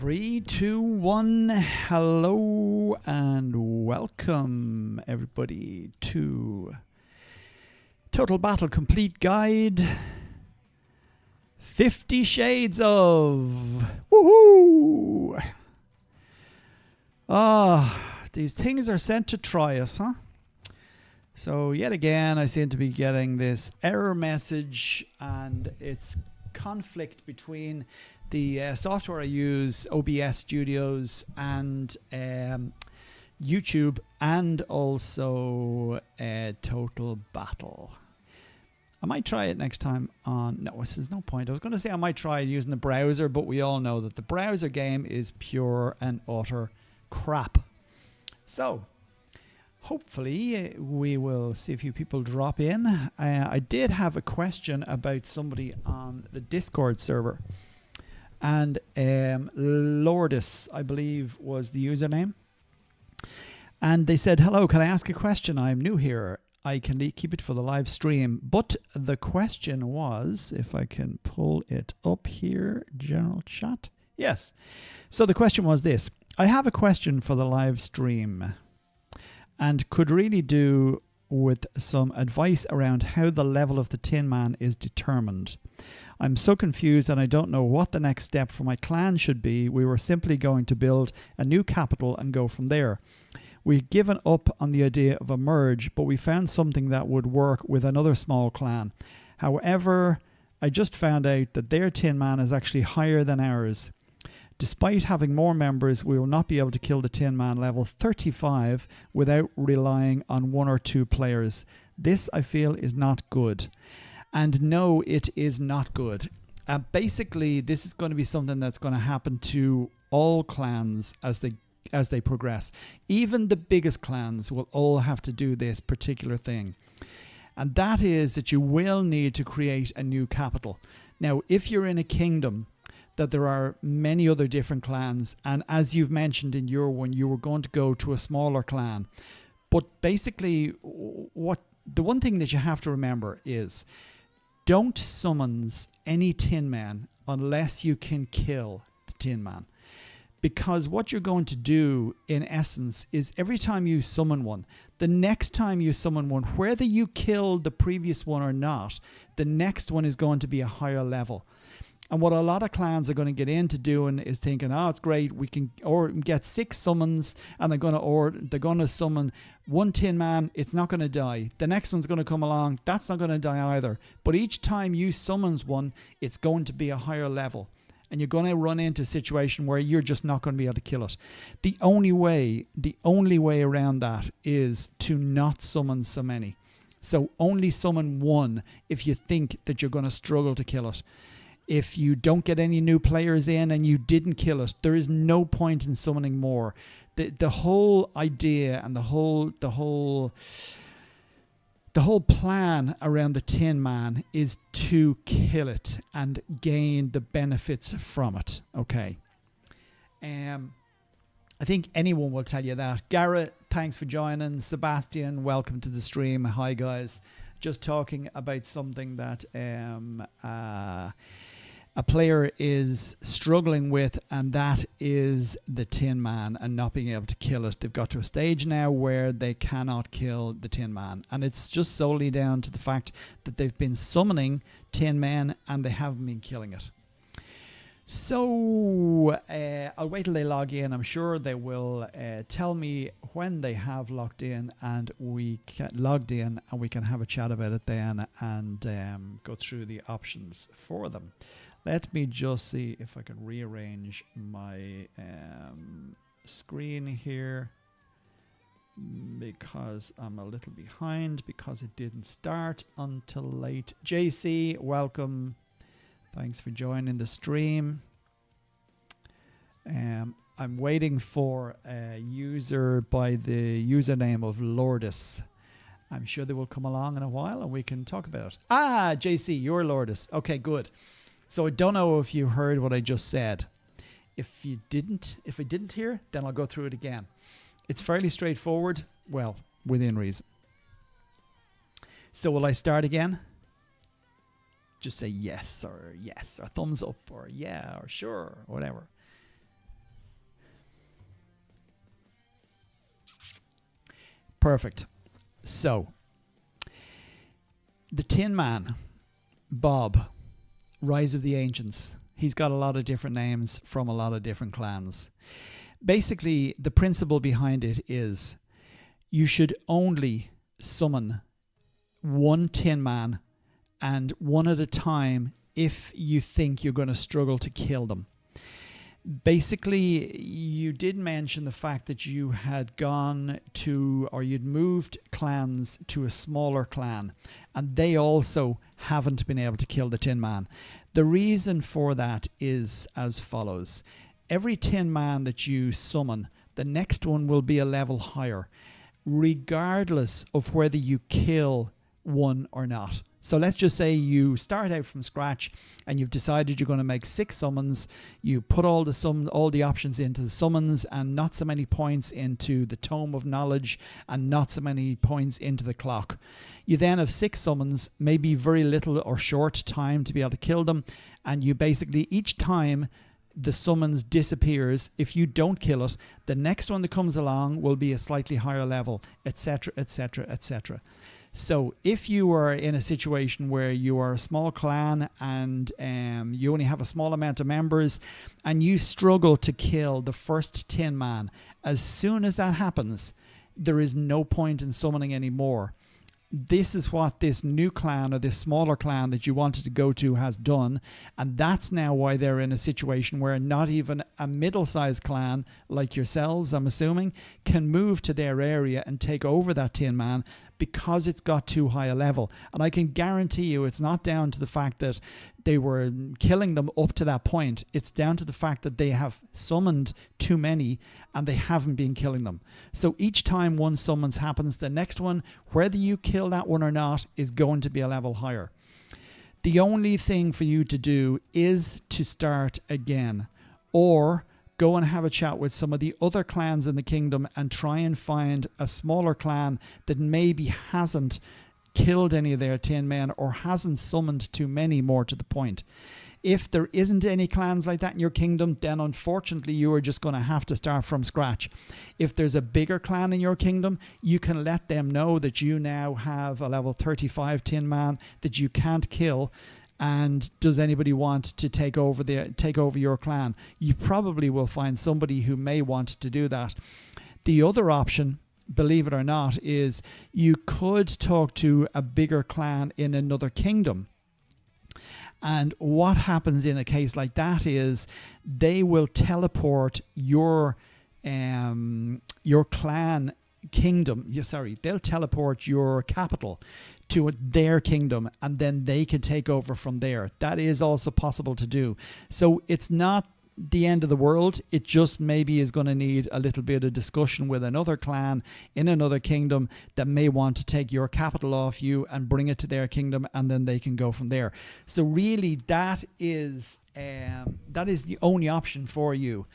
Three, two, one. Hello and welcome everybody to Total Battle Complete Guide 50 Shades of. Woohoo! These things are sent to try us, huh? So yet again I seem to be getting this error message, and it's conflict between the software I use, OBS Studios, and YouTube, and also Total Battle. I might try it next time on... No, there's no point. I was going to say I might try it using the browser, but we all know that the browser game is pure and utter crap. So, hopefully we will see a few people drop in. I did have a question about somebody on the Discord server. And Lourdes, I believe, was the username. And they said, hello, can I ask a question? I'm new here. I can keep it for the live stream. But the question was, if I can pull it up here, general chat. Yes. So the question was this. I have a question for the live stream and could really do with some advice around how the level of the Tin Man is determined. I'm so confused and I don't know what the next step for my clan should be. We were simply going to build a new capital and go from there. We'd given up on the idea of a merge, but we found something that would work with another small clan. However, I just found out that their Tin Man is actually higher than ours. Despite having more members, we will not be able to kill the Tin Man level 35 without relying on one or two players. This, I feel, is not good. And no, it is not good. Basically, this is going to be something that's going to happen to all clans as they progress. Even the biggest clans will all have to do this particular thing. And that is that you will need to create a new capital. Now, if you're in a kingdom that there are many other different clans, and as you've mentioned in your one, you were going to go to a smaller clan. But basically, the one thing that you have to remember is don't summons any Tin Man unless you can kill the Tin Man. Because what you're going to do, in essence, is every time you summon one, the next time you summon one, whether you killed the previous one or not, the next one is going to be a higher level. And what a lot of clans are going to get into doing is thinking, oh, it's great, we can get 6 summons, and they're going to summon one Tin Man. It's not going to die. The next one's going to come along. That's not going to die either. But each time you summons one, it's going to be a higher level. And you're going to run into a situation where you're just not going to be able to kill it. The only way around that is to not summon so many. So only summon one if you think that you're going to struggle to kill it. If you don't get any new players in and you didn't kill it, there is no point in summoning more. The whole idea and the whole plan around the Tin Man is to kill it and gain the benefits from it. Okay. I think anyone will tell you that. Garrett, thanks for joining. Sebastian, welcome to the stream. Hi guys. Just talking about something that a player is struggling with, and that is the Tin Man and not being able to kill it. They've got to a stage now where they cannot kill the Tin Man, and it's just solely down to the fact that they've been summoning Tin Men and they haven't been killing it. So I'll wait till they log in. I'm sure they will tell me when they have logged in, and we can have a chat about it then and go through the options for them. Let me just see if I can rearrange my screen here, because I'm a little behind because it didn't start until late. JC, welcome. Thanks for joining the stream. I'm waiting for a user by the username of Lourdes. I'm sure they will come along in a while and we can talk about it. Ah, JC, you're Lourdes. Okay, good. So I don't know if you heard what I just said. If I didn't hear, then I'll go through it again. It's fairly straightforward. Well, within reason. So will I start again? Just say yes or thumbs up or yeah or sure or whatever. Perfect. So, the Tin Man, Bob, Rise of the Ancients. He's got a lot of different names from a lot of different clans. Basically, the principle behind it is you should only summon one Tin Man, and one at a time, if you think you're going to struggle to kill them. Basically, you did mention the fact that you had gone to, or you'd moved clans to a smaller clan, and they also haven't been able to kill the Tin Man. The reason for that is as follows. Every Tin Man that you summon, the next one will be a level higher, regardless of whether you kill one or not. So let's just say you start out from scratch and you've decided you're going to make 6 summons. You put all the options into the summons and not so many points into the Tome of Knowledge and not so many points into the clock. You then have 6 summons, maybe very little or short time to be able to kill them, and you basically, each time the summons disappears, if you don't kill it, the next one that comes along will be a slightly higher level, etc., etc., etc. So if you are in a situation where you are a small clan and you only have a small amount of members and you struggle to kill the first Tin Man, as soon as that happens, there is no point in summoning anymore. This is what this new clan or this smaller clan that you wanted to go to has done, and that's now why they're in a situation where not even a middle-sized clan like yourselves, I'm assuming, can move to their area and take over that Tin Man because it's got too high a level. And I can guarantee you it's not down to the fact that they were killing them up to that point. It's down to the fact that they have summoned too many and they haven't been killing them. So each time one summons happens, the next one, whether you kill that one or not, is going to be a level higher. The only thing for you to do is to start again, or go and have a chat with some of the other clans in the kingdom and try and find a smaller clan that maybe hasn't killed any of their Tin Men or hasn't summoned too many, more to the point. If there isn't any clans like that in your kingdom, then unfortunately you are just going to have to start from scratch. If there's a bigger clan in your kingdom, you can let them know that you now have a level 35 Tin Man that you can't kill, and does anybody want to take over your clan? You probably will find somebody who may want to do that. The other option, believe it or not, is you could talk to a bigger clan in another kingdom. And what happens in a case like that is they will teleport your clan kingdom. They'll teleport your capital to their kingdom, and then they can take over from there. That is also possible to do. So it's not the end of the world. It just maybe is going to need a little bit of discussion with another clan in another kingdom that may want to take your capital off you and bring it to their kingdom, and then they can go from there. So really that is the only option for you.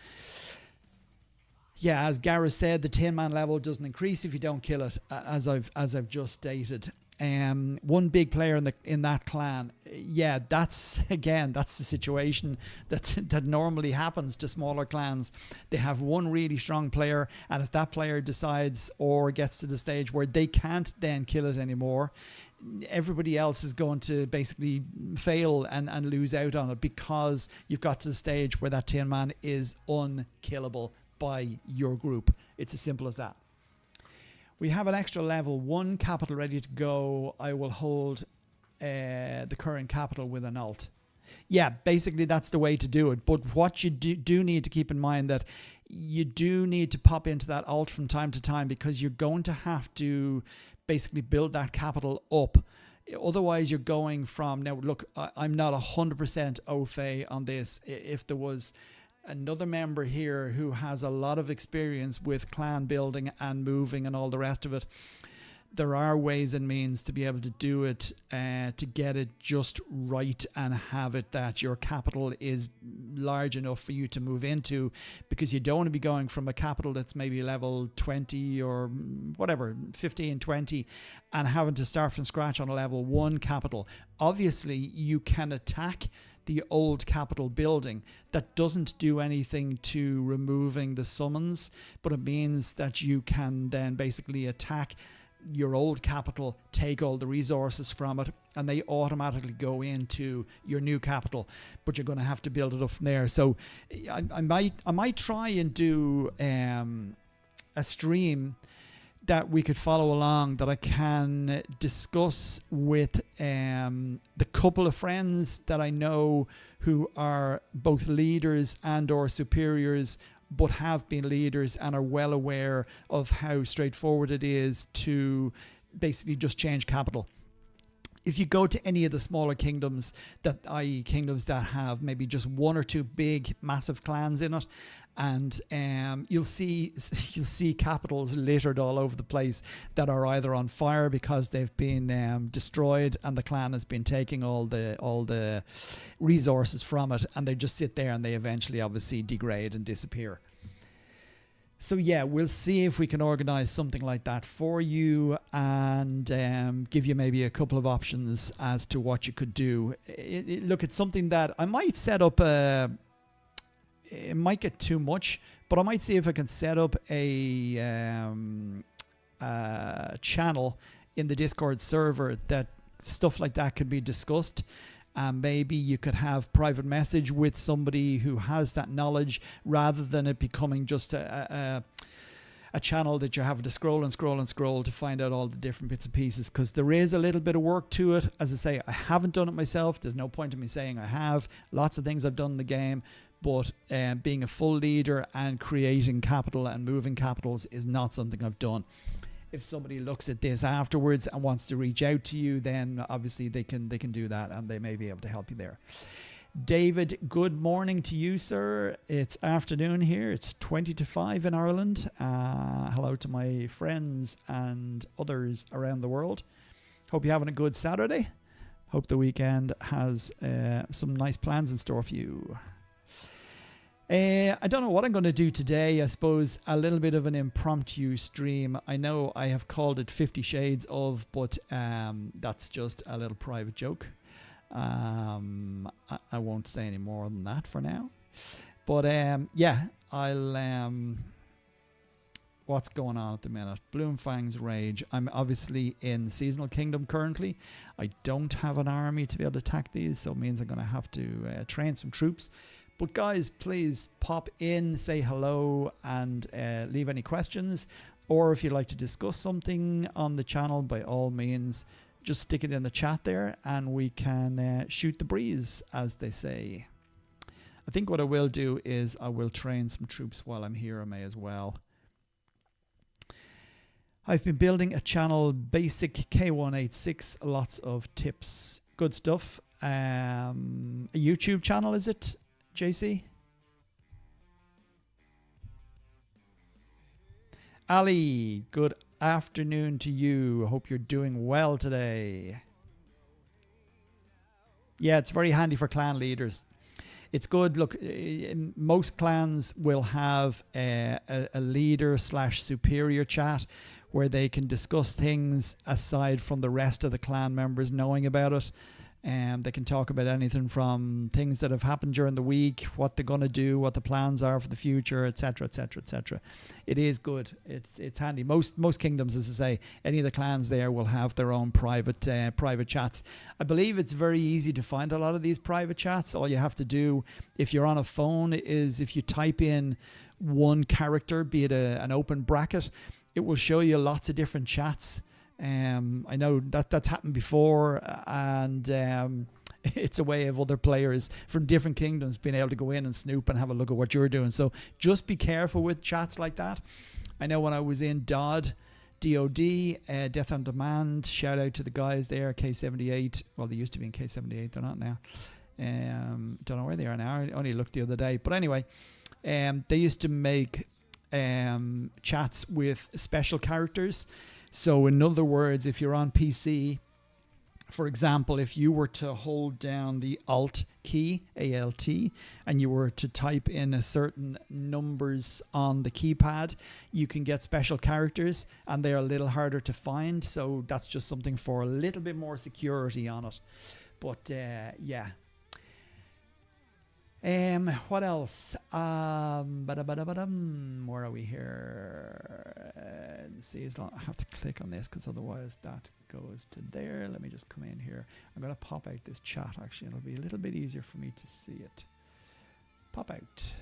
Yeah, as Gareth said, the Tin Man level doesn't increase if you don't kill it, as I've just stated. One big player in that clan, yeah, that's the situation that normally happens to smaller clans. They have one really strong player, and if that player decides or gets to the stage where they can't then kill it anymore, everybody else is going to basically fail and lose out on it, because you've got to the stage where that Tin Man is unkillable by your group. It's as simple as that. We have an extra level 1 capital ready to go. I will hold the current capital with an alt. Yeah, basically that's the way to do it. But what you do need to keep in mind, that you do need to pop into that alt from time to time, because you're going to have to basically build that capital up. Otherwise you're going from, now look, I'm not 100% au fait on this. If there was another member here who has a lot of experience with clan building and moving and all the rest of it, there are ways and means to be able to do it, to get it just right and have it that your capital is large enough for you to move into, because you don't want to be going from a capital that's maybe level 20 or whatever, 15, 20, and having to start from scratch on a level 1 capital. Obviously you can attack the old capital building. That doesn't do anything to removing the summons, but it means that you can then basically attack your old capital, take all the resources from it, and they automatically go into your new capital, but you're going to have to build it up from there. So I might try and do a stream that we could follow along, that I can discuss with the couple of friends that I know who are both leaders and or superiors, but have been leaders and are well aware of how straightforward it is to basically just change capital. If you go to any of the smaller kingdoms, i.e. kingdoms that have maybe just one or two big massive clans in it, and you'll see capitals littered all over the place that are either on fire because they've been destroyed and the clan has been taking all the resources from it, and they just sit there and they eventually obviously degrade and disappear. So yeah, we'll see if we can organize something like that for you and give you maybe a couple of options as to what you could do. Look, it's something that I might set up it might get too much, but I might see if I can set up a channel in the Discord server that stuff like that could be discussed. Maybe you could have private message with somebody who has that knowledge, rather than it becoming just a channel that you're having to scroll and scroll and scroll to find out all the different bits and pieces, because there is a little bit of work to it. As I say, I haven't done it myself. There's no point in me saying I have. Lots of things I've done in the game, but being a full leader and creating capital and moving capitals is not something I've done. If somebody looks at this afterwards and wants to reach out to you, then obviously they can do that, and they may be able to help you there. David, good morning to you, sir. It's afternoon here. It's 20 to 5 in Ireland. Hello to my friends and others around the world. Hope you're having a good Saturday. Hope the weekend has some nice plans in store for you. I don't know what I'm going to do today. I suppose a little bit of an impromptu stream. I know I have called it 50 Shades of, but that's just a little private joke. I won't say any more than that for now. But yeah, I'll... what's going on at the minute? Bloomfang's Rage. I'm obviously in Seasonal Kingdom currently. I don't have an army to be able to attack these, so it means I'm going to have to train some troops. But guys, please pop in, say hello, and leave any questions. Or if you'd like to discuss something on the channel, by all means, just stick it in the chat there and we can shoot the breeze, as they say. I think what I will do is I will train some troops while I'm here. I may as well. I've been building a channel, basic K186, lots of tips. Good stuff. A YouTube channel, is it? JC? Ali, good afternoon to you. Hope you're doing well today. Yeah, it's very handy for clan leaders. It's good. Look, most clans will have a leader / superior chat where they can discuss things aside from the rest of the clan members knowing about it. They can talk about anything from things that have happened during the week, what they're going to do, what the plans are for the future, etc., etc., etc. It is good. It's handy. Most kingdoms, as I say, any of the clans there will have their own private chats. I believe it's very easy to find a lot of these private chats. All you have to do, if you're on a phone, is if you type in one character, be it an open bracket, it will show you lots of different chats. I know that's happened before, and it's a way of other players from different kingdoms being able to go in and snoop and have a look at what you're doing. So just be careful with chats like that. I know when I was in DOD, Death on Demand, shout out to the guys there, K78. Well, they used to be in K78, they're not now. Don't know where they are now. I only looked the other day. But anyway, they used to make chats with special characters. So in other words, if you're on PC, for example, if you were to hold down the Alt key, ALT, and you were to type in a certain numbers on the keypad, you can get special characters, and they're a little harder to find. So that's just something for a little bit more security on it. But yeah. What else? Where are we here? Seasonal. I have to click on this because otherwise that goes to there. Let me just come in here. I'm going to pop out this chat actually. It'll be a little bit easier for me to see it. Pop out.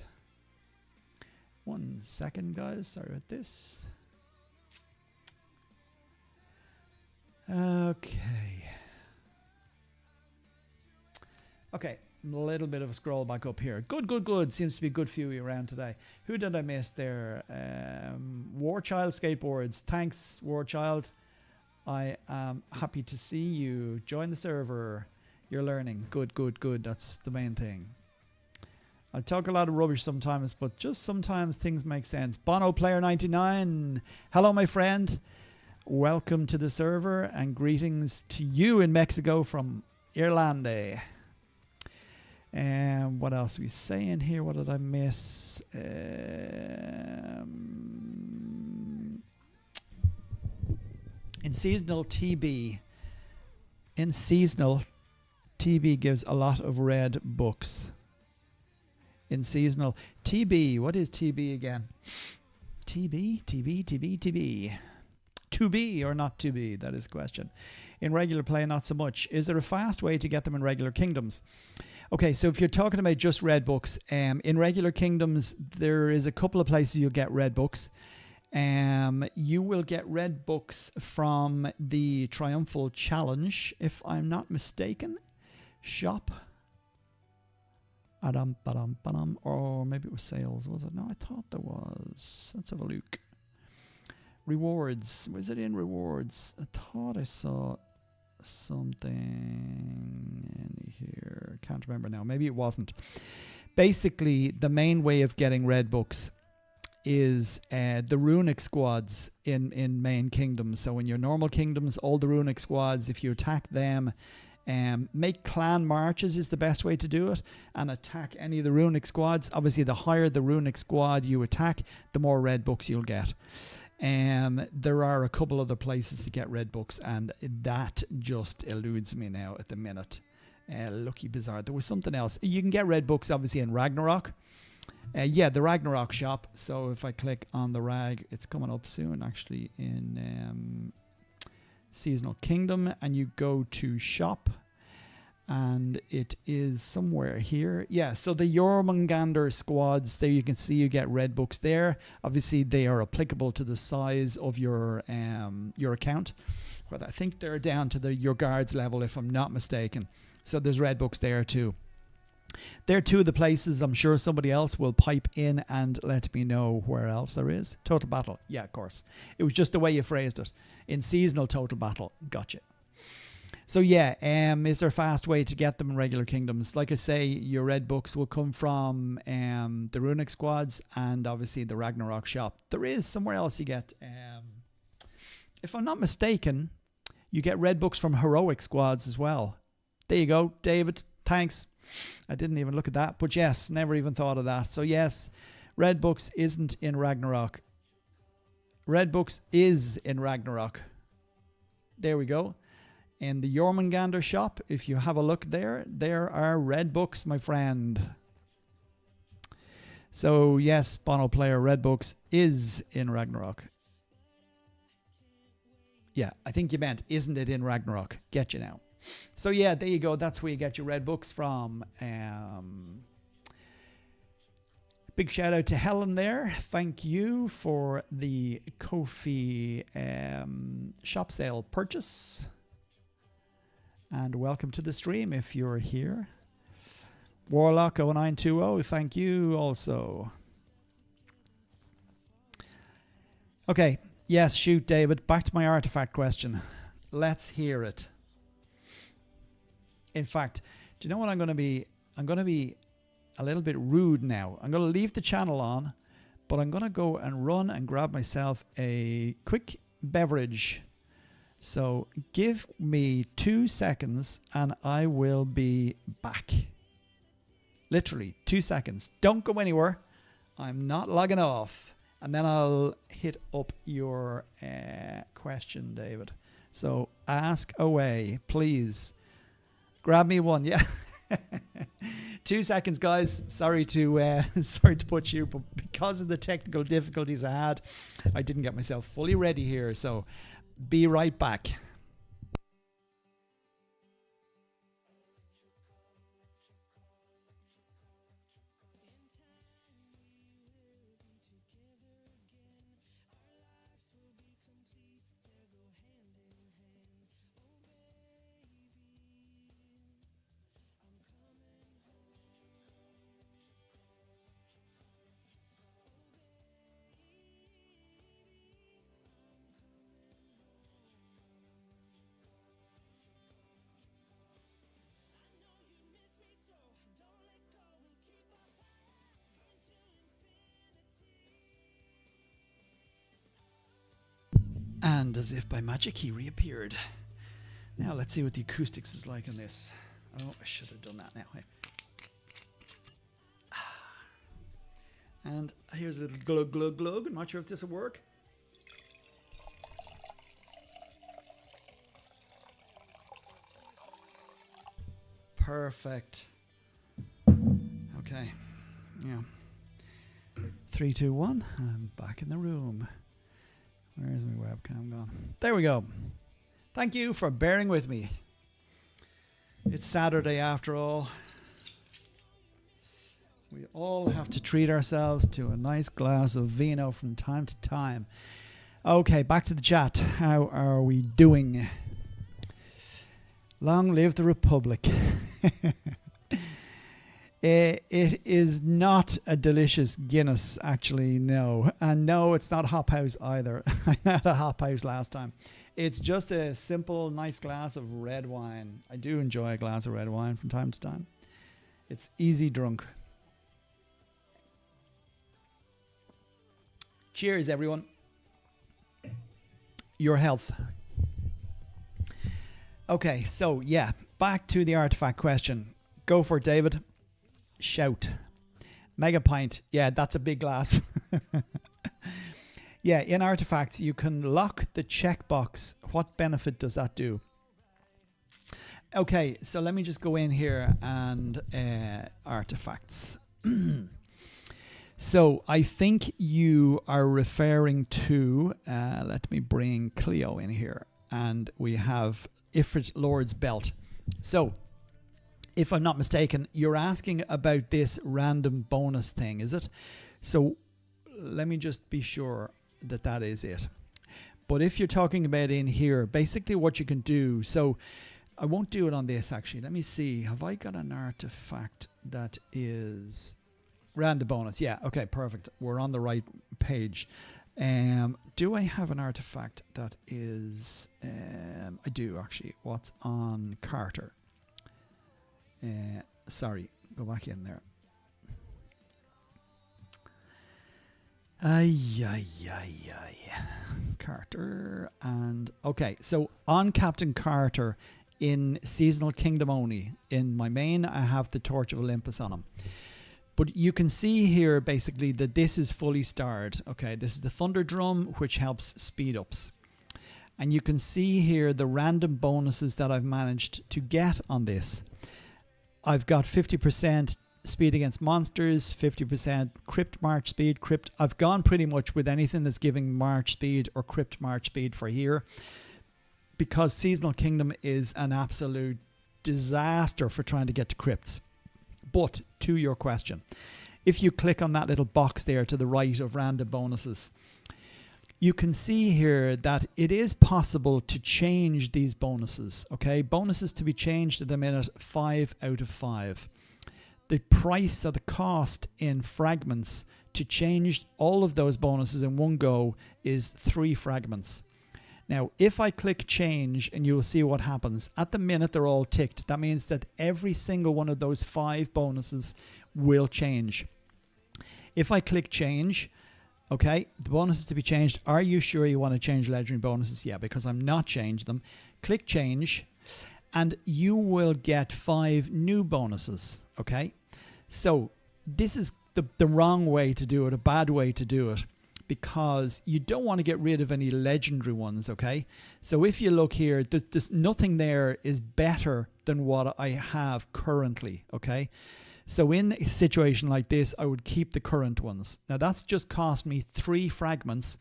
1 second, guys. Sorry about this. Okay. Okay. A little bit of a scroll back up here. Good. Seems to be a good few around today. Who did I miss there? Warchild Skateboards. Thanks, Warchild. I am happy to see you. Join the server. You're learning. Good. That's the main thing. I talk a lot of rubbish sometimes, but just sometimes things make sense. Bono Player 99. Hello, my friend. Welcome to the server and greetings to you in Mexico from Irlande. And what else are we saying here? What did I miss? In seasonal TB gives a lot of red books. In seasonal TB, what is TB again? TB. To be or not to be, that is the question. In regular play, not so much. Is there a fast way to get them in regular kingdoms? Okay, so if you're talking about just red books, in regular kingdoms, there is a couple of places you'll get red books. You will get red books from the Triumphal Challenge, if I'm not mistaken. Shop. Or maybe it was sales, was it? No, I thought there was. Let's have a look. Rewards. Was it in rewards? I thought I saw something in here. Can't remember now. Maybe it wasn't. Basically, the main way of getting red books is the runic squads in main kingdoms. So in your normal kingdoms, all the runic squads, if you attack them, make clan marches is the best way to do it, and attack any of the runic squads. Obviously, the higher the runic squad you attack, the more red books you'll get. There are a couple other places to get red books, and that just eludes me now at the minute. Lucky Bazaar. There was something else. You can get red books, obviously, in Ragnarok. Yeah, the Ragnarok shop. So if I click on the rag, it's coming up soon, actually, in Seasonal Kingdom, and you go to shop, and it is somewhere here. Yeah, so the Jormungandr squads, there you can see you get red books there. Obviously, they are applicable to the size of your account, but I think they're down to your guards level, if I'm not mistaken. So there's red books there too. They're two of the places. I'm sure somebody else will pipe in and let me know where else there is. Total Battle. Yeah, of course. It was just the way you phrased it. In seasonal Total Battle. Gotcha. So yeah, is there a fast way to get them in regular kingdoms? Like I say, your red books will come from the runic squads and obviously the Ragnarok shop. There is somewhere else you get, if I'm not mistaken, you get red books from heroic squads as well. There you go, David. Thanks. I didn't even look at that, but yes, never even thought of that. So yes, red books isn't in Ragnarok. Red books is in Ragnarok. There we go. In the Jormungandr shop, if you have a look there, there are red books, my friend. So yes, Bono Player, red books is in Ragnarok. Yeah, I think you meant, isn't it in Ragnarok? Get you now. So yeah, there you go. That's where you get your red books from. Big shout out to Helen there. Thank you for the Ko-fi shop sale purchase. And welcome to the stream if you're here. Warlock 0920, thank you also. Okay, yes, shoot, David. Back to my artifact question. Let's hear it. In fact, do you know what I'm going to be? I'm going to be a little bit rude now. I'm going to leave the channel on, but I'm going to go and run and grab myself a quick beverage. So give me 2 seconds and I will be back. Literally 2 seconds. Don't go anywhere. I'm not logging off. And then I'll hit up your question, David. So ask away, please. Grab me one. Yeah. 2 seconds, guys. Sorry to sorry to put you, but because of the technical difficulties I had, I didn't get myself fully ready here. So be right back. And as if by magic, he reappeared. Now let's see what the acoustics is like on this. Oh, I should have done that now. Hey. And here's a little glug, glug, glug. I'm not sure if this will work. Perfect. Okay. Yeah. 3, 2, 1. I'm back in the room. Where's my webcam gone? There we go. Thank you for bearing with me. It's Saturday after all. We all have to treat ourselves to a nice glass of vino from time to time. Okay, back to the chat. How are we doing? Long live the Republic. It is not a delicious Guinness, actually, no. And no, it's not Hop House either. I had a Hop House last time. It's just a simple, nice glass of red wine. I do enjoy a glass of red wine from time to time. It's easy drunk. Cheers, everyone. Your health. Okay, so yeah, back to the artifact question. Go for it, David. Shout. Mega pint. Yeah, that's a big glass. Yeah, in artifacts, you can lock the checkbox. What benefit does that do? Okay, so let me just go in here and artifacts. So I think you are referring to, let me bring Cleo in here, and we have Ifrit Lord's Belt. So, if I'm not mistaken, you're asking about this random bonus thing, is it? So let me just be sure that that is it. But if you're talking about in here, basically what you can do, so I won't do it on this actually. Let me see. Have I got an artifact that is random bonus? Yeah, okay, perfect. We're on the right page. Do I have an artifact that is, I do actually. What's on Carter? Sorry, go back in there. Carter and okay, so on Captain Carter in Seasonal Kingdom only, in my main I have the Torch of Olympus on him. But you can see here basically that this is fully starred. Okay, this is the Thunder Drum, which helps speed ups. And you can see here the random bonuses that I've managed to get on this. I've got 50% speed against monsters, 50% crypt march speed. I've gone pretty much with anything that's giving march speed or crypt march speed for here, because Seasonal Kingdom is an absolute disaster for trying to get to crypts. But to your question, if you click on that little box there to the right of random bonuses, you can see here that it is possible to change these bonuses. Okay, bonuses to be changed at the minute, 5 out of 5. The price or the cost in fragments to change all of those bonuses in one go is 3 fragments. Now, if I click change, and you will see what happens. At the minute, they're all ticked. That means that every single one of those 5 bonuses will change. If I click change, okay, the bonuses to be changed. Are you sure you want to change legendary bonuses? Yeah, because I'm not changing them. Click change, and you will get 5 new bonuses. Okay, so this is the wrong way to do it, a bad way to do it, because you don't want to get rid of any legendary ones. Okay, so if you look here, there's nothing there is better than what I have currently, okay? So in a situation like this, I would keep the current ones. Now that's just cost me 3 fragments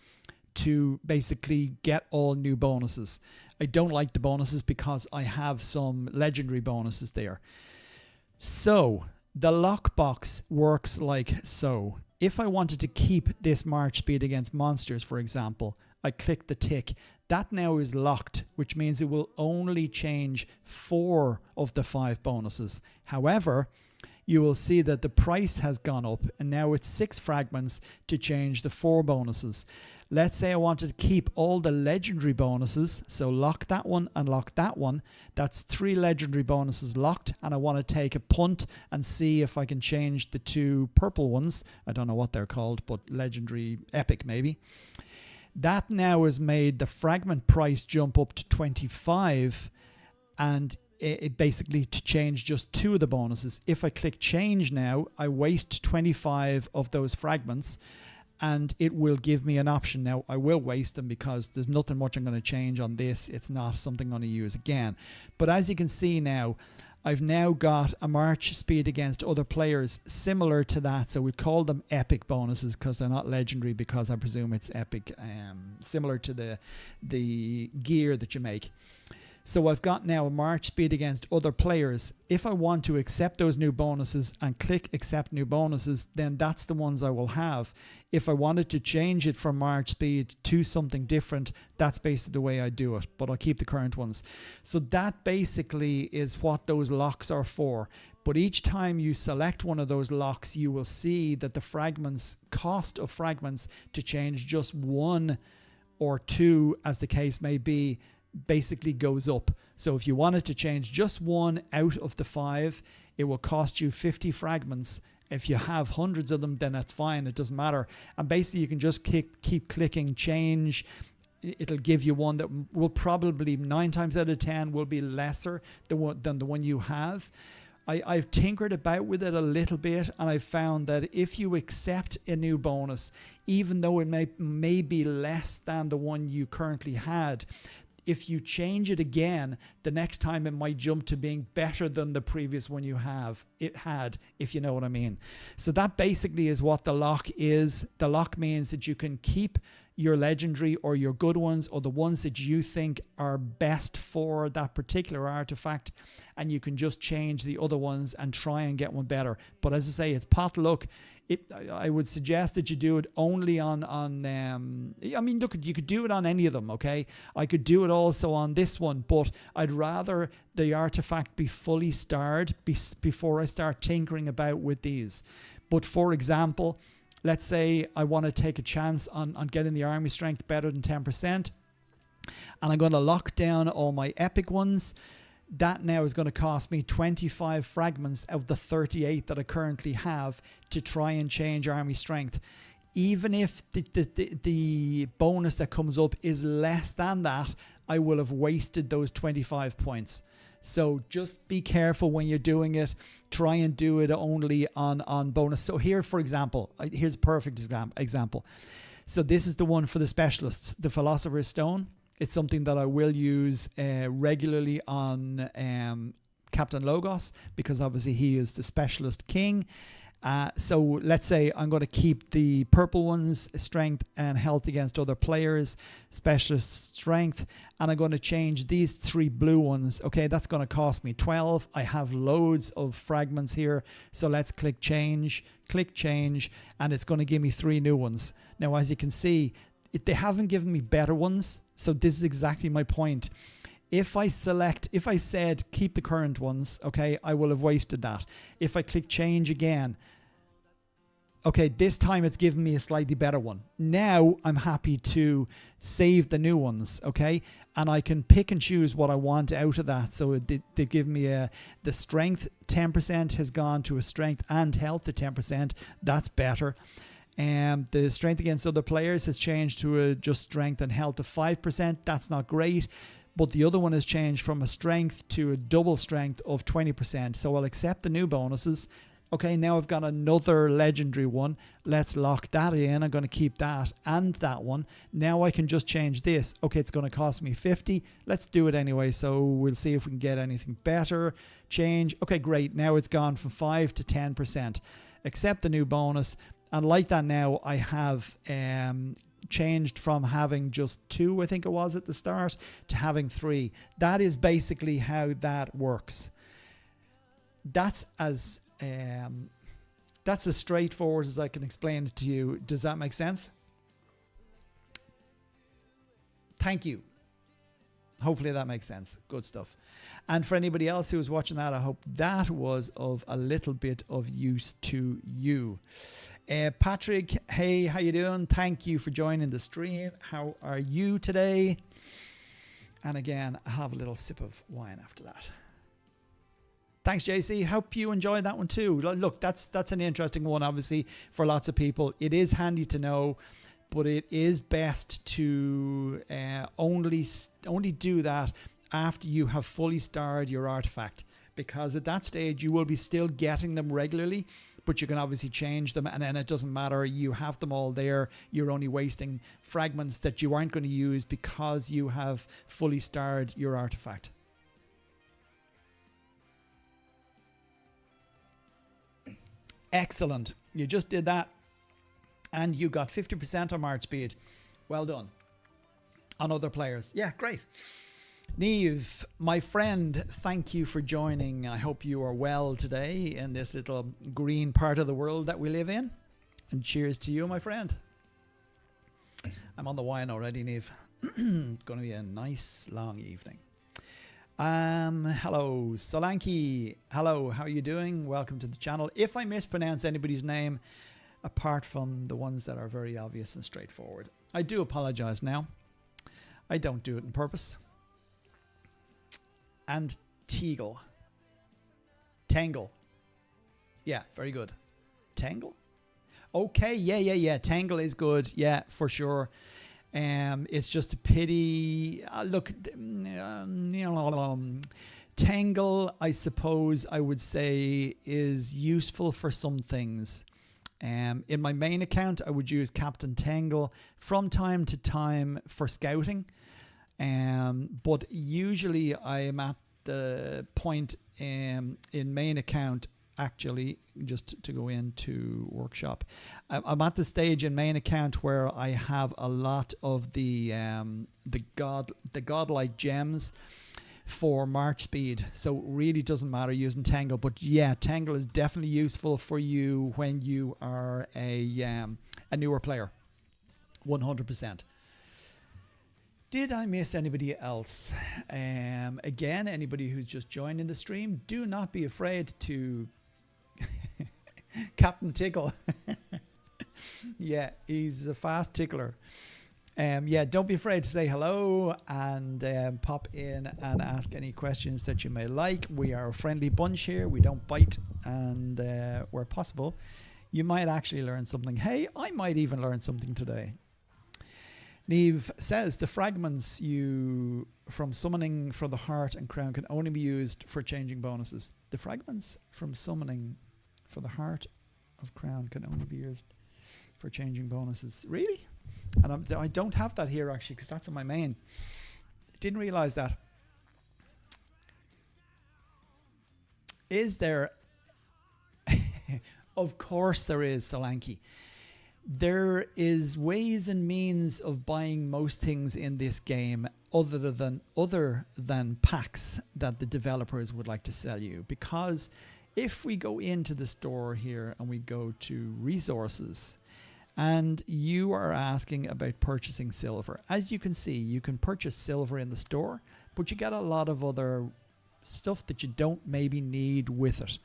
to basically get all new bonuses. I don't like the bonuses because I have some legendary bonuses there. So the lockbox works like so. If I wanted to keep this March speed against monsters, for example, I click the tick. That now is locked, which means it will only change 4 of the 5 bonuses. However, you will see that the price has gone up and now it's 6 fragments to change the 4 bonuses. Let's say I wanted to keep all the legendary bonuses, so lock that one and lock that one. That's 3 legendary bonuses locked, and I want to take a punt and see if I can change the 2 purple ones. I don't know what they're called, but legendary epic maybe. That now has made the fragment price jump up to 25, and it basically to change just 2 of the bonuses. If I click change now, I waste 25 of those fragments, and it will give me an option. Now I will waste them because there's nothing much I'm going to change on this. It's not something I'm going to use again. But as you can see now, I've now got a March speed against other players similar to that. So we call them epic bonuses because they're not legendary, because I presume it's epic, similar to the gear that you make. So I've got now a March speed against other players. If I want to accept those new bonuses and click accept new bonuses, then that's the ones I will have. If I wanted to change it from March speed to something different, that's basically the way I do it, but I'll keep the current ones. So that basically is what those locks are for. But each time you select one of those locks, you will see that the fragments, cost of fragments to change just 1 or 2, as the case may be, basically goes up. So if you wanted to change just 1 out of the 5, it will cost you 50 fragments. If you have hundreds of them, then that's fine, it doesn't matter. And basically you can just keep clicking change. It'll give you one that will probably 9 times out of 10 will be lesser than the one you have. I've tinkered about with it a little bit, and I've found that if you accept a new bonus, even though it may be less than the one you currently had, if you change it again, the next time it might jump to being better than the previous one you had, if you know what I mean. So that basically is what the lock is. The lock means that you can keep your legendary or your good ones, or the ones that you think are best for that particular artifact, and you can just change the other ones and try and get one better. But as I say, it's pot luck. I would suggest that you do it only on I mean, look, you could do it on any of them, okay? I could do it also on this one, but I'd rather the artifact be fully starred before I start tinkering about with these. But for example, let's say I want to take a chance on getting the army strength better than 10%, and I'm going to lock down all my epic ones. That now is going to cost me 25 fragments of the 38 that I currently have to try and change army strength. Even if the bonus that comes up is less than that, I will have wasted those 25 points. So just be careful when you're doing it. Try and do it only on bonus. So here, for example, here's a perfect example. So this is the one for the specialists, the Philosopher's Stone. It's something that I will use regularly on Captain Logos, because obviously he is the specialist king. So let's say I'm going to keep the purple ones, strength and health against other players, specialist strength, and I'm going to change these 3 blue ones. Okay, that's going to cost me 12. I have loads of fragments here, so let's click change, and it's going to give me 3 new ones. Now, as you can see, they haven't given me better ones, so this is exactly my point. If I said keep the current ones, okay, I will have wasted that. If I click change again, okay, this time it's given me a slightly better one. Now I'm happy to save the new ones, okay, and I can pick and choose what I want out of that. So they give me the strength 10% has gone to a strength and health at 10%. That's better. The strength against other players has changed to just strength and health of 5%. That's not great. But the other one has changed from a strength to a double strength of 20%. So I'll accept the new bonuses. Okay, now I've got another legendary one. Let's lock that in. I'm going to keep that and that one. Now I can just change this. Okay, it's going to cost me 50. Let's do it anyway. So we'll see if we can get anything better. Change. Okay, great. Now it's gone from 5 to 10%. Accept the new bonus. And like that now, I have changed from having just 2, I think it was at the start, to having 3. That is basically how that works. That's as straightforward as I can explain it to you. Does that make sense? Thank you. Hopefully that makes sense. Good stuff. And for anybody else who was watching that, I hope that was of a little bit of use to you. Patrick, hey, how you doing? Thank you for joining the stream. How are you today? And again, I'll have a little sip of wine after that. Thanks, JC. Hope you enjoyed that one too. Look, that's an interesting one, obviously, for lots of people. It is handy to know, but it is best to only do that after you have fully starred your artifact, because at that stage you will be still getting them regularly, but you can obviously change them, and then it doesn't matter. You have them all there. You're only wasting fragments that you aren't going to use because you have fully starred your artifact. Excellent. You just did that and you got 50% on March speed. Well done. On other players. Yeah, great. Neve, my friend, thank you for joining. I hope you are well today in this little green part of the world that we live in. And cheers to you, my friend. I'm on the wine already, Neve. It's going to be a nice long evening. Hello, Solanki. Hello, how are you doing? Welcome to the channel. If I mispronounce anybody's name, apart from the ones that are very obvious and straightforward, I do apologize now. I don't do it on purpose. And Tangle. Yeah, very good. Tangle? Okay, yeah. Tangle is good. Yeah, for sure. It's just a pity. Look, Tangle, I suppose I would say, is useful for some things. In my main account, I would use Captain Tangle from time to time for scouting. But usually I am at the point in main account, actually, just to go into workshop, I'm at the stage in main account where I have a lot of the godlike gems for March speed, so it really doesn't matter using Tangle. But yeah, Tangle is definitely useful for you when you are a newer player. 100%. Did I miss anybody else? Again, anybody who's just joining the stream, do not be afraid to Captain Tickle. Yeah, he's a fast tickler. Yeah, don't be afraid to say hello and pop in and ask any questions that you may like. We are a friendly bunch here. We don't bite, and where possible, you might actually learn something. Hey, I might even learn something today. Neve says the fragments you from summoning for the heart and crown can only be used for changing bonuses. The fragments from summoning for the heart of crown can only be used for changing bonuses. Really? And I don't have that here actually, because that's in my main. Didn't realize that. Is there? Of course there is, Solanki. There is ways and means of buying most things in this game other than packs that the developers would like to sell you. Because if we go into the store here and we go to resources, and you are asking about purchasing silver, as you can see, you can purchase silver in the store, but you get a lot of other stuff that you don't maybe need with it.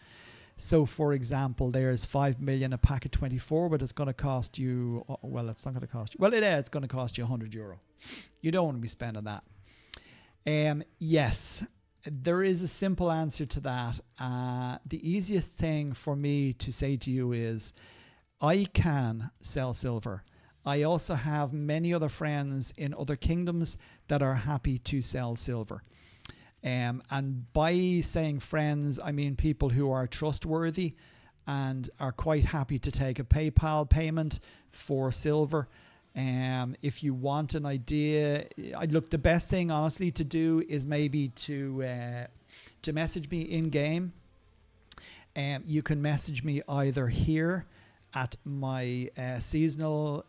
So, for example, there's 5 million a pack of 24, but it's going to cost you, well, it's not going to cost you, well, it's going to cost you €100. You don't want to be spending that. Yes, there is a simple answer to that. The easiest thing for me to say to you is, I can sell silver. I also have many other friends in other kingdoms that are happy to sell silver. And by saying friends, I mean people who are trustworthy and are quite happy to take a PayPal payment for silver. If you want an idea, look, the best thing honestly to do is maybe to message me in game. You can message me either here at my seasonal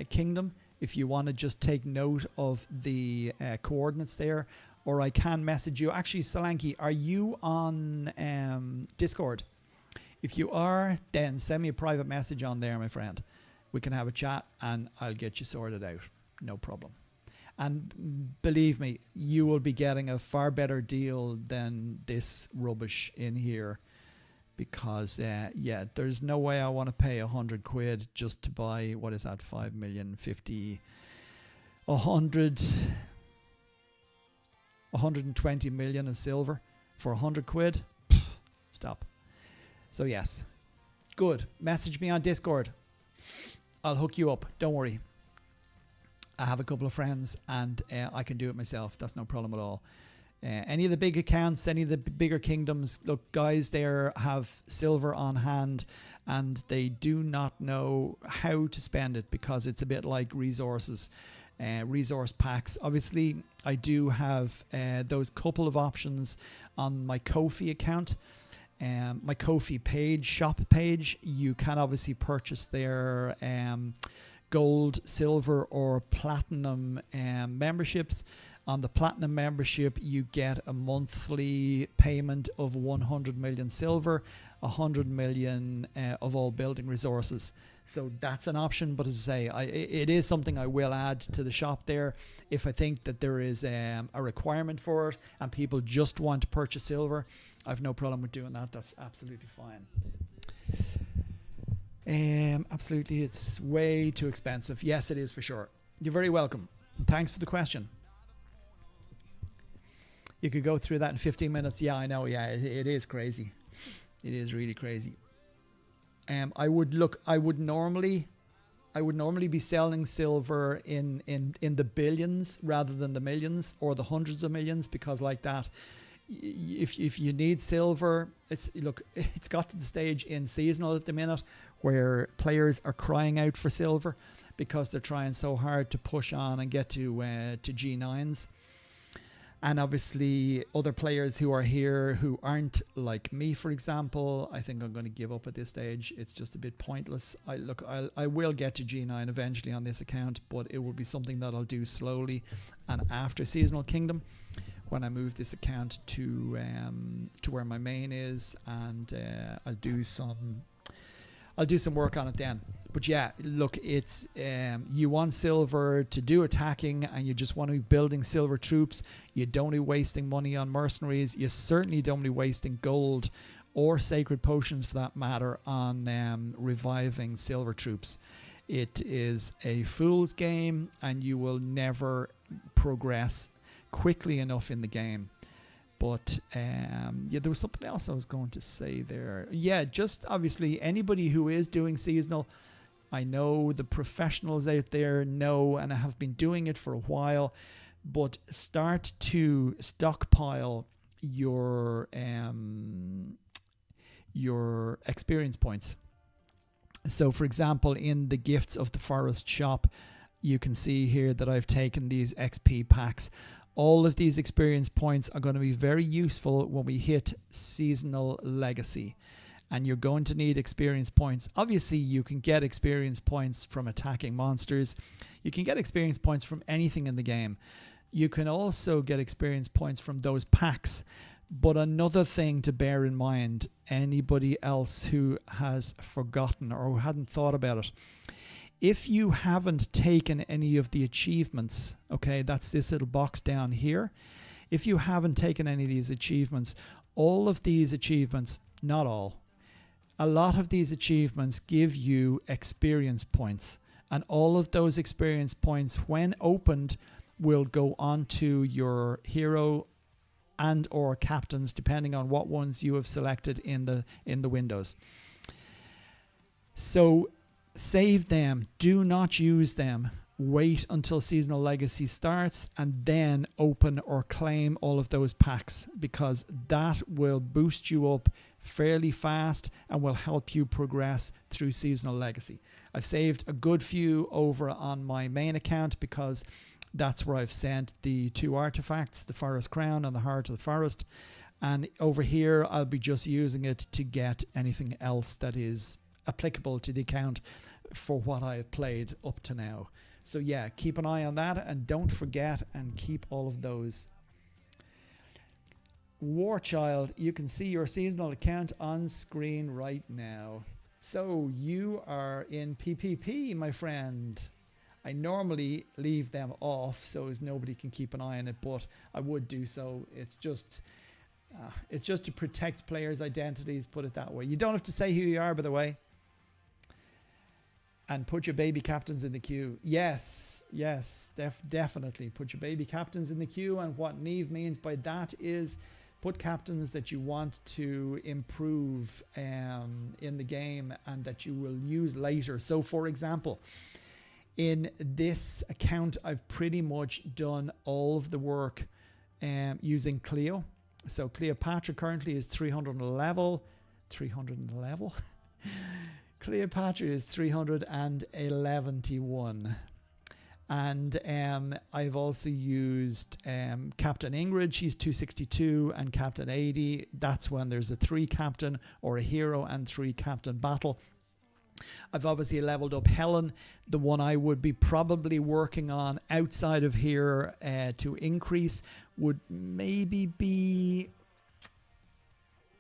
kingdom if you want to just take note of the coordinates there, or I can message you. Actually, Solanki, are you on Discord? If you are, then send me a private message on there, my friend. We can have a chat and I'll get you sorted out. No problem. And believe me, you will be getting a far better deal than this rubbish in here. Because, yeah, there's no way I want to pay 100 quid just to buy, what is that, 5 million, 50, 100, 120 million of silver for 100 quid. Pfft, stop. So, yes, good. Message me on Discord. I'll hook you up. Don't worry. I have a couple of friends and I can do it myself. That's no problem at all. Any of the big accounts, any of the bigger kingdoms, look, guys there have silver on hand and they do not know how to spend it because it's a bit like resources, resource packs. Obviously, I do have those couple of options on my Ko-fi account. My Ko-fi page, shop page, you can obviously purchase their gold, silver or platinum memberships. On the platinum membership, you get a monthly payment of 100 million silver, 100 million of all building resources. So that's an option. But as I say, it is something I will add to the shop there if I think that there is a requirement for it and people just want to purchase silver. I have no problem with doing that. That's absolutely fine. Absolutely, it's way too expensive. Yes, it is for sure. You're very welcome. And thanks for the question. You could go through that in 15 minutes. Yeah, I know. Yeah, it is crazy. It is really crazy. I would normally be selling silver in the billions rather than the millions or the hundreds of millions, because like that, if you need silver, it's got to the stage in seasonal at the minute where players are crying out for silver because they're trying so hard to push on and get to G9s. And obviously other players who are here who aren't like me, for example, I think I'm going to give up at this stage. It's just a bit pointless. I will get to G9 eventually on this account, but it will be something that I'll do slowly and after Seasonal Kingdom when I move this account to where my main is, and I'll do some work on it then. But yeah, look, it's you want silver to do attacking and you just want to be building silver troops. You don't be wasting money on mercenaries. You certainly don't be wasting gold or sacred potions, for that matter, on reviving silver troops. It is a fool's game and you will never progress quickly enough in the game. But yeah, there was something else I was going to say there. Yeah, just obviously anybody who is doing seasonal, I know the professionals out there know and have been doing it for a while, but start to stockpile your experience points. So for example, in the Gifts of the Forest shop, you can see here that I've taken these XP packs. All of these experience points are going to be very useful when we hit Seasonal Legacy. And you're going to need experience points. Obviously, you can get experience points from attacking monsters. You can get experience points from anything in the game. You can also get experience points from those packs. But another thing to bear in mind, anybody else who has forgotten or who hadn't thought about it, if you haven't taken any of the achievements, okay, that's this little box down here. If you haven't taken any of these achievements, all of these achievements, not all, a lot of these achievements give you experience points. And all of those experience points, when opened, will go onto your hero and or captains, depending on what ones you have selected in the windows. So save them. Do not use them. Wait until Seasonal Legacy starts and then open or claim all of those packs, because that will boost you up fairly fast and will help you progress through Seasonal Legacy. I've saved a good few over on my main account because that's where I've sent the 2 artifacts, the Forest Crown and the Heart of the Forest. And over here, I'll be just using it to get anything else that is applicable to the account for what I've played up to now. So yeah, keep an eye on that and don't forget and keep all of those. Warchild, you can see your seasonal account on screen right now. So you are in PPP, my friend. I normally leave them off so as nobody can keep an eye on it, but I would do so. It's just to protect players' identities, put it that way. You don't have to say who you are, by the way. And put your baby captains in the queue. Yes, definitely. Put your baby captains in the queue. And what Neve means by that is put captains that you want to improve in the game and that you will use later. So, for example, in this account, I've pretty much done all of the work using Cleo. So Cleopatra currently is 300 level. 300 level? Cleopatra is 311. And I've also used Captain Ingrid. She's 262, and Captain 80. That's when there's a 3 captain or a hero and 3 captain battle. I've obviously leveled up Helen. The one I would be probably working on outside of here to increase would maybe be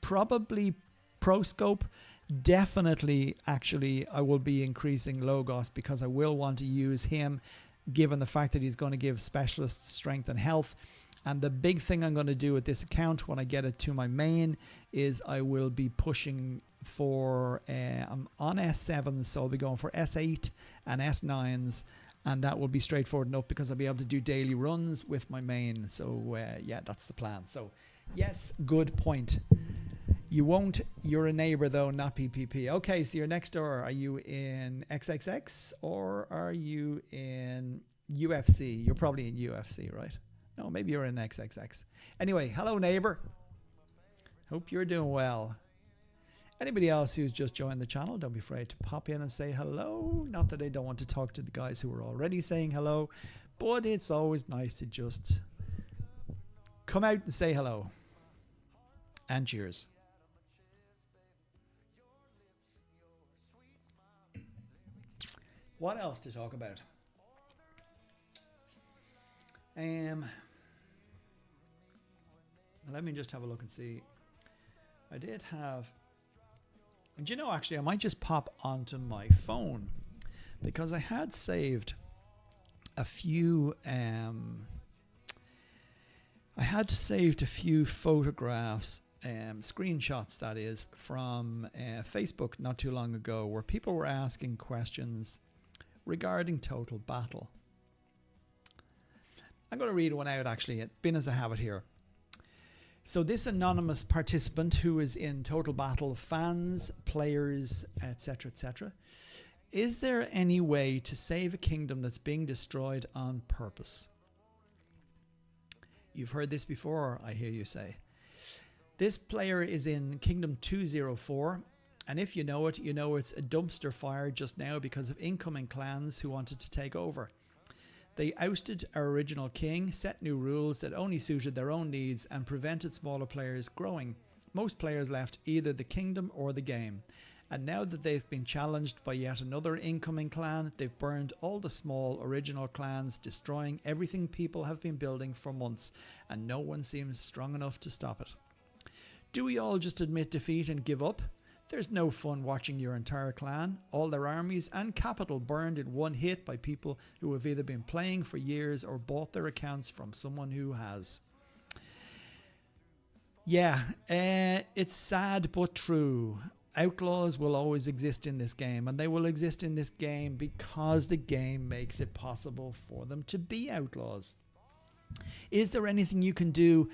probably Proscope. Definitely, actually, I will be increasing Logos because I will want to use him given the fact that he's going to give specialists strength and health. And the big thing I'm going to do with this account when I get it to my main is I will be pushing for, I'm on S7, so I'll be going for S8 and S9s, and that will be straightforward enough because I'll be able to do daily runs with my main. So yeah, that's the plan. So yes, good point. You won't, you're a neighbor though, not PPP. Okay, so you're next door. Are you in XXX or are you in UFC? You're probably in UFC, right? No, maybe you're in XXX. Anyway, hello neighbor. Hope you're doing well. Anybody else who's just joined the channel, don't be afraid to pop in and say hello. Not that I don't want to talk to the guys who are already saying hello, but it's always nice to just come out and say hello. And cheers. What else to talk about? Let me just have a look and see. I did have... And you know, actually, I might just pop onto my phone because I had saved a few photographs, screenshots that is, from Facebook not too long ago where people were asking questions regarding Total Battle. I'm going to read one out actually, being as I have it here. So this anonymous participant who is in Total Battle, fans, players, etc., etc. Is there any way to save a kingdom that's being destroyed on purpose? You've heard this before, I hear you say. This player is in Kingdom 204, and if you know it, you know it's a dumpster fire just now because of incoming clans who wanted to take over. They ousted our original king, set new rules that only suited their own needs, and prevented smaller players growing. Most players left either the kingdom or the game. And now that they've been challenged by yet another incoming clan, they've burned all the small original clans, destroying everything people have been building for months, and no one seems strong enough to stop it. Do we all just admit defeat and give up? There's no fun watching your entire clan, all their armies and capital burned in one hit by people who have either been playing for years or bought their accounts from someone who has. Yeah, it's sad but true. Outlaws will always exist in this game, and they will exist in this game because the game makes it possible for them to be outlaws. Is there anything you can do?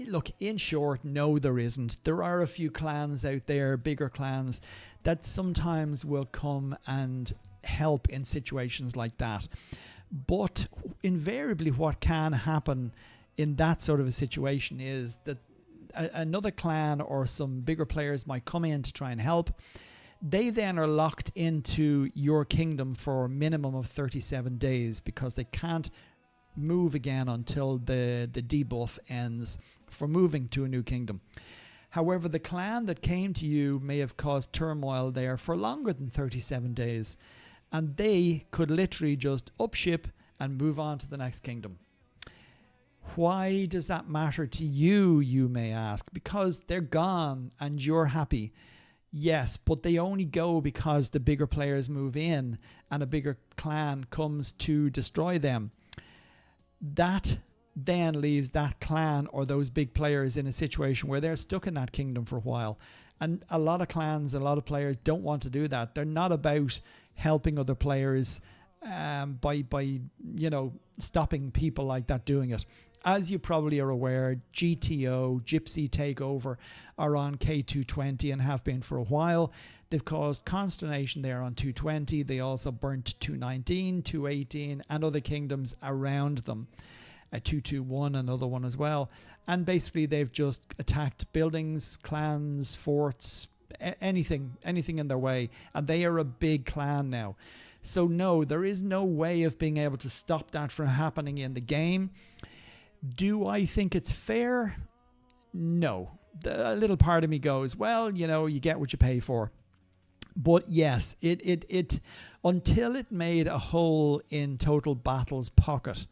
Look, in short, no, there isn't. There are a few clans out there, bigger clans, that sometimes will come and help in situations like that. But invariably what can happen in that sort of a situation is that another clan or some bigger players might come in to try and help. They then are locked into your kingdom for a minimum of 37 days because they can't move again until the debuff ends for moving to a new kingdom. However, the clan that came to you may have caused turmoil there for longer than 37 days, and they could literally just upship and move on to the next kingdom. Why does that matter to you, you may ask? Because they're gone and you're happy. Yes, but they only go because the bigger players move in and a bigger clan comes to destroy them. That then leaves that clan or those big players in a situation where they're stuck in that kingdom for a while. And a lot of clans, a lot of players don't want to do that. They're not about helping other players by stopping people like that doing it. As you probably are aware, GTO, Gypsy Takeover, are on K220 and have been for a while. They've caused consternation there on 220. They also burnt 219, 218, and other kingdoms around them. 221, another one as well. And basically they've just attacked buildings, clans, forts, anything in their way. And they are a big clan now. So no, there is no way of being able to stop that from happening in the game. Do I think it's fair? No. A little part of me goes, well, you get what you pay for. But yes, it until it made a hole in Total Battle's pocket,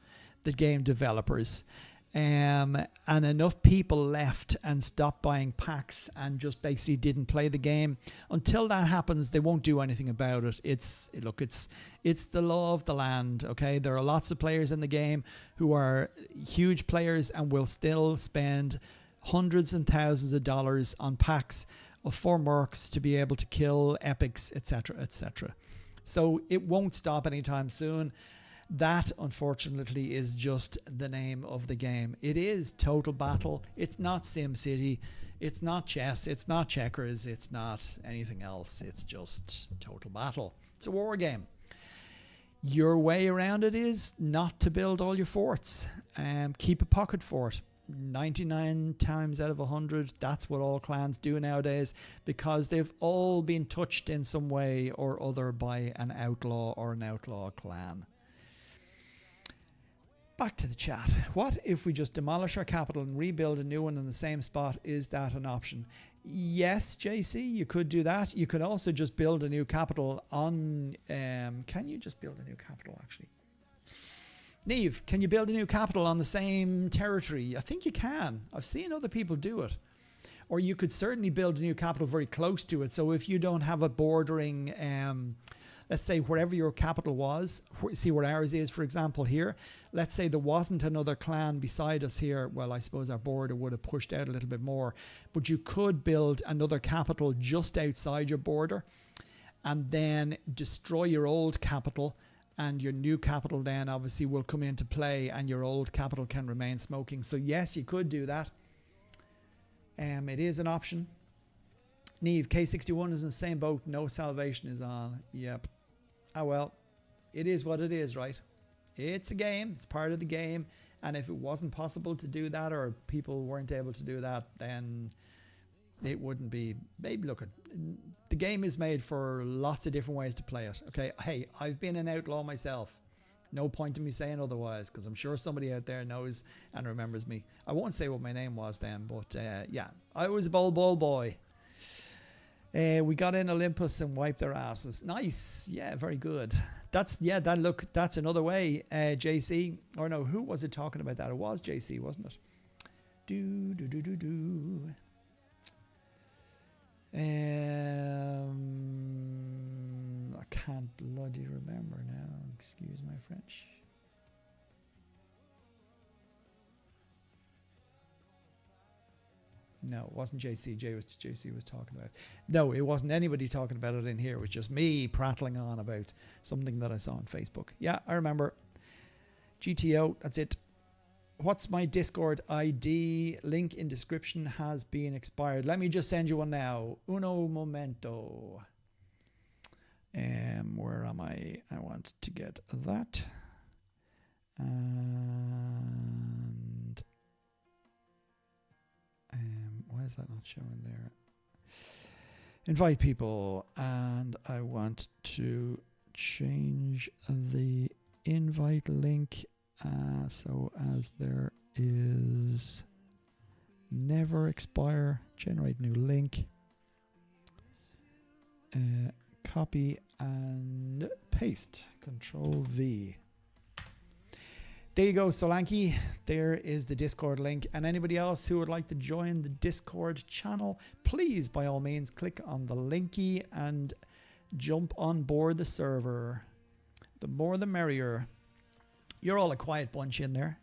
the game developers, and enough people left and stopped buying packs and just basically didn't play the game. Until that happens, they won't do anything about it. It's the law of the land. Okay, there are lots of players in the game who are huge players and will still spend hundreds and thousands of dollars on packs for mercs to be able to kill epics, etc., etc. So it won't stop anytime soon. That, unfortunately, is just the name of the game. It is Total Battle. It's not SimCity. It's not chess. It's not checkers. It's not anything else. It's just Total Battle. It's a war game. Your way around it is not to build all your forts. Keep a pocket fort. 99 times out of 100, that's what all clans do nowadays, because they've all been touched in some way or other by an outlaw or an outlaw clan. Back to the chat. What if we just demolish our capital and rebuild a new one in the same spot? Is that an option? Yes, JC, you could do that. You could also just build a new capital on... can you just build a new capital, actually? Neve, can you build a new capital on the same territory? I think you can. I've seen other people do it. Or you could certainly build a new capital very close to it. So if you don't have a bordering... let's say wherever your capital was, see where ours is, for example, here. Let's say there wasn't another clan beside us here. Well, I suppose our border would have pushed out a little bit more. But you could build another capital just outside your border and then destroy your old capital, and your new capital then obviously will come into play and your old capital can remain smoking. So yes, you could do that. It is an option. Neve, K61 is in the same boat. No salvation is on. Yep. Ah, well, it is what it is, right? It's a game. It's part of the game. And if it wasn't possible to do that, or people weren't able to do that, then it wouldn't be. Maybe look, the game is made for lots of different ways to play it. Okay. Hey, I've been an outlaw myself. No point in me saying otherwise, because I'm sure somebody out there knows and remembers me. I won't say what my name was then, but yeah, I was a ball boy. We got in Olympus and wiped their asses. Nice. Yeah, very good. That's another way. JC, or no, who was it talking about that? It was JC, wasn't it? I can't bloody remember now. Excuse my French. No, it wasn't JC. JC was talking about it. No, it wasn't anybody talking about it in here. It was just me prattling on about something that I saw on Facebook. Yeah, I remember. GTO, that's it. What's my Discord ID? Link in description has been expired. Let me just send you one now. Uno momento. Where am I? I want to get that. And is that not showing there? Invite people, and I want to change the invite link so as there is never expire. Generate new link. Copy and paste. Control V. There you go, Solanki. There is the Discord link. And anybody else who would like to join the Discord channel, please, by all means, click on the linky and jump on board the server. The more the merrier. You're all a quiet bunch in there.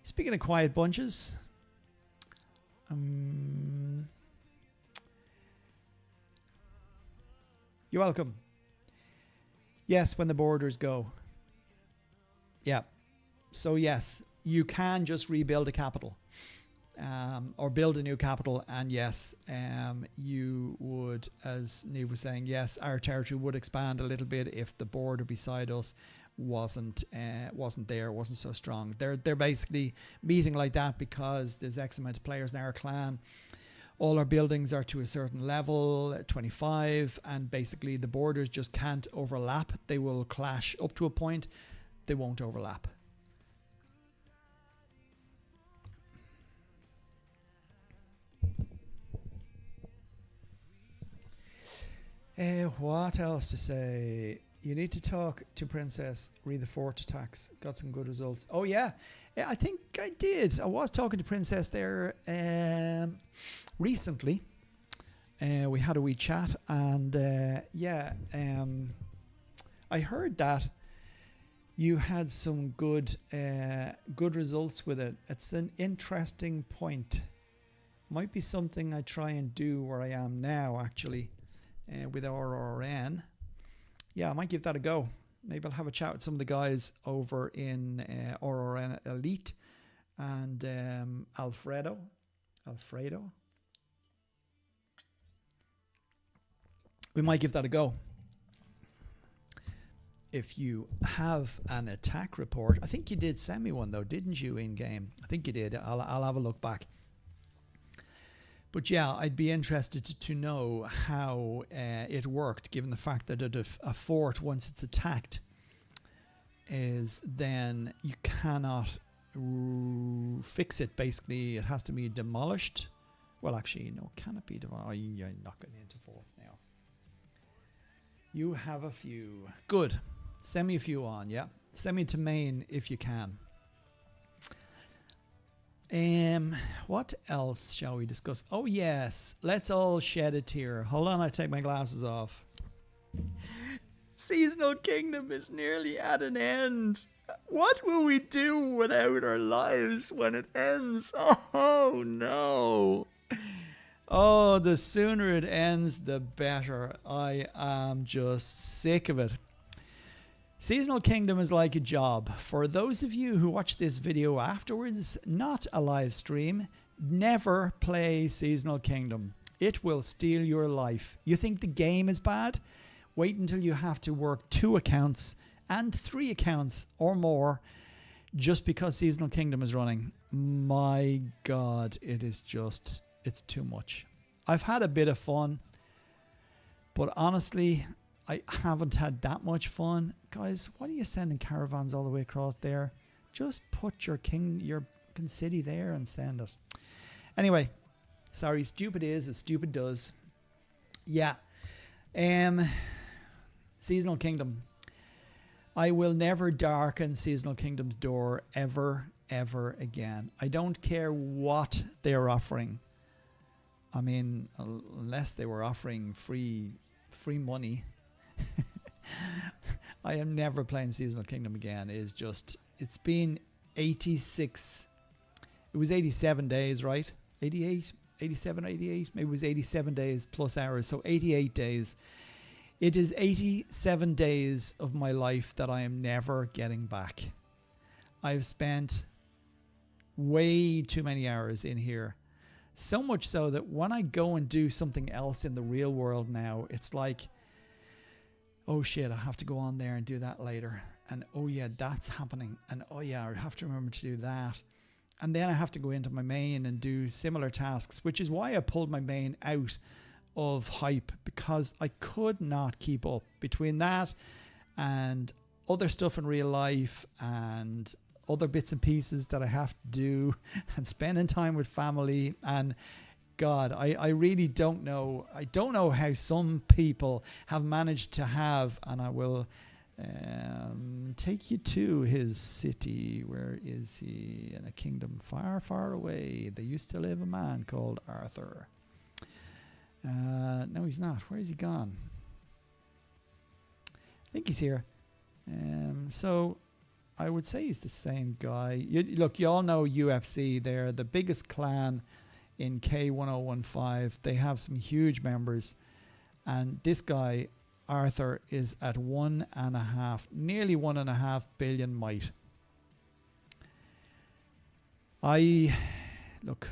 Speaking of quiet bunches, you're welcome. Yes, when the borders go. Yeah. So yes, you can just rebuild a capital or build a new capital. And yes, you would, as Niamh was saying, yes, our territory would expand a little bit if the border beside us wasn't so strong. They're basically meeting like that because there's X amount of players in our clan. All our buildings are to a certain level, 25, and basically the borders just can't overlap. They will clash up to a point. They won't overlap. What else to say? You need to talk to Princess. Read the fort attacks. Got some good results. Oh yeah, I think I did. I was talking to Princess there recently. We had a wee chat, and I heard that you had some good results with it. It's an interesting point. Might be something I try and do where I am now, actually, with RRN. Yeah, I might give that a go. Maybe I'll have a chat with some of the guys over in RRN Elite and Alfredo. We might give that a go. If you have an attack report, I think you did send me one though, didn't you, in game? I think you did. I'll have a look back. But yeah, I'd be interested to know how it worked, given the fact that a fort, once it's attacked, is then you cannot fix it. Basically, it has to be demolished. Well, actually, no, can it be demolished? Oh, you're not going into forts now. You have a few. Good. Send me a few on, yeah. Send me to main if you can. What else shall we discuss? Oh yes, let's all shed a tear. Hold on, I take my glasses off. Seasonal Kingdom is nearly at an end. What will we do without our lives when it ends? Oh no. Oh, the sooner it ends, the better. I am just sick of it. Seasonal Kingdom is like a job. For those of you who watch this video afterwards, not a live stream, never play Seasonal Kingdom. It will steal your life. You think the game is bad? Wait until you have to work 2 accounts and 3 accounts or more just because Seasonal Kingdom is running. My God, it's too much. I've had a bit of fun, but honestly, I haven't had that much fun. Guys, what are you sending caravans all the way across there? Just put your city there and send it. Anyway, sorry, stupid is as stupid does. Yeah. Seasonal Kingdom. I will never darken Seasonal Kingdom's door ever again. I don't care what they're offering. I mean, unless they were offering free money. I am never playing Seasonal Kingdom again. It's been 86. It was 87 days, right? 88, 87, 88. Maybe it was 87 days plus hours. So 88 days. It is 87 days of my life that I am never getting back. I've spent way too many hours in here. So much so that when I go and do something else in the real world now, it's like, oh shit, I have to go on there and do that later. And oh yeah, that's happening. And oh yeah, I have to remember to do that. And then I have to go into my main and do similar tasks, which is why I pulled my main out of hype, because I could not keep up between that and other stuff in real life and other bits and pieces that I have to do and spending time with family. And God, I really don't know. I don't know how some people have managed to have, and I will take you to his city. Where is he? In a kingdom far, far away. There used to live a man called Arthur. No, he's not. Where is he gone? I think he's here. So I would say he's the same guy. Look, you all know UFC. They're the biggest clan in K1015. They have some huge members. And this guy, Arthur, is at nearly 1.5 billion might. Look,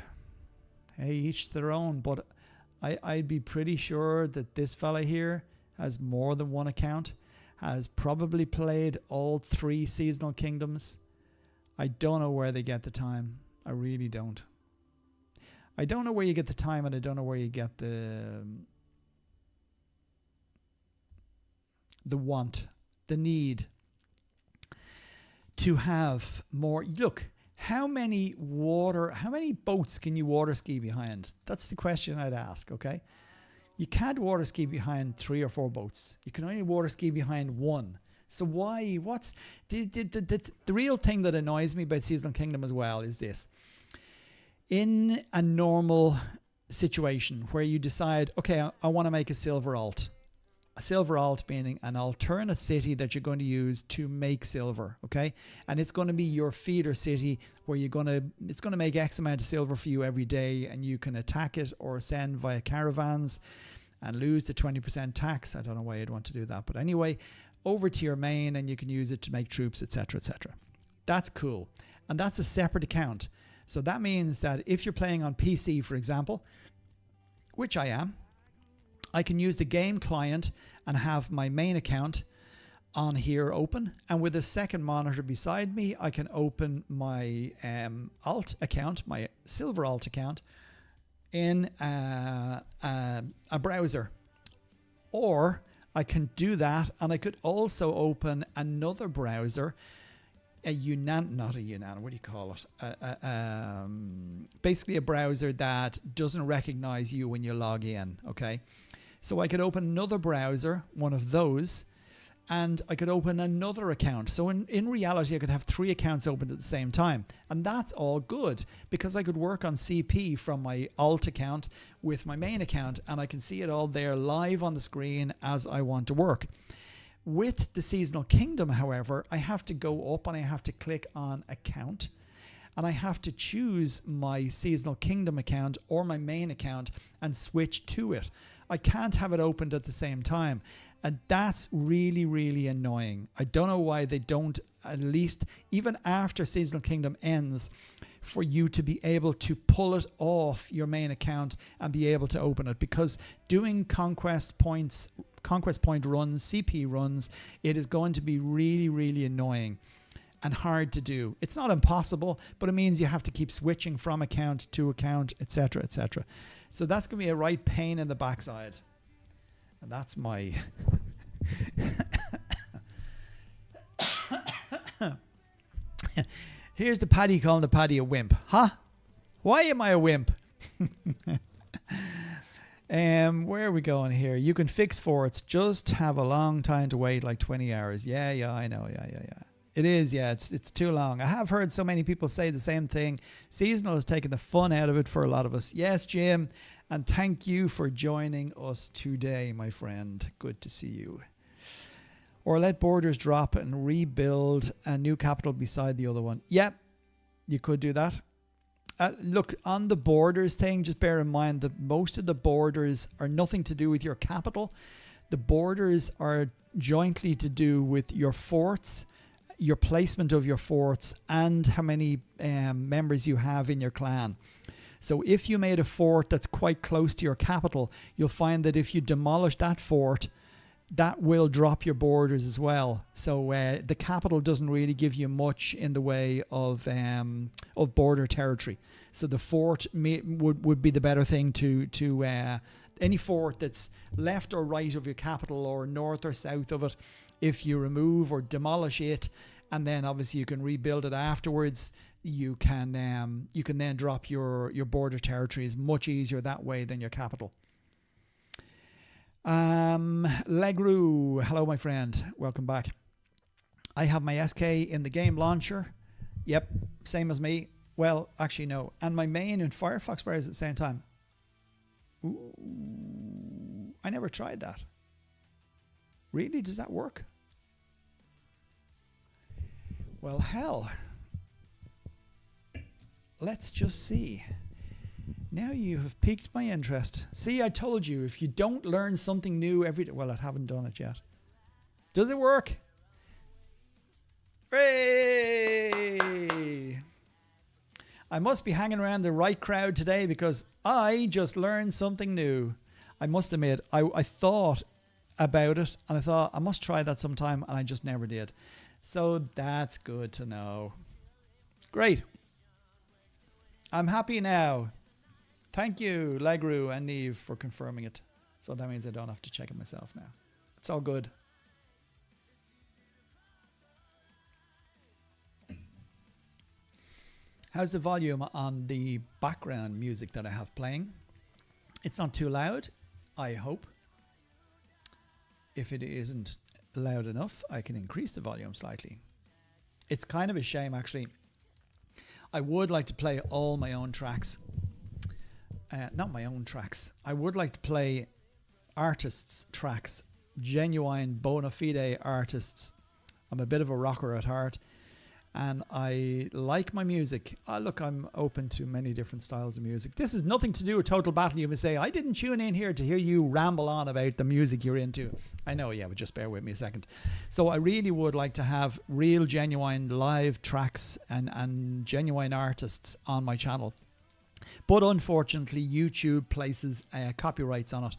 hey, each their own, but I'd be pretty sure that this fella here has more than one account, has probably played all 3 seasonal kingdoms. I don't know where they get the time. I really don't. I don't know where you get the time, and I don't know where you get the want, the need to have more. Look, how many boats can you water ski behind? That's the question I'd ask, okay? You can't water ski behind 3 or 4 boats. You can only water ski behind 1. So why? What's the real thing that annoys me about Seasonal Kingdom as well is this. In a normal situation where you decide, okay, I want to make a silver alt. A silver alt meaning an alternate city that you're going to use to make silver, okay? And it's going to be your feeder city where it's going to make X amount of silver for you every day, and you can attack it or send via caravans and lose the 20% tax. I don't know why you'd want to do that, but anyway, over to your main, and you can use it to make troops, etc., etc. That's cool. And that's a separate account. So that means that if you're playing on PC, for example, which I am, I can use the game client and have my main account on here open. And with a second monitor beside me, I can open my alt account, my silver alt account, in a browser. Or I can do that, and I could also open another browser, what do you call it? Basically a browser that doesn't recognize you when you log in, okay? So I could open another browser, one of those, and I could open another account. So in reality, I could have 3 accounts open at the same time. And that's all good because I could work on CP from my alt account with my main account, and I can see it all there live on the screen as I want to work. With the Seasonal Kingdom, however, I have to go up and I have to click on account, and I have to choose my Seasonal Kingdom account or my main account and switch to it. I can't have it opened at the same time. And that's really, really annoying. I don't know why they don't, at least even after Seasonal Kingdom ends, for you to be able to pull it off your main account and be able to open it. Because doing conquest point runs, CP runs, it is going to be really, really annoying and hard to do. It's not impossible, but it means you have to keep switching from account to account, etc., etc. So that's going to be a right pain in the backside. And that's my... Here's the Paddy calling the Paddy a wimp. Huh? Why am I a wimp? Where are we going here? You can fix forts. Just have a long time to wait, like 20 hours. Yeah, I know. Yeah. It is, yeah. It's too long. I have heard so many people say the same thing. Seasonal has taken the fun out of it for a lot of us. Yes, Jim. And thank you for joining us today, my friend. Good to see you. Or let borders drop and rebuild a new capital beside the other one. Yep, you could do that. Look, on the borders thing, just bear in mind that most of the borders are nothing to do with your capital. The borders are jointly to do with your forts, your placement of your forts, and how many members you have in your clan. So if you made a fort that's quite close to your capital, you'll find that if you demolish that fort, that will drop your borders as well. So the capital doesn't really give you much in the way of border territory. So the fort would be the better thing to any fort that's left or right of your capital or north or south of it. If you remove or demolish it, and then obviously you can rebuild it afterwards, you can then drop your border territories much easier that way than your capital. Legru, hello my friend, welcome back. I have my SK in the game launcher. Yep, same as me. Well, actually no, and my main in Firefox browser at the same time. Ooh, I never tried that. Really, does that work? Well, hell, let's just see. Now you have piqued my interest. See, I told you, if you don't learn something new every day... Well, I haven't done it yet. Does it work? Hooray! I must be hanging around the right crowd today because I just learned something new. I must admit, I thought about it and I thought I must try that sometime and I just never did. So that's good to know. Great. I'm happy now. Thank you, Legru and Neve, for confirming it. So that means I don't have to check it myself now. It's all good. How's the volume on the background music that I have playing? It's not too loud, I hope. If it isn't loud enough, I can increase the volume slightly. It's kind of a shame, actually. I would like to play all my own tracks. Not my own tracks. I would like to play artists' tracks, genuine bona fide artists. I'm a bit of a rocker at heart and I like my music. Look, I'm open to many different styles of music. This is nothing to do with Total Battle. You may say, I didn't tune in here to hear you ramble on about the music you're into. I know, yeah, but just bear with me a second. So I really would like to have real, genuine live tracks and genuine artists on my channel. But unfortunately, YouTube places copyrights on it.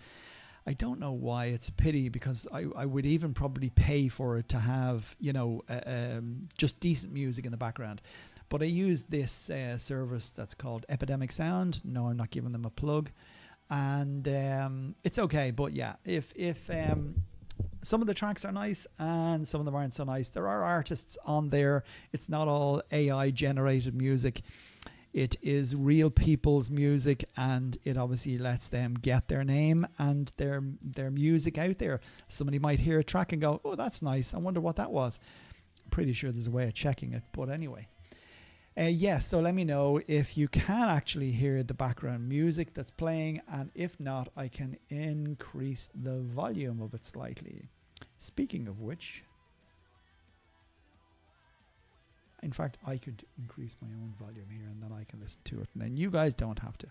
I don't know why. It's a pity because I would even probably pay for it to have, you know, just decent music in the background. But I use this service that's called Epidemic Sound. No, I'm not giving them a plug. And it's okay. But yeah, if some of the tracks are nice and some of them aren't so nice. There are artists on there. It's not all AI generated music. It is real people's music, and it obviously lets them get their name and their music out there. Somebody might hear a track and go, oh, that's nice. I wonder what that was. I'm pretty sure there's a way of checking it. But anyway. Yes, so let me know if you can actually hear the background music that's playing. And if not, I can increase the volume of it slightly. Speaking of which... In fact, I could increase my own volume here and then I can listen to it. And then you guys don't have to.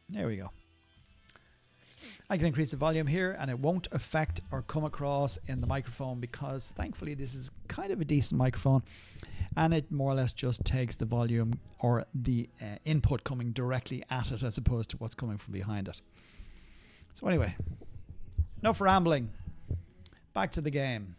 There we go. I can increase the volume here and it won't affect or come across in the microphone because thankfully this is kind of a decent microphone and it more or less just takes the volume or the input coming directly at it as opposed to what's coming from behind it. So anyway, enough rambling. Back to the game.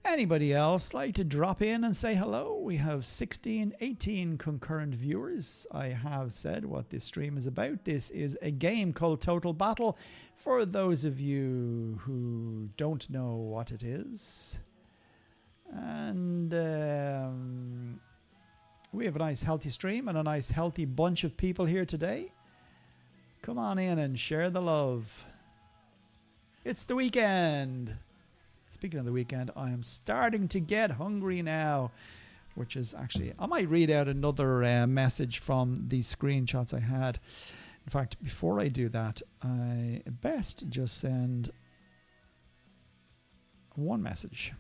Anybody else like to drop in and say hello? We have 18 concurrent viewers. I have said what this stream is about. This is a game called Total Battle. For those of you who don't know what it is. And we have a nice healthy stream and a nice healthy bunch of people here today. Come on in and share the love. It's the weekend. Speaking of the weekend, I am starting to get hungry now, which is actually, I might read out another message from the screenshots I had. In fact, before I do that, I best just send one message.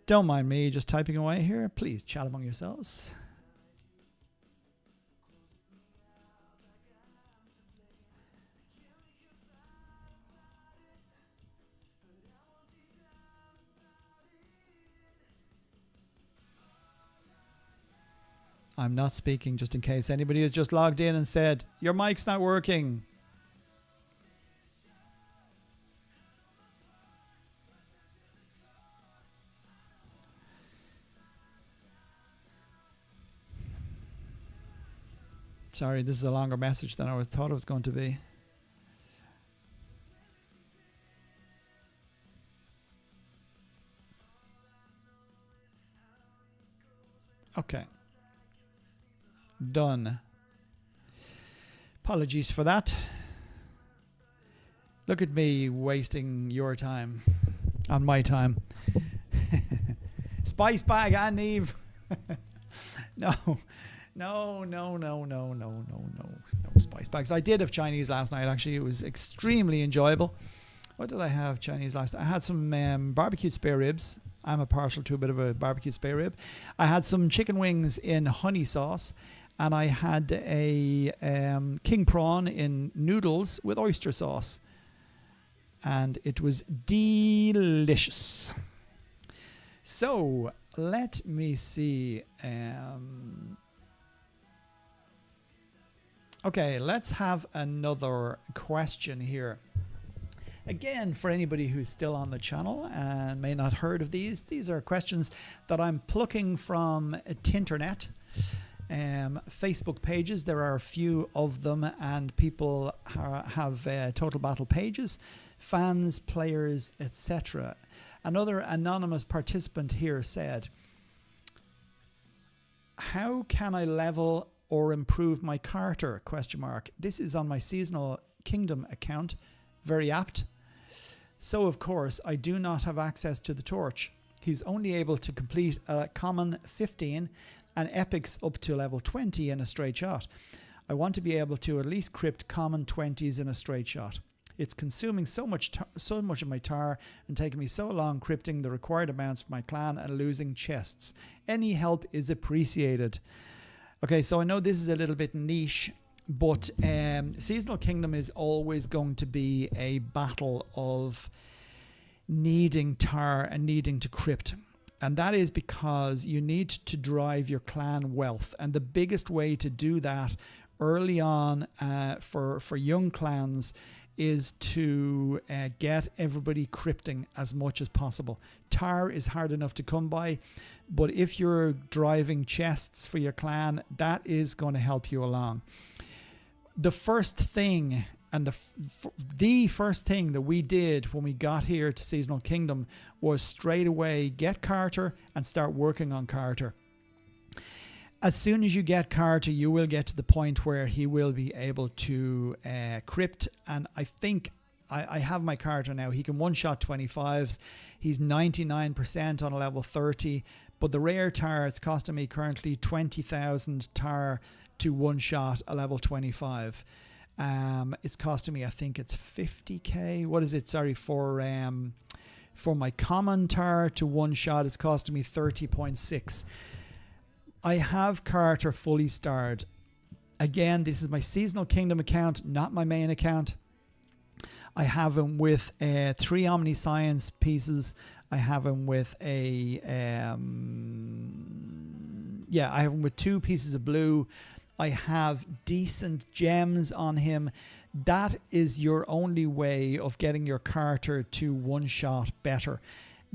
Don't mind me just typing away here. Please chat among yourselves. I'm not speaking, just in case anybody has just logged in and said, your mic's not working. Sorry, this is a longer message than I thought it was going to be. Okay. Done. Apologies for that. Look at me wasting your time on my time. Spice bag and Eve. No spice bags. I did have Chinese last night, actually. It was extremely enjoyable. What did I have Chinese last night? I had some barbecued spare ribs. I'm a partial to a bit of a barbecued spare rib. I had some chicken wings in honey sauce, and I had a king prawn in noodles with oyster sauce, and it was delicious. So let me see. Okay, let's have another question here. Again, for anybody who's still on the channel and may not heard of these are questions that I'm plucking from Tinternet, Facebook pages. There are a few of them, and people have Total Battle pages, fans, players, etc. Another anonymous participant here said, how can I level or improve my Carter? ? This is on my Seasonal Kingdom account. Very apt. So, of course, I do not have access to the torch. He's only able to complete a common 15 and epics up to level 20 in a straight shot. I want to be able to at least crypt common 20s in a straight shot. It's consuming so much of my tar and taking me so long crypting the required amounts for my clan and losing chests. Any help is appreciated. Okay, so I know this is a little bit niche, but Seasonal Kingdom is always going to be a battle of needing tar and needing to crypt. And that is because you need to drive your clan wealth. And the biggest way to do that early on for young clans is to get everybody crypting as much as possible. Tar is hard enough to come by, but if you're driving chests for your clan, that is going to help you along. The first thing, and the first thing that we did when we got here to Seasonal Kingdom was straight away get Carter and start working on Carter. As soon as you get Carter, you will get to the point where he will be able to crypt. And I think I have my Carter now. He can one-shot 25s. He's 99% on a level 30. But the rare tar, it's costing me currently 20,000 tar to one-shot a level 25. It's costing me, I think it's 50k. What is it? Sorry, for my common tar to one-shot, it's costing me 30.6. I have Carter fully starred. Again, this is my Seasonal Kingdom account, not my main account. I have him with 3 Omniscience pieces. I have him with I have him with 2 pieces of blue. I have decent gems on him. That is your only way of getting your Carter to one-shot better.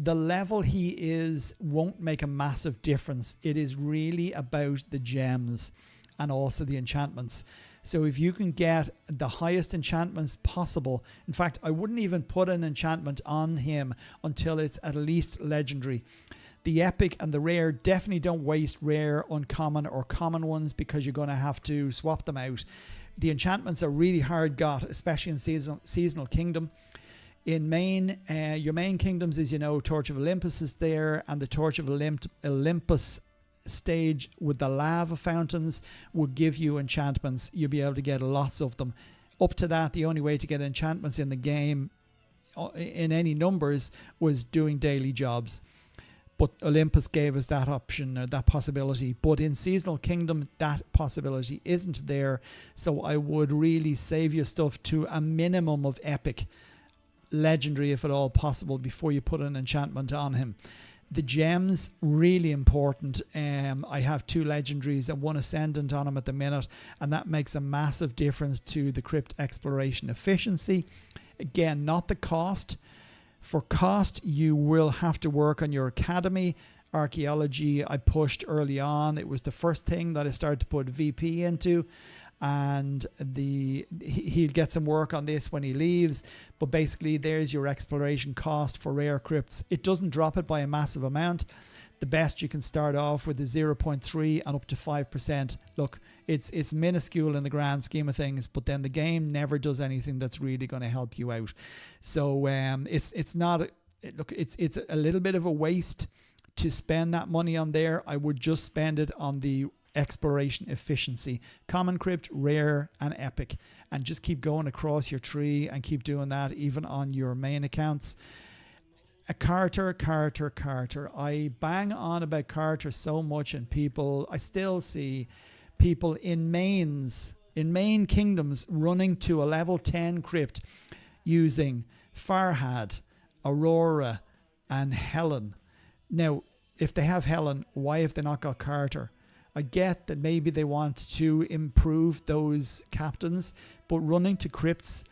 The level he is won't make a massive difference. It is really about the gems and also the enchantments. So if you can get the highest enchantments possible, in fact, I wouldn't even put an enchantment on him until it's at least legendary. The epic and the rare, definitely don't waste rare, uncommon or common ones, because you're going to have to swap them out. The enchantments are really hard got, especially in Seasonal Kingdom. In main, your main kingdoms, as you know, Torch of Olympus is there, and the Torch of Olympus stage with the lava fountains will give you enchantments. You'll be able to get lots of them. Up to that, the only way to get enchantments in the game in any numbers was doing daily jobs. But Olympus gave us that option, or that possibility. But in Seasonal Kingdom, that possibility isn't there. So I would really save your stuff to a minimum of epic, legendary if at all possible, before you put an enchantment on him. The gems, really important. I have 2 legendaries and 1 ascendant on them at the minute, and that makes a massive difference to the crypt exploration efficiency. Again, not the cost. For cost, you will have to work on your academy. Archaeology, I pushed early on. It was the first thing that I started to put VP into, and he'll get some work on this when he leaves. But basically, there's your exploration cost for rare crypts. It doesn't drop it by a massive amount. The best you can start off with is 0.3 and up to 5%. Look, it's minuscule in the grand scheme of things, but then the game never does anything that's really going to help you out. So it's not. Look, it's a little bit of a waste to spend that money on there. I would just spend it on the exploration efficiency. Common crypt, rare, and epic. And just keep going across your tree and keep doing that even on your main accounts. A Carter. I bang on about Carter so much, and I still see people in main kingdoms running to a level 10 crypt using Farhad, Aurora, and Helen. Now, if they have Helen, why have they not got Carter? I get that maybe they want to improve those captains, but running to crypts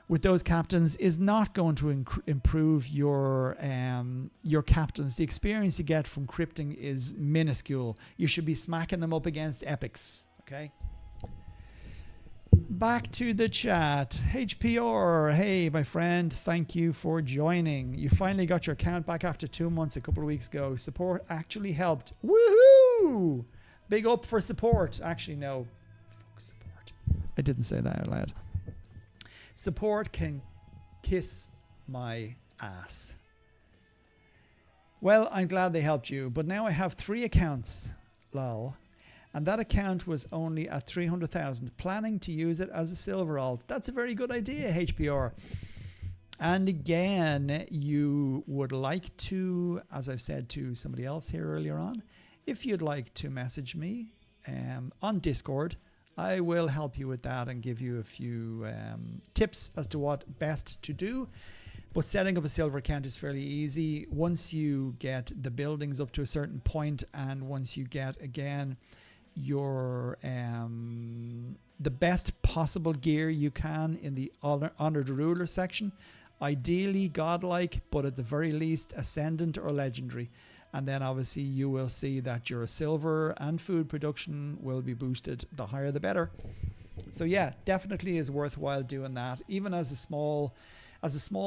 with those captains is not going to improve your captains. The experience you get from crypting is minuscule. You should be smacking them up against epics. Okay. Back to the chat. HPR, hey my friend, thank you for joining. You finally got your account back after 2 months a couple of weeks ago. Support actually helped. Woohoo! Big up for support. Actually, no. Fuck support. I didn't say that out loud. Support can kiss my ass. Well, I'm glad they helped you, but now I have 3 accounts, lol. And that account was only at 300,000, planning to use it as a silver alt. That's a very good idea, HPR. And again, you would like to, as I've said to somebody else here earlier on, if you'd like to message me on Discord, I will help you with that and give you a few tips as to what best to do. But setting up a silver account is fairly easy. Once you get the buildings up to a certain point, and once you get, again, your the best possible gear you can in the Honored Ruler section, ideally godlike, but at the very least ascendant or legendary. And then obviously you will see that your silver and food production will be boosted. The higher the better. So yeah, definitely is worthwhile doing that. Even as a small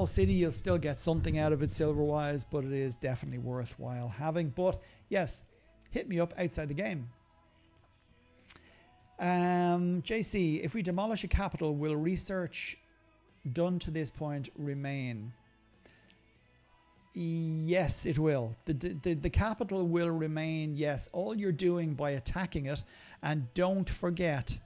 city, you'll still get something out of it silver wise, but it is definitely worthwhile having. But yes, hit me up outside the game. JC, if we demolish a capital, will research done to this point remain? Yes, it will. The capital will remain, yes. All you're doing by attacking it, and don't forget,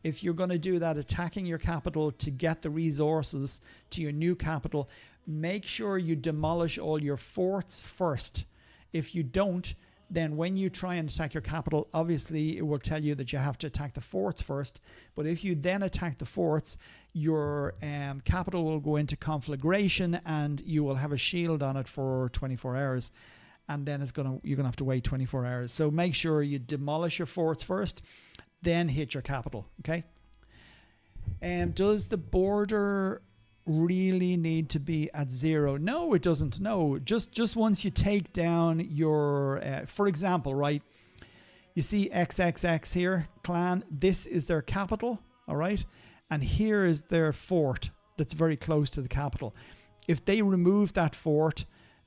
if you're going to do that, attacking your capital to get the resources to your new capital, make sure you demolish all your forts first. If you don't, then when you try and attack your capital, obviously it will tell you that you have to attack the forts first. But if you then attack the forts, your capital will go into conflagration and you will have a shield on it for 24 hours. And then you're going to have to wait 24 hours. So make sure you demolish your forts first, then hit your capital. Okay. Does the border really need to be at 0? No, it doesn't. No, just once you take down your for example, right, you see XXX here, clan, this is their capital, all right, and here is their fort that's very close to the capital. If they remove that fort,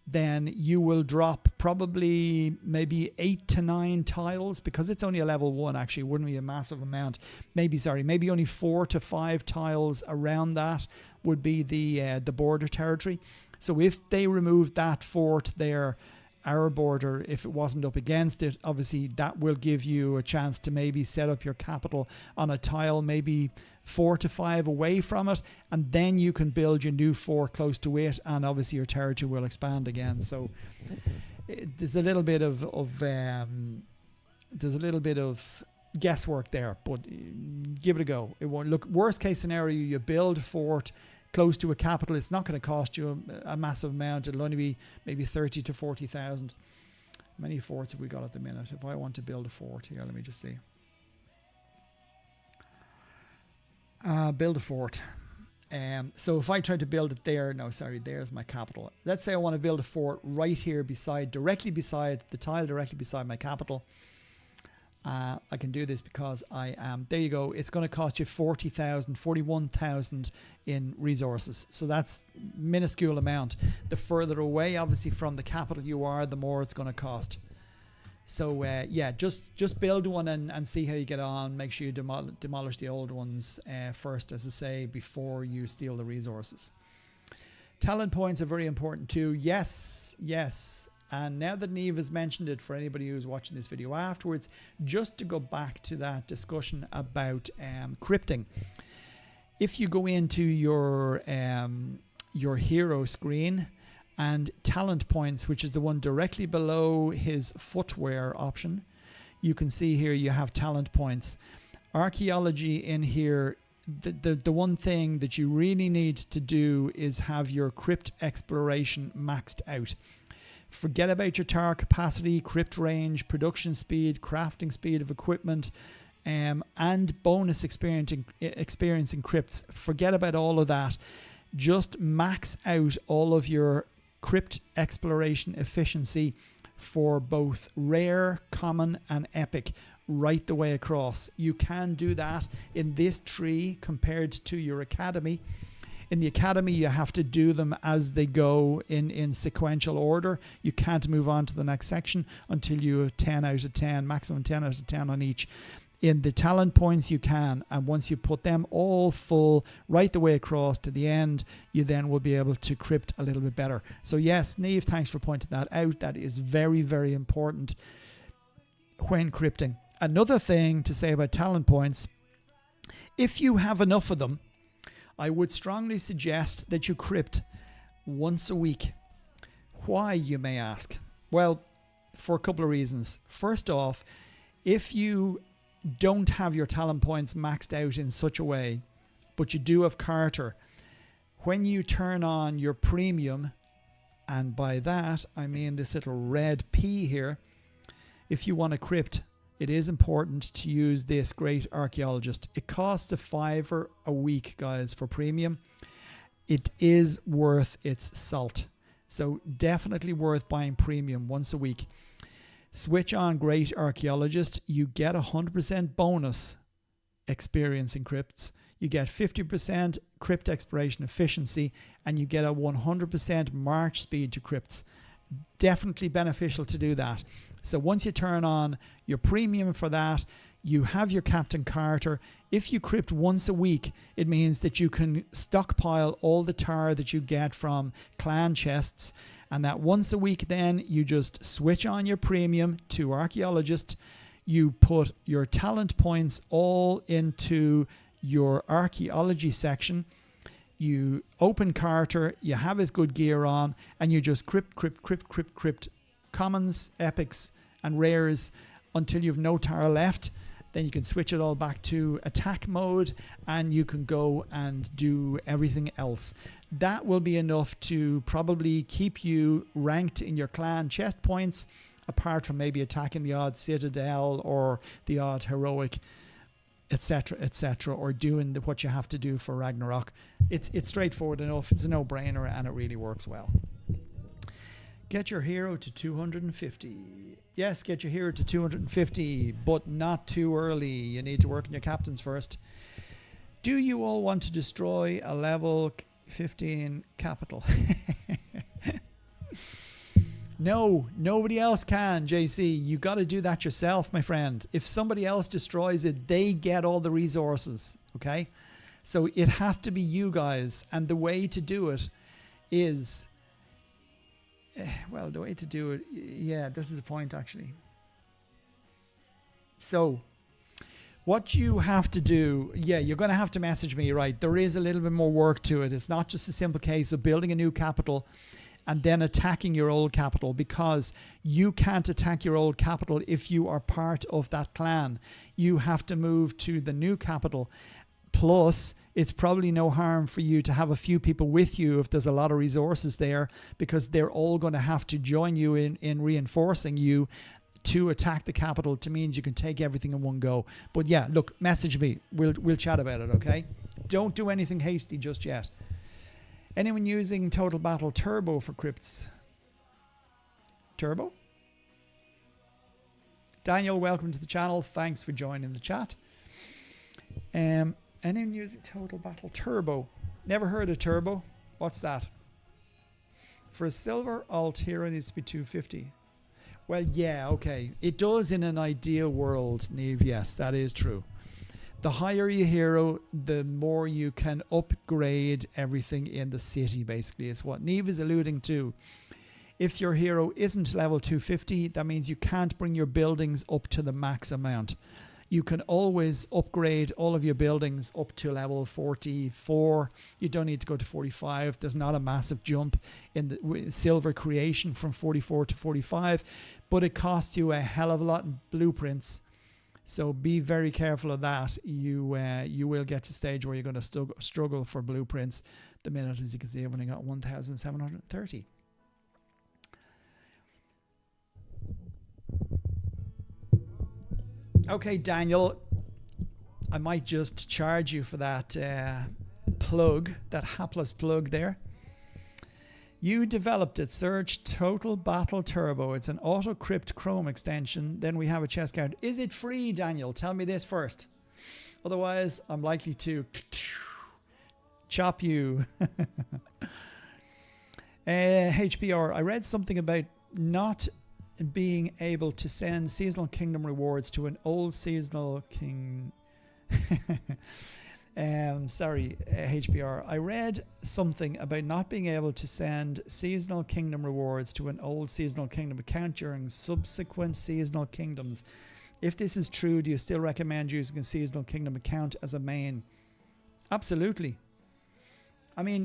then you will drop probably maybe 8 to 9 tiles, because it's only a level 1. Actually, it wouldn't be a massive amount. Maybe only 4 to 5 tiles around that would be the border territory. So if they remove that fort there, our border, if it wasn't up against it, obviously that will give you a chance to maybe set up your capital on a tile maybe 4 to 5 away from it, and then you can build your new fort close to it, and obviously your territory will expand again. So there's a little bit of guesswork there, but give it a go. It won't look. Worst case scenario, you build a fort close to a capital. It's not going to cost you a massive amount. It'll only be maybe 30 to 40,000. How many forts have we got at the minute? If I want to build a fort here, let me just see. Build a fort. So if I try to build it there, no, sorry, there's my capital. Let's say I want to build a fort right here directly beside the tile, directly beside my capital. I can do this because I am, there you go. It's going to cost you 41,000 in resources. So that's minuscule amount. The further away, obviously, from the capital you are, the more it's going to cost. So yeah, just build one and see how you get on. Make sure you demolish the old ones first, as I say, before you steal the resources. Talent points are very important too. Yes. And now that Niamh has mentioned it, for anybody who's watching this video afterwards, just to go back to that discussion about crypting. If you go into your hero screen and talent points, which is the one directly below his footwear option, you can see here you have talent points. Archaeology in here, the one thing that you really need to do is have your crypt exploration maxed out. Forget about your tower capacity, crypt range, production speed, crafting speed of equipment, and bonus experience in crypts. Forget about all of that. Just max out all of your crypt exploration efficiency for both rare, common, and epic right the way across. You can do that in this tree compared to your academy. In the academy, you have to do them as they go in sequential order. You can't move on to the next section until you have 10 out of 10, maximum 10 out of 10 on each. In the talent points, you can, and once you put them all full right the way across to the end, you then will be able to crypt a little bit better. So yes, Niamh, thanks for pointing that out. That is very, very important when crypting. Another thing to say about talent points, if you have enough of them, I would strongly suggest that you crypt once a week. Why, you may ask? Well, for a couple of reasons. First off, if you don't have your talent points maxed out in such a way, but you do have Carter, when you turn on your premium, and by that I mean this little red P here, if you want to crypt, it is important to use this great archaeologist. It costs $5 a week, guys, for premium. It is worth its salt. So definitely worth buying premium once a week. Switch on Great Archaeologist. You get 100% bonus experience in crypts. You get 50% crypt exploration efficiency, and you get a 100% march speed to crypts. Definitely beneficial to do that. So once you turn on your premium for that, you have your Captain Carter. If you crypt once a week, it means that you can stockpile all the tar that you get from clan chests, and that once a week then you just switch on your premium to Archaeologist. You put your talent points all into your archaeology section. You open Carter, you have his good gear on, and you just crypt commons, epics, and rares until you have no tar left. Then you can switch it all back to attack mode, and you can go and do everything else. That will be enough to probably keep you ranked in your clan chest points, apart from maybe attacking the odd citadel or the odd heroic, etc., or doing what you have to do for Ragnarok. It's straightforward enough. It's a no-brainer, and it really works well. Get your hero to 250. Yes, get your hero to 250, but not too early. You need to work on your captains first. Do you all want to destroy a level 15 capital? No, nobody else can, JC. You got to do that yourself, my friend. If somebody else destroys it, they get all the resources, okay? So it has to be you guys. And the way to do it is, well, the way to do it, yeah, this is the point, actually. So what you have to do, yeah, you're going to have to message me, right? There is a little bit more work to it. It's not just a simple case of building a new capital and then attacking your old capital, because you can't attack your old capital if you are part of that clan. You have to move to the new capital. Plus, it's probably no harm for you to have a few people with you if there's a lot of resources there, because they're all going to have to join you in reinforcing you to attack the capital. To means you can take everything in one go. But yeah, look, message me. We'll chat about it, okay? Don't do anything hasty just yet. Anyone using Total Battle Turbo for crypts? Turbo? Daniel, welcome to the channel. Thanks for joining the chat. Anyone using Total Battle Turbo? Never heard of Turbo. What's that? For a silver, alt hero needs to be 250. Well, yeah, okay. It does in an ideal world, Neve. Yes, that is true. The higher your hero, the more you can upgrade everything in the city, basically, is what Neve is alluding to. If your hero isn't level 250, that means you can't bring your buildings up to the max amount. You can always upgrade all of your buildings up to level 44. You don't need to go to 45. There's not a massive jump in the silver creation from 44 to 45, but it costs you a hell of a lot in blueprints. So be very careful of that. You will get to a stage where you're going to struggle for blueprints. The minute, as you can see, I've only got 1,730. Okay, Daniel, I might just charge you for that plug, that hapless plug there. You developed it. Search Total Battle Turbo. It's an auto crypt Chrome extension. Then we have a chest count. Is it free, Daniel? Tell me this first. Otherwise, I'm likely to chop you. HPR, I read something about not being able to send seasonal kingdom rewards to an old seasonal king. Sorry, HBR. I read something about not being able to send seasonal kingdom rewards to an old seasonal kingdom account during subsequent seasonal kingdoms. If this is true, do you still recommend using a seasonal kingdom account as a main? Absolutely. I mean,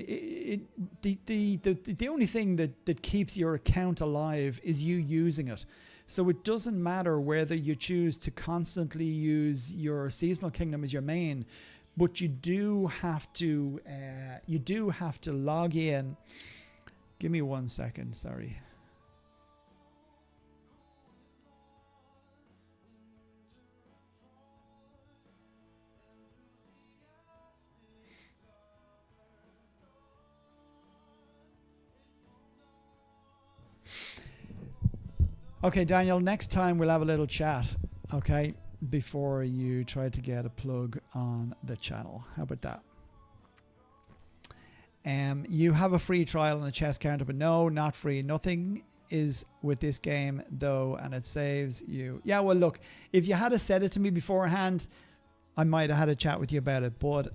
the only thing that keeps your account alive is you using it. So it doesn't matter whether you choose to constantly use your seasonal kingdom as your main, but you do have to log in. Give me 1 second, sorry. Okay, Daniel, next time we'll have a little chat, okay, before you try to get a plug on the channel. How about that? You have a free trial on the chest counter, but no, not free. Nothing is with this game, though, and it saves you. Yeah, well, look, if you had said it to me beforehand, I might have had a chat with you about it, but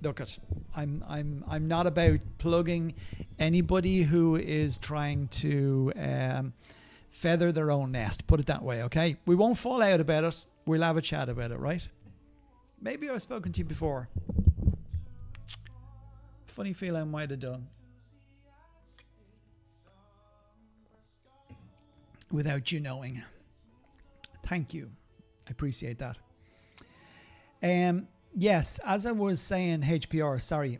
look it. I'm not about plugging anybody who is trying to feather their own nest, put it that way, okay? We won't fall out about it. We'll have a chat about it, right? Maybe I've spoken to you before. Funny feel I might have done. Without you knowing. Thank you. I appreciate that. Yes, as I was saying, HPR, sorry.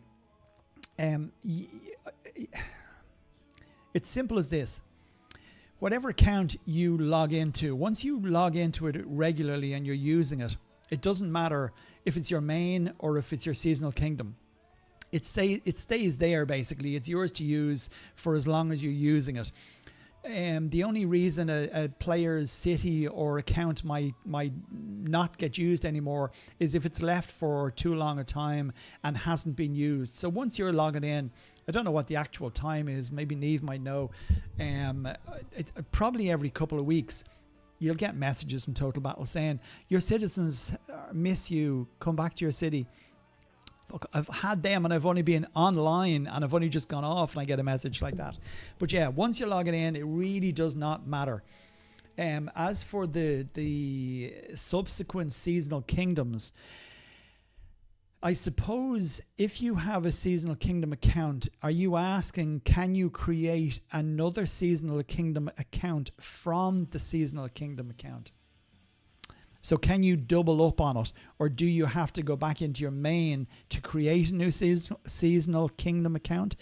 It's simple as this. Whatever account you log into, once you log into it regularly and you're using it, it doesn't matter if it's your main or if it's your seasonal kingdom. It stays there, basically. It's yours to use for as long as you're using it. The only reason a player's city or account might not get used anymore is if it's left for too long a time and hasn't been used. So once you're logging in, I don't know what the actual time is. Maybe Neve might know. Probably every couple of weeks, you'll get messages from Total Battle saying, your citizens miss you, come back to your city. Look, I've had them and I've only been online and I've only just gone off and I get a message like that. But yeah, once you log it in, it really does not matter. As for the subsequent seasonal kingdoms, I suppose if you have a seasonal kingdom account, are you asking, can you create another seasonal kingdom account from the seasonal kingdom account? So can you double up on it, or do you have to go back into your main to create a new seasonal kingdom account?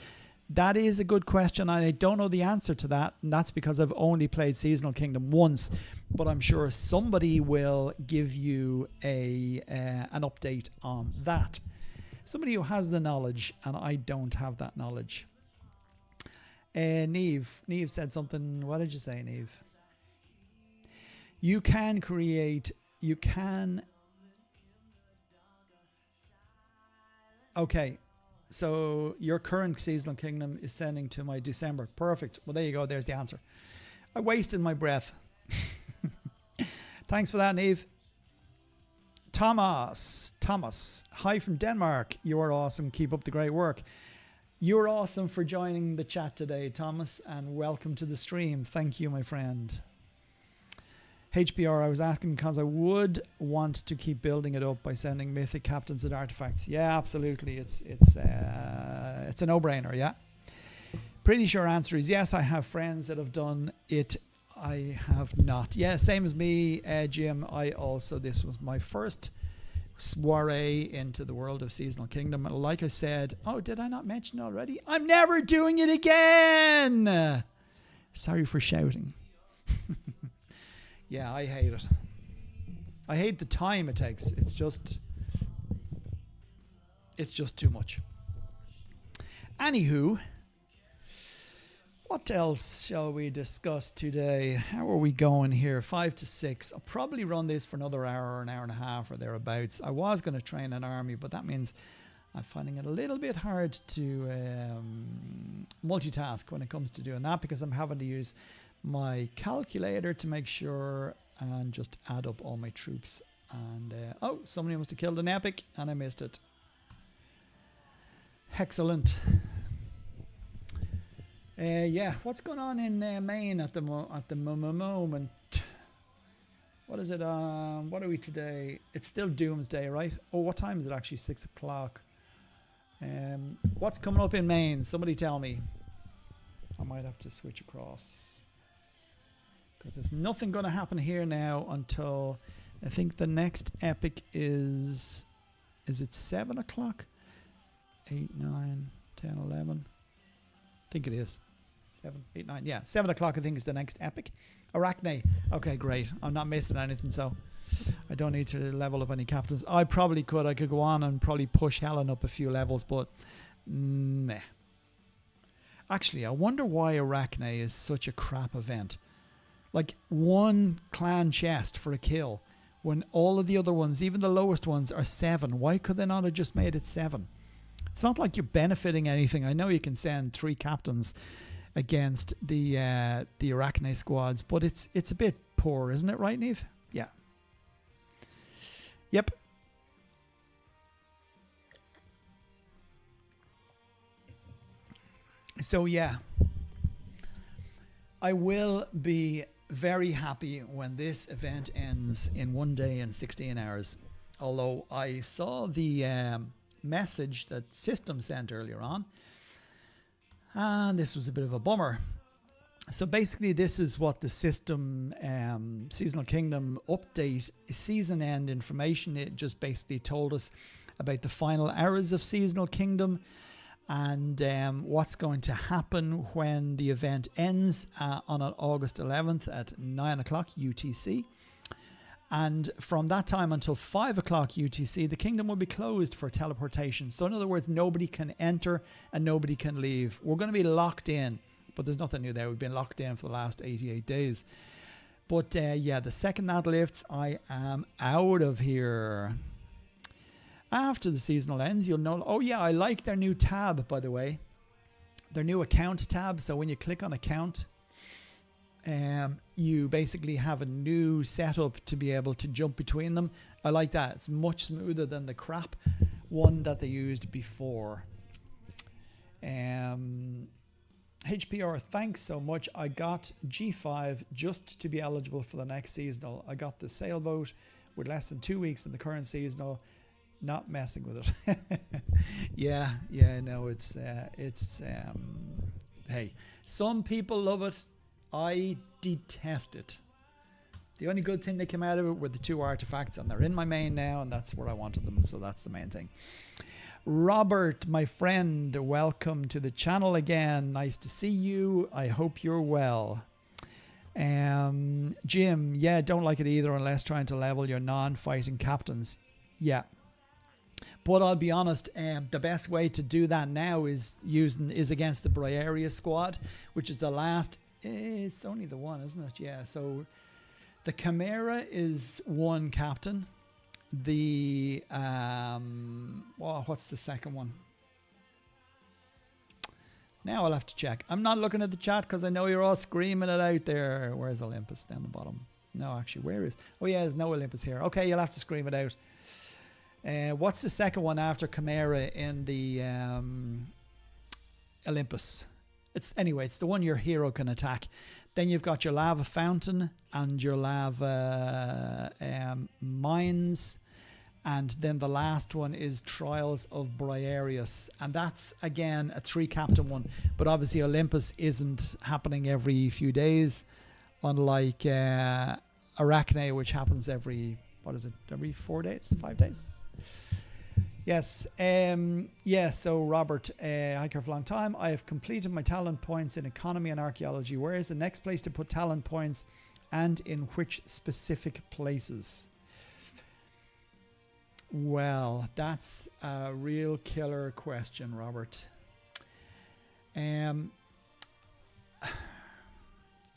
That is a good question, and I don't know the answer to that, and that's because I've only played Seasonal Kingdom once, but I'm sure somebody will give you an update on that. Somebody who has the knowledge, and I don't have that knowledge. Neve said something. What did you say, Neve? You can create... You can... Okay. So your current Seasonal Kingdom is sending to my December. Perfect. Well, there you go. There's the answer. I wasted my breath. Thanks for that, Neve. Thomas. Hi from Denmark. You are awesome. Keep up the great work. You're awesome for joining the chat today, Thomas, and welcome to the stream. Thank you, my friend. HPR, I was asking because I would want to keep building it up by sending mythic captains and artifacts. Yeah, absolutely. It's a no-brainer, yeah. Pretty sure answer is yes. I have friends that have done it. I have not. Yeah, same as me, Jim. This was my first soiree into the world of Seasonal Kingdom. Like I said, did I not mention already? I'm never doing it again. Sorry for shouting. Yeah, I hate it. I hate the time it takes. It's just too much. Anywho, what else shall we discuss today? How are we going here? 5 to 6. I'll probably run this for another hour or an hour and a half or thereabouts. I was going to train an army, but that means I'm finding it a little bit hard to multitask when it comes to doing that, because I'm having to use my calculator to make sure and just add up all my troops. And somebody must have killed an epic and I missed it. Excellent. Yeah, what's going on in Maine at the moment? What is it? What are we today? It's still Doomsday, right? Oh, what time is it actually? 6 o'clock. What's coming up in Maine? Somebody tell me. I might have to switch across, because there's nothing going to happen here now until I think the next epic is it 7 o'clock? 8, 9, 10, 11. I think it is. 7, 8, 9. Yeah, 7 o'clock I think is the next epic. Arachne. Okay, great. I'm not missing anything, so I don't need to level up any captains. I probably could. I could go on and probably push Helen up a few levels, but meh. Actually, I wonder why Arachne is such a crap event. Like, one clan chest for a kill, when all of the other ones, even the lowest ones, are 7. Why could they not have just made it 7? It's not like you're benefiting anything. I know you can send 3 captains against the Arachne squads, but it's a bit poor, isn't it, right, Neve? Yeah. Yep. So yeah, I will be very happy when this event ends in 1 day and 16 hours. Although I saw the message that System sent earlier on, and this was a bit of a bummer. So basically this is what the System Seasonal Kingdom update season end information. It just basically told us about the final hours of Seasonal Kingdom and what's going to happen when the event ends on August 11th at 9 o'clock UTC. And from that time until 5 o'clock UTC, the kingdom will be closed for teleportation. So in other words, nobody can enter and nobody can leave. We're going to be locked in, but there's nothing new there. We've been locked in for the last 88 days. But yeah, the second that lifts, I am out of here. After the seasonal ends, you'll know. Oh yeah, I like their new tab, by the way. Their new account tab. So when you click on account, you basically have a new setup to be able to jump between them. I like that. It's much smoother than the crap one that they used before. HPR, thanks so much. I got G5 just to be eligible for the next seasonal. I got the sailboat with less than 2 weeks in the current seasonal. Not messing with it. yeah, no, it's hey, some people love it. I detest it. The only good thing that came out of it were the 2 artifacts, and they're in my main now, and that's where I wanted them, so that's the main thing. Robert, my friend, welcome to the channel again. Nice to see you. I hope you're well. Jim, yeah, don't like it either unless trying to level your non-fighting captains. Yeah. But I'll be honest, the best way to do that now is against the Briareus squad, which is the last. It's only the one, isn't it? Yeah. So the Chimera is 1 captain. The what's the second one? Now I'll have to check. I'm not looking at the chat because I know you're all screaming it out there. Where's Olympus? Down the bottom. No, actually, where is? Oh yeah, there's no Olympus here. Okay, you'll have to scream it out. What's the second one after Chimera in the Olympus? It's the one your hero can attack. Then you've got your lava fountain and your lava mines. And then the last one is Trials of Briareus. And that's, again, a 3-captain one. But obviously Olympus isn't happening every few days. Unlike Arachne, which happens every 4 days? 5 days? Yes. So Robert, hi for a long time. I have completed my talent points in economy and archaeology. Where is the next place to put talent points and in which specific places? Well, that's a real killer question, Robert. It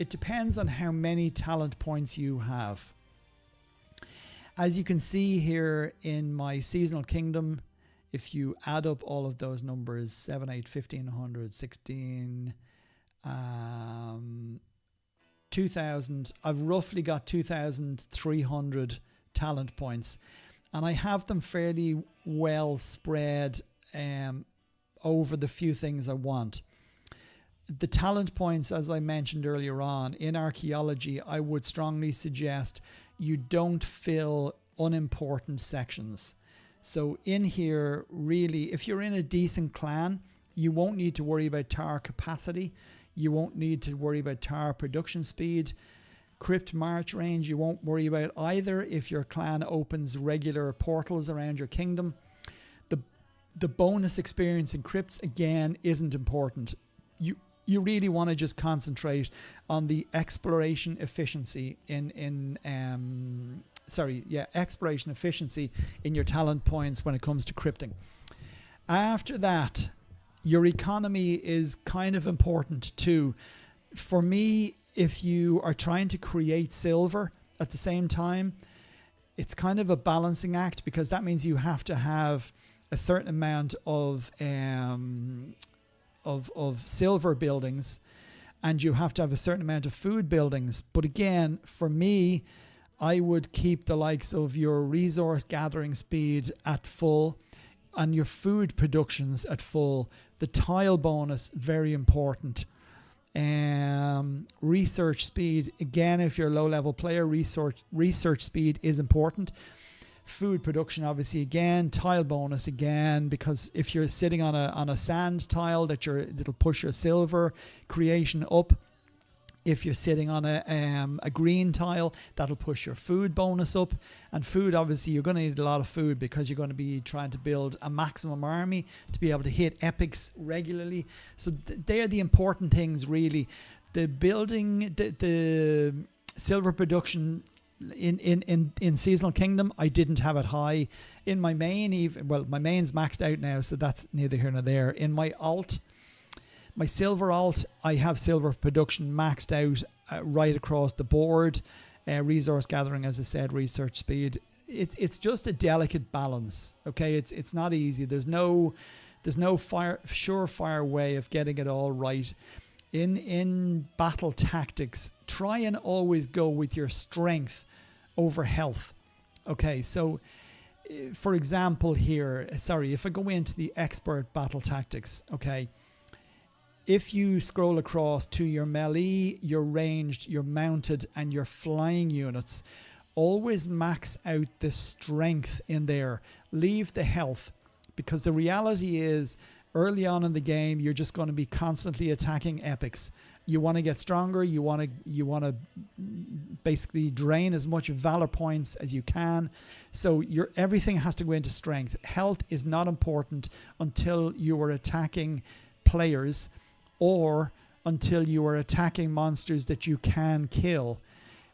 depends on how many talent points you have. As you can see here in my seasonal kingdom, if you add up all of those numbers, 7, 8, 1500, 16, 2000, I've roughly got 2,300 talent points. And I have them fairly well spread over the few things I want. The talent points, as I mentioned earlier on, in archaeology, I would strongly suggest you don't fill unimportant sections. So in here, really, if you're in a decent clan, you won't need to worry about tower capacity. You won't need to worry about tower production speed. Crypt march range, you won't worry about either if your clan opens regular portals around your kingdom. The bonus experience in crypts, again, isn't important. You really want to just concentrate on the exploration efficiency exploration efficiency in your talent points when it comes to crypting. After that, your economy is kind of important too. For me, if you are trying to create silver at the same time, it's kind of a balancing act, because that means you have to have a certain amount of silver buildings, and you have to have a certain amount of food buildings. But again, for me, I would keep the likes of your resource gathering speed at full and your food productions at full. The tile bonus, very important. Research speed, again, if you're a low level player, research speed is important. Food production, obviously, again. Tile bonus, again, because if you're sitting on a sand tile, that'll push your silver creation up. If you're sitting on a green tile, that'll push your food bonus up. And food, obviously, you're going to need a lot of food because you're going to be trying to build a maximum army to be able to hit epics regularly. So they're the important things, really. The building, the silver production in Seasonal Kingdom, I didn't have it high. In my main, my main's maxed out now, so that's neither here nor there. In my alt, my silver alt, I have silver production maxed out right across the board. Resource gathering, as I said, research speed. It's just a delicate balance. Okay, it's not easy. There's no surefire way of getting it all right. In battle tactics, try and always go with your strength over health. Okay, so for example here, if I go into the expert battle tactics, okay. If you scroll across to your melee, your ranged, your mounted, and your flying units, always max out the strength in there. Leave the health, because the reality is early on in the game, you're just going to be constantly attacking epics. You want to get stronger. You want to basically drain as much valor points as you can. So everything has to go into strength. Health is not important until you are attacking players or until you are attacking monsters that you can kill.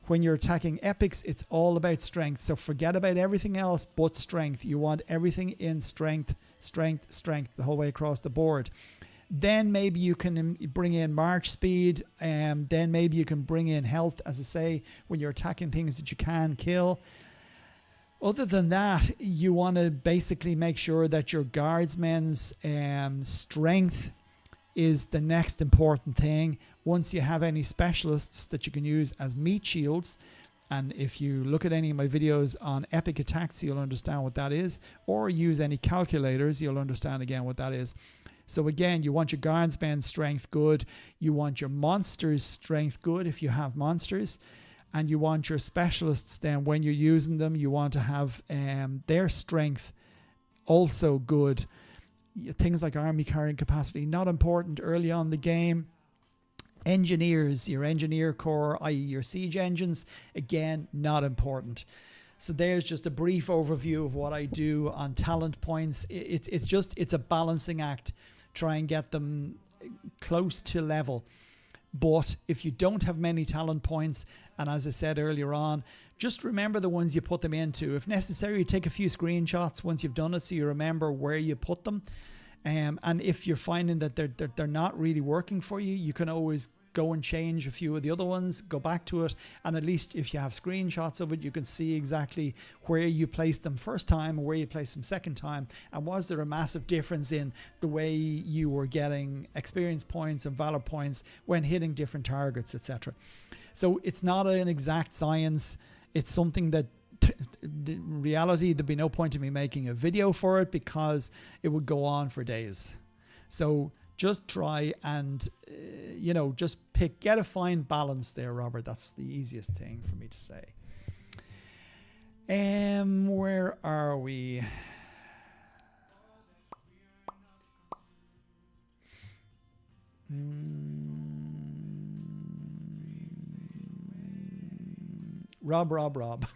When you're attacking epics, it's all about strength. So forget about everything else but strength. You want everything in strength, strength, strength the whole way across the board. Then maybe you can bring in march speed, and then maybe you can bring in health, as I say, when you're attacking things that you can kill. Other than that, you want to basically make sure that your guardsmen's strength is the next important thing. Once you have any specialists that you can use as meat shields, and if you look at any of my videos on epic attacks, you'll understand what that is, or use any calculators, you'll understand again what that is. So again, you want your guardsmen's strength good, you want your monsters' strength good if you have monsters, and you want your specialists then, when you're using them, you want to have their strength also good. Things like army carrying capacity, not important early on in the game. Engineers, your engineer corps, i.e. your siege engines, again, not important. So there's just a brief overview of what I do on talent points. It's a balancing act. Try and get them close to level. But if you don't have many talent points, and as I said earlier on, just remember the ones you put them into. If necessary, take a few screenshots once you've done it so you remember where you put them. And if you're finding that they're not really working for you, you can always go and change a few of the other ones, go back to it, and at least if you have screenshots of it, you can see exactly where you placed them first time and where you placed them second time, and was there a massive difference in the way you were getting experience points and valor points when hitting different targets, etc. So it's not an exact science. It's something that in reality there'd be no point in me making a video for it because it would go on for days. So just try and just get a fine balance there, Robert. That's the easiest thing for me to say. Where are we? Rob.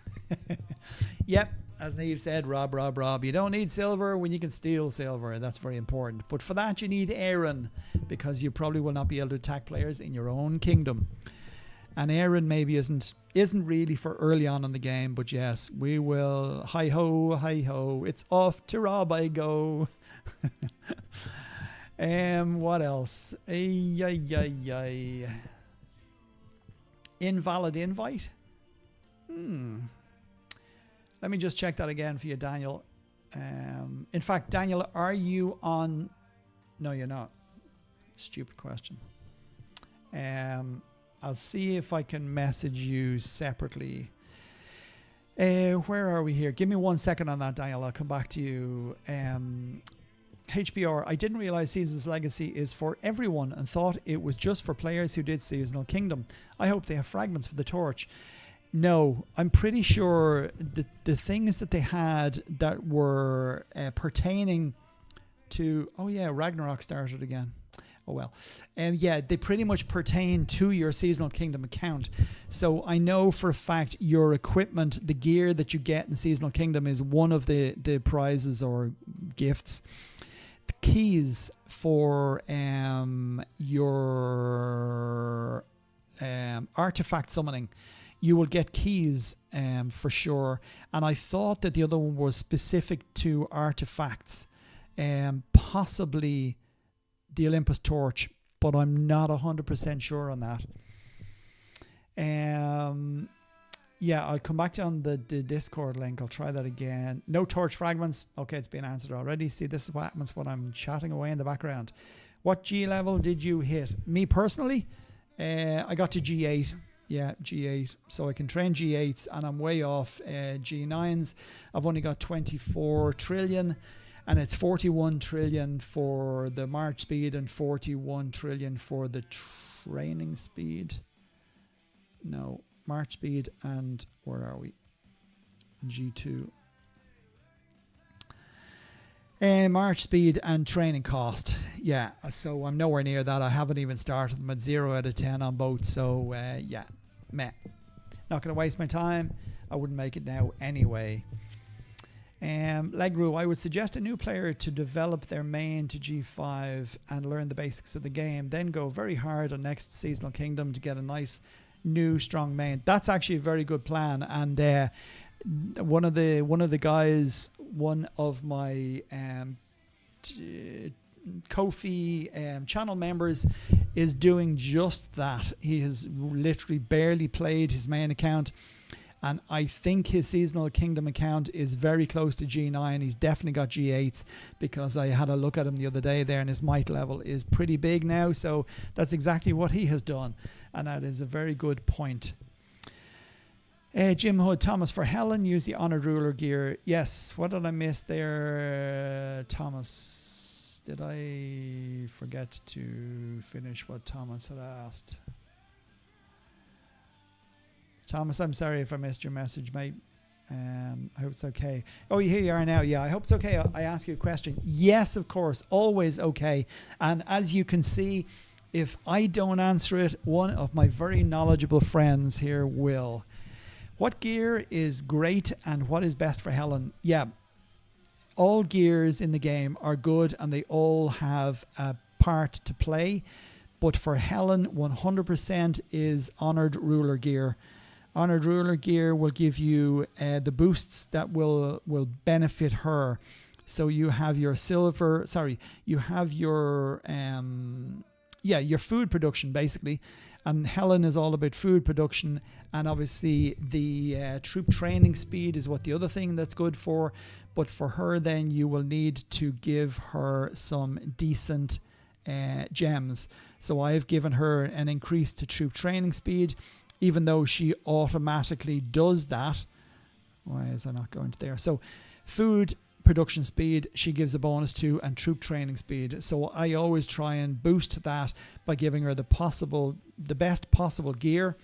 Yep, as Neve said, Rob. You don't need silver when you can steal silver. That's very important. But for that, you need Aaron, because you probably will not be able to attack players in your own kingdom. And Aaron maybe isn't really for early on in the game, but yes, we will. Hi ho, it's off to Rob I go. What else? Invalid invite. Let me just check that again for you, Daniel. In fact, Daniel, are you on? No, you're not. Stupid question. I'll see if I can message you separately. Where are we here? Give me 1 second on that, Daniel. I'll come back to you. HBR, I didn't realize Seasons Legacy is for everyone and thought it was just for players who did Seasonal Kingdom. I hope they have fragments for the torch. No, I'm pretty sure the things that they had that were pertaining to... Oh yeah, Ragnarok started again. Oh well. Yeah, they pretty much pertain to your Seasonal Kingdom account. So I know for a fact your equipment, the gear that you get in Seasonal Kingdom is one of the prizes or gifts. The keys for your artifact summoning, you will get keys for sure. And I thought that the other one was specific to artifacts, possibly the Olympus Torch, but I'm not 100% sure on that. Yeah, I'll come back to you on the Discord link. I'll try that again. No torch fragments. Okay, it's been answered already. See, this is what happens when I'm chatting away in the background. What G level did you hit? Me personally, I got to G8. Yeah, G8. So I can train G8s, and I'm way off G9s. I've only got 24 trillion, and it's 41 trillion for the march speed and 41 trillion for the training speed. No, march speed, and where are we? G2. March speed and training cost. Yeah, so I'm nowhere near that. I haven't even started. I'm at 0 out of 10 on both. So yeah, meh. Not going to waste my time. I wouldn't make it now anyway. Legru, I would suggest a new player to develop their main to G5 and learn the basics of the game. Then go very hard on next Seasonal Kingdom to get a nice new strong main. That's actually a very good plan. And one of the guys, one of my Ko-fi channel members is doing just that. He has literally barely played his main account, and I think his Seasonal Kingdom account is very close to G9. He's definitely got G8s, because I had a look at him the other day there, and his might level is pretty big now. So that's exactly what he has done, and that is a very good point. Jim Hood, Thomas, for Helen, use the Honored Ruler gear. Yes, what did I miss there, Thomas? Did I forget to finish what Thomas had asked? Thomas, I'm sorry if I missed your message, mate. I hope it's okay. Oh, here you are now. Yeah, I hope it's okay. I ask you a question. Yes, of course, always okay. And as you can see, if I don't answer it, one of my very knowledgeable friends here will. What gear is great and what is best for Helen? Yeah, all gears in the game are good and they all have a part to play. But for Helen, 100% is Honored Ruler gear. Honored Ruler gear will give you the boosts that will benefit her. So you have your silver, sorry, you have your, your food production basically. And Helen is all about food production, and obviously the troop training speed is what the other thing that's good for. But for her, then you will need to give her some decent gems. So I've given her an increase to troop training speed, even though she automatically does that. Why is I not going to there? So food production speed she gives a bonus to, and troop training speed. So I always try and boost that by giving her the best possible gear,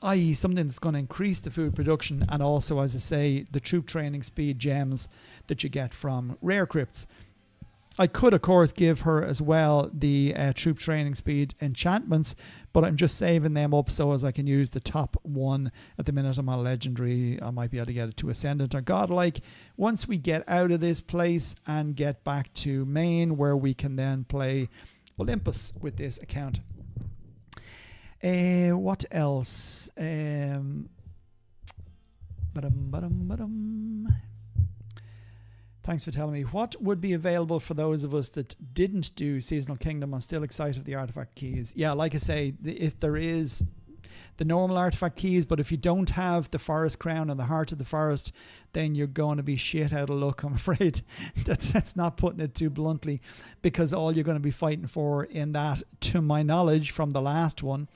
i.e. something that's going to increase the food production, and also, as I say, the troop training speed gems that you get from rare crypts. I could, of course, give her as well the troop training speed enchantments, but I'm just saving them up so as I can use the top one. At the minute I'm on legendary. I might be able to get it to ascendant or godlike once we get out of this place and get back to main, where we can then play Olympus with this account. What else? Thanks for telling me. What would be available for those of us that didn't do Seasonal Kingdom and still excited of the artifact keys? Yeah, like I say, if there is the normal artifact keys, but if you don't have the Forest Crown and the Heart of the Forest, then you're going to be shit out of luck, I'm afraid. That's not putting it too bluntly, because all you're going to be fighting for in that, to my knowledge from the last one,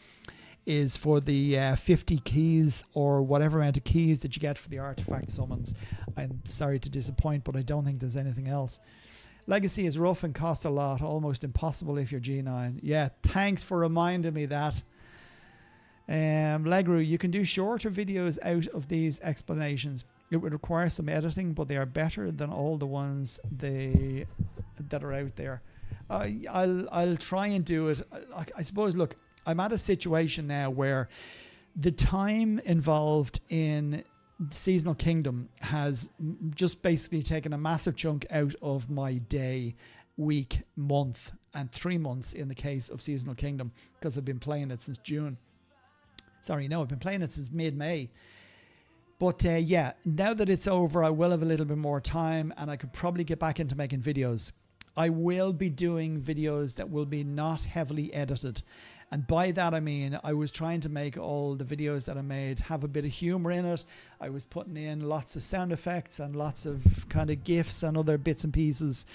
is for the 50 keys or whatever amount of keys that you get for the artifact summons. I'm sorry to disappoint, but I don't think there's anything else. Legacy is rough and costs a lot, almost impossible if you're G9. Yeah, thanks for reminding me that. Legru, you can do shorter videos out of these explanations. It would require some editing, but they are better than all the ones that are out there. I'll try and do it. I suppose, look, I'm at a situation now where the time involved in Seasonal Kingdom has just basically taken a massive chunk out of my day, week, month, and 3 months in the case of Seasonal Kingdom, because I've been playing it since June. Sorry, no, I've been playing it since mid-May. But yeah, now that it's over, I will have a little bit more time, and I could probably get back into making videos. I will be doing videos that will be not heavily edited. And by that I mean I was trying to make all the videos that I made have a bit of humor in it. I was putting in lots of sound effects and lots of kind of GIFs and other bits and pieces.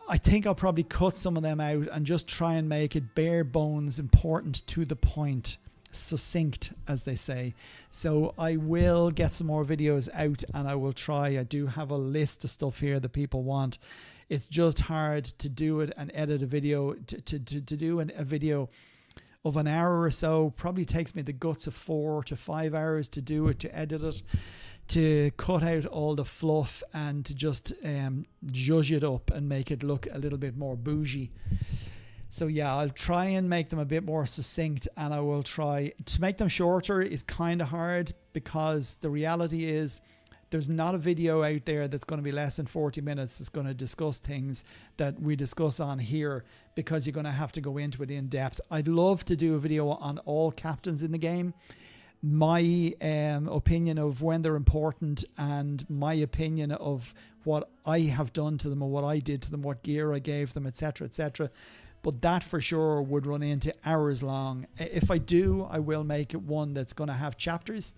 I think I'll probably cut some of them out and just try and make it bare bones, important, to the point, succinct, as they say. So I will get some more videos out, and I will try. I do have a list of stuff here that people want. It's just hard to do it and edit a video. To do a video of an hour or so probably takes me the guts of 4 to 5 hours to do it, to edit it, to cut out all the fluff and to just zhuzh it up and make it look a little bit more bougie. So yeah, I'll try and make them a bit more succinct, and I will try to make them shorter. Is kind of hard because the reality is there's not a video out there that's going to be less than 40 minutes that's going to discuss things that we discuss on here, because you're going to have to go into it in depth. I'd love to do a video on all captains in the game, my opinion of when they're important, and my opinion of what I have done to them or what I did to them, what gear I gave them, etc., etc. But that for sure would run into hours long. If I do, I will make it one that's going to have chapters.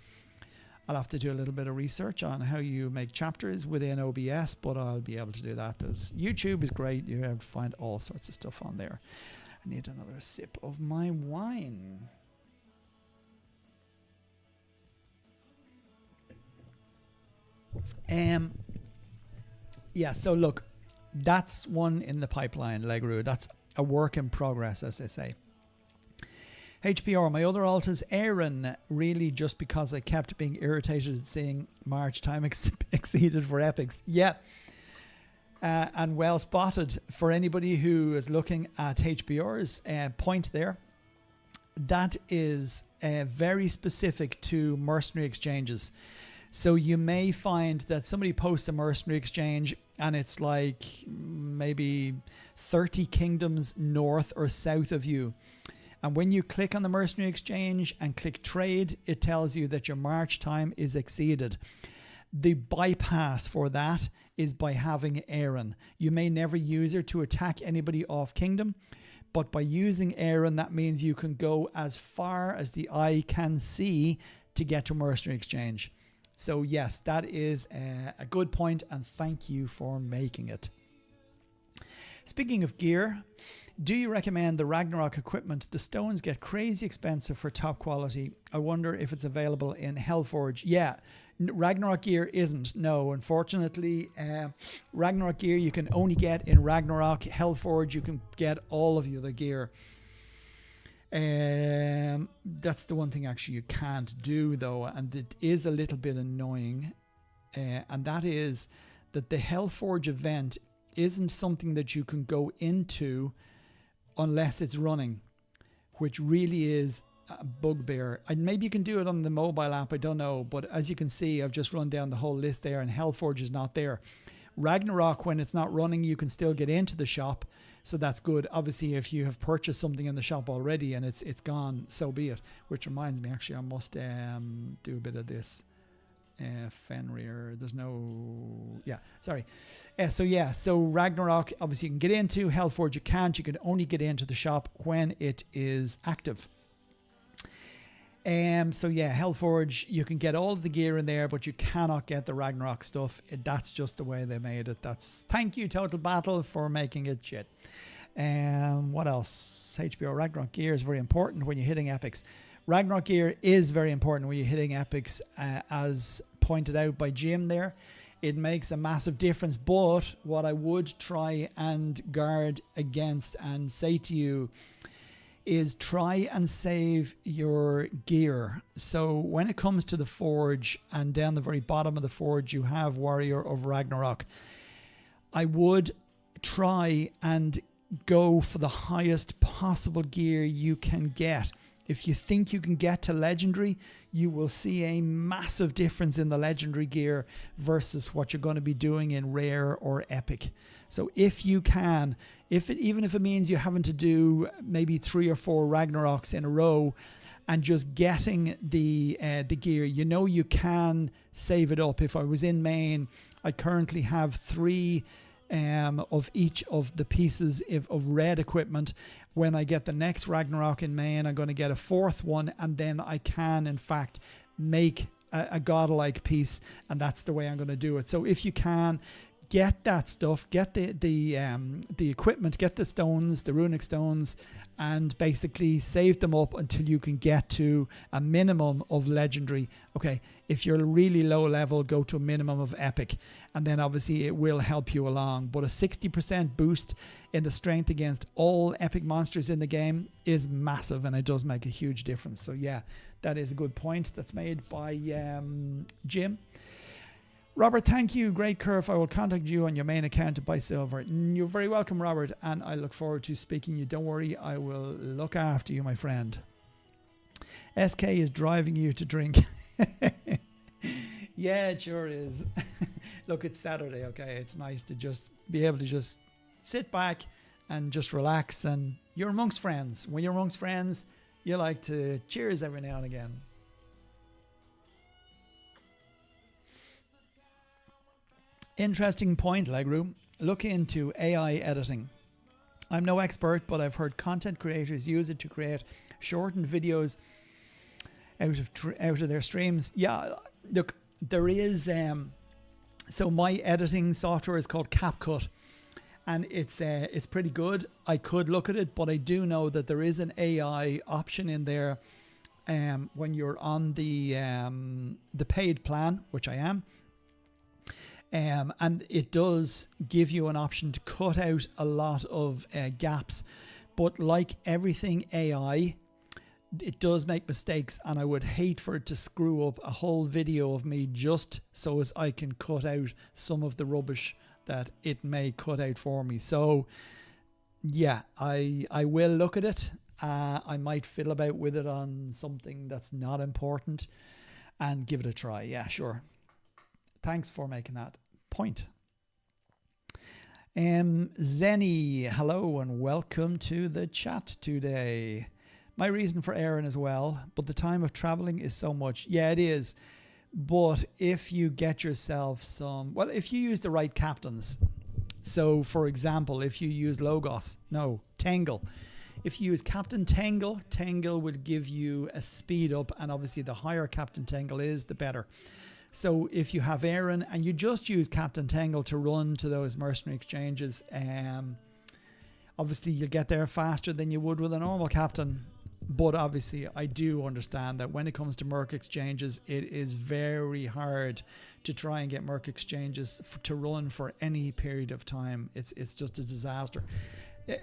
I'll have to do a little bit of research on how you make chapters within OBS, but I'll be able to do that. YouTube is great. You're able to find all sorts of stuff on there. I need another sip of my wine. Yeah, so look, that's one in the pipeline, Legru. That's a work in progress, as they say. HPR, my other alt is Aaron, really just because I kept being irritated at seeing March time exceeded for epics. Yeah, and well spotted. For anybody who is looking at HPR's point there, that is very specific to mercenary exchanges. So you may find that somebody posts a mercenary exchange and it's like maybe 30 kingdoms north or south of you. And when you click on the mercenary exchange and click trade, it tells you that your march time is exceeded. The bypass for that is by having Aaron. You may never use her to attack anybody off kingdom, but by using Aaron, that means you can go as far as the eye can see to get to mercenary exchange. So yes, that is a good point, and thank you for making it. Speaking of gear, do you recommend the Ragnarok equipment? The stones get crazy expensive for top quality. I wonder if it's available in Hellforge. Yeah, Ragnarok gear isn't. No, unfortunately, Ragnarok gear you can only get in Ragnarok. Hellforge, you can get all of the other gear. That's the one thing actually you can't do though, and it is a little bit annoying, and that is that the Hellforge event isn't something that you can go into unless it's running, which really is a bugbear. And maybe you can do it on the mobile app, I don't know, but as you can see, I've just run down the whole list there and Hellforge is not there. Ragnarok, when it's not running, you can still get into the shop, so that's good. Obviously, if you have purchased something in the shop already and it's gone, so be it. Which reminds me, actually, I must do a bit of this. Fenrir, there's no, yeah, sorry. So Ragnarok, obviously you can get into. Hellforge you can't. You can only get into the shop when it is active. So yeah, Hellforge, you can get all of the gear in there, but you cannot get the Ragnarok stuff. That's just the way they made it. Thank you, Total Battle, for making it shit. What else? HBO Ragnarok gear is very important when you're hitting epics. Ragnarok gear is very important when you're hitting epics, as pointed out by Jim there. It makes a massive difference, but what I would try and guard against and say to you is try and save your gear. So when it comes to the forge, and down the very bottom of the forge you have Warrior of Ragnarok, I would try and go for the highest possible gear you can get. If you think you can get to legendary, you will see a massive difference in the legendary gear versus what you're going to be doing in rare or epic. So if you can, even if it means you're having to do maybe 3 or 4 Ragnaroks in a row and just getting the gear, you know you can save it up. If I was in main, I currently have 3 of each of the pieces of red equipment. When I get the next Ragnarok in main, I'm going to get a 4th one, and then I can in fact make a godlike piece, and that's the way I'm going to do it. So if you can, get that stuff, get the equipment, get the stones, the runic stones, and basically save them up until you can get to a minimum of legendary. Okay, if you're really low level, go to a minimum of epic, and then obviously it will help you along. But a 60% boost in the strength against all epic monsters in the game is massive, and it does make a huge difference. So yeah, that is a good point that's made by Jim. Robert, thank you. Great curve. I will contact you on your main account to buy silver. You're very welcome, Robert, and I look forward to speaking to you. Don't worry, I will look after you, my friend. SK is driving you to drink. Yeah, it sure is. Look, it's Saturday, okay? It's nice to just be able to just sit back and just relax, and you're amongst friends. When you're amongst friends, you like to cheers every now and again. Interesting point, Legru. Look into AI editing. I'm no expert, but I've heard content creators use it to create shortened videos out of their streams. Yeah, look, there is so my editing software is called CapCut, and it's pretty good. I could look at it, but I do know that there is an AI option in there when you're on the paid plan, which I am. And it does give you an option to cut out a lot of gaps. But like everything AI, it does make mistakes, and I would hate for it to screw up a whole video of me just so as I can cut out some of the rubbish that it may cut out for me. So yeah, I will look at it. I might fiddle about with it on something that's not important and give it a try. Yeah, sure. Thanks for making that point. Zenny, hello and welcome to the chat today. My reason for airing as well, but the time of traveling is so much. Yeah, it is. But if you get yourself if you use the right captains. So for example, if you use Tangle. If you use Captain Tangle, Tangle would give you a speed up, and obviously the higher Captain Tangle is, the better. So if you have Aaron and you just use Captain Tangle to run to those mercenary exchanges, obviously you'll get there faster than you would with a normal captain. But obviously I do understand that when it comes to merc exchanges, it is very hard to try and get merc exchanges to run for any period of time. It's just a disaster.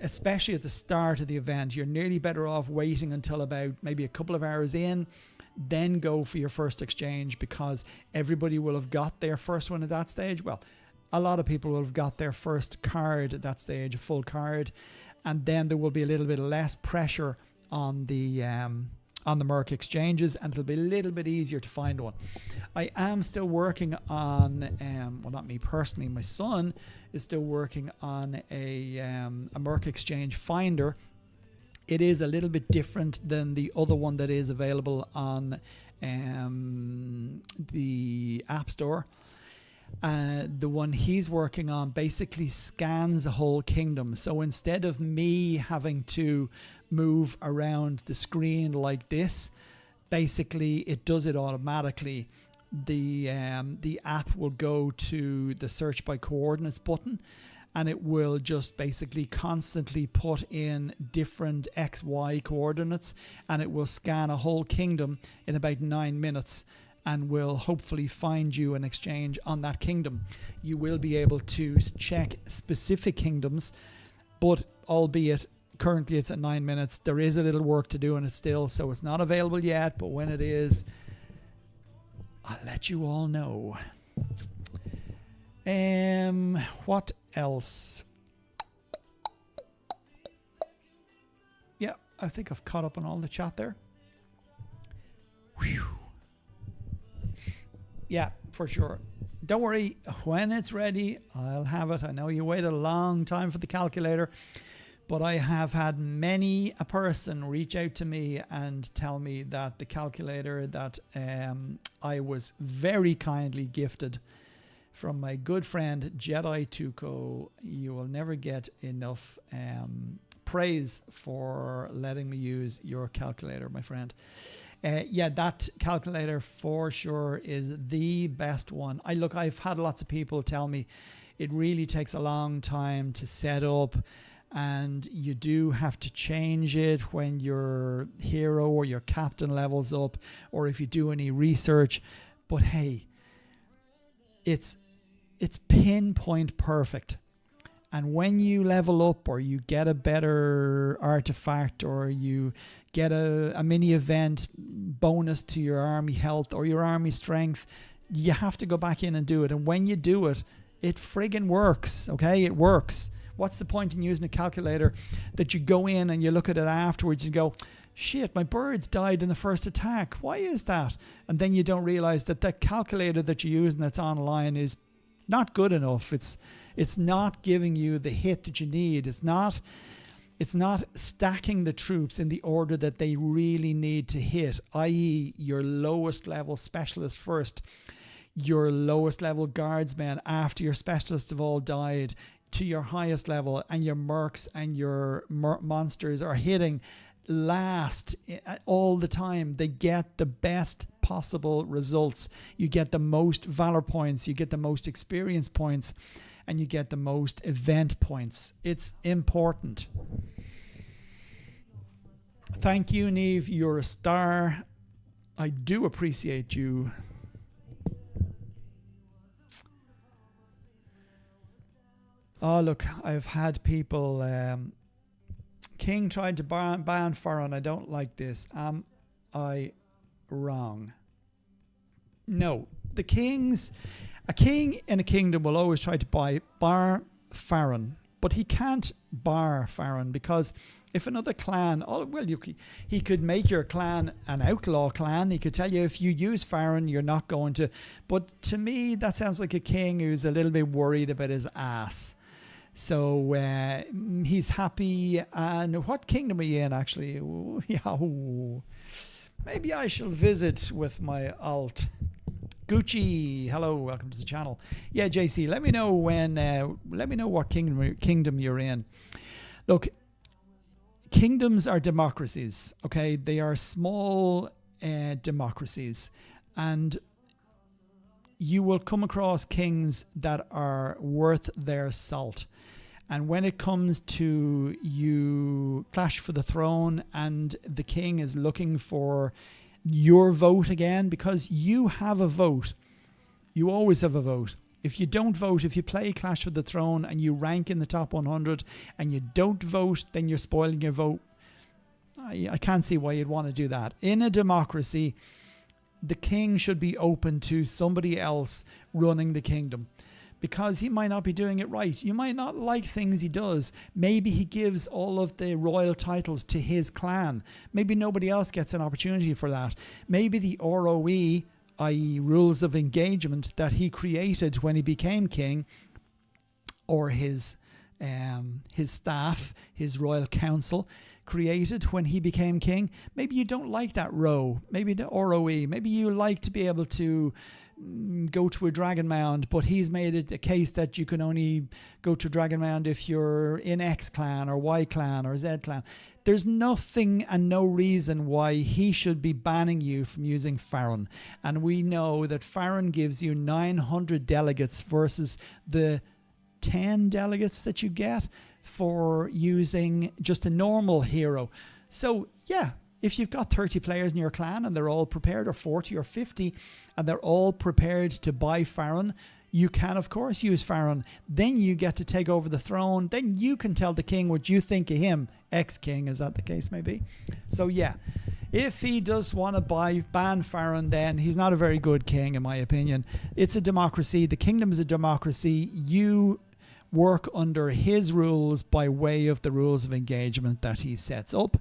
Especially at the start of the event, you're nearly better off waiting until about maybe a couple of hours in, then go for your first exchange, because everybody will have got their first one at that stage. Well, a lot of people will have got their first card at that stage, a full card, and then there will be a little bit less pressure on the merc exchanges, and it'll be a little bit easier to find one. I am still working on, well, not me personally, my son is still working on a merc exchange finder. It is a little bit different than the other one that is available on the App Store. The one he's working on basically scans a whole kingdom. So instead of me having to move around the screen like this, basically it does it automatically. The app will go to the search by coordinates button, and it will just basically constantly put in different XY coordinates, and it will scan a whole kingdom in about 9 minutes and will hopefully find you an exchange on that kingdom. You will be able to check specific kingdoms, but albeit currently it's at 9 minutes, there is a little work to do in it still, so it's not available yet, but when it is, I'll let you all know. What else? Yeah, I think I've caught up on all the chat there. Whew. Yeah, for sure. Don't worry, when it's ready, I'll have it. I know you waited a long time for the calculator, but I have had many a person reach out to me and tell me that the calculator that I was very kindly gifted from my good friend Jedi Tuco, you will never get enough praise for letting me use your calculator, my friend. Yeah, that calculator for sure is the best one. I've had lots of people tell me it really takes a long time to set up, and you do have to change it when your hero or your captain levels up, or if you do any research. But hey, it's pinpoint perfect. And when you level up, or you get a better artifact, or you get a mini event bonus to your army health or your army strength, you have to go back in and do it. And when you do it, it friggin' works, okay? It works. What's the point in using a calculator that you go in and you look at it afterwards and go, shit, my birds died in the first attack. Why is that? And then you don't realize that that calculator that you're using that's online is not good enough. It's not giving you the hit that you need. It's not stacking the troops in the order that they really need to hit, i.e. your lowest level specialist first, your lowest level guardsmen after your specialists have all died, to your highest level, and your mercs and your monsters are hitting last all the time. They get the best possible results. You get the most valor points, you get the most experience points, and you get the most event points. It's important. Thank you, Neve. You're a star. I do appreciate you. Oh, look, I've had people... King tried to ban Farron. I don't like this. Am I wrong? No. A king in a kingdom will always try to bar Farron, but he can't bar Farron, because if another clan, he could make your clan an outlaw clan. He could tell you, if you use Farron, you're not going to. But to me, that sounds like a king who's a little bit worried about his ass. So he's happy. And what kingdom are you in, actually? Ooh, yeah, maybe I shall visit with my alt. Gucci, hello, welcome to the channel. Yeah, JC, let me know what kingdom you're in. Look, kingdoms are democracies, okay? They are small democracies, and you will come across kings that are worth their salt. And when it comes to you clash for the throne and the king is looking for your vote again, because you have a vote. You always have a vote. If you don't vote, if you play Clash for the Throne and you rank in the top 100 and you don't vote, then you're spoiling your vote. I can't see why you'd want to do that. In a democracy, the king should be open to somebody else running the kingdom, because he might not be doing it right. You might not like things he does. Maybe he gives all of the royal titles to his clan. Maybe nobody else gets an opportunity for that. Maybe the ROE, i.e. rules of engagement, that he created when he became king, or his staff, his royal council, created when he became king. Maybe you don't like that row. Maybe the ROE. Maybe you like to be able to go to a dragon mound, but he's made it a case that you can only go to dragon mound if you're in X clan or Y clan or Z clan. There's nothing and no reason why he should be banning you from using Farron. And we know that Farron gives you 900 delegates versus the 10 delegates that you get for using just a normal hero. So yeah, if you've got 30 players in your clan and they're all prepared, or 40 or 50, and they're all prepared to buy Farron, you can, of course, use Farron. Then you get to take over the throne. Then you can tell the king what you think of him, ex-king, as that the case may be. So yeah, if he does want to ban Farron, then he's not a very good king, in my opinion. It's a democracy. The kingdom is a democracy. You work under his rules by way of the rules of engagement that he sets up.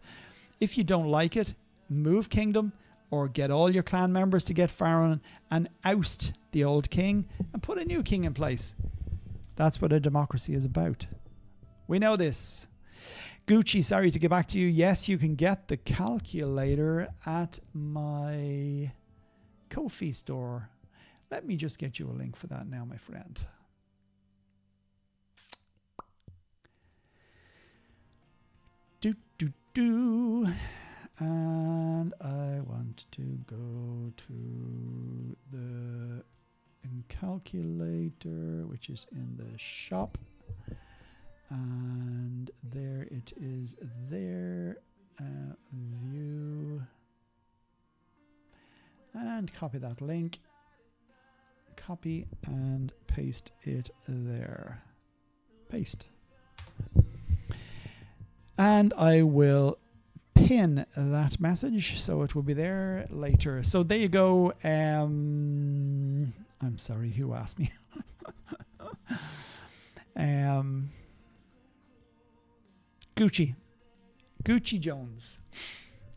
If you don't like it, move kingdom, or get all your clan members to get Farron and oust the old king and put a new king in place. That's what a democracy is about. We know this. Gucci, sorry to get back to you. Yes, you can get the calculator at my Ko-fi store. Let me just get you a link for that now, my friend. And I want to go to the calculator, which is in the shop, And there it is there. View. And copy that link. Copy and paste it there. Paste. And I will pin that message so it will be there later. So there you go. I'm sorry, who asked me? Gucci Jones.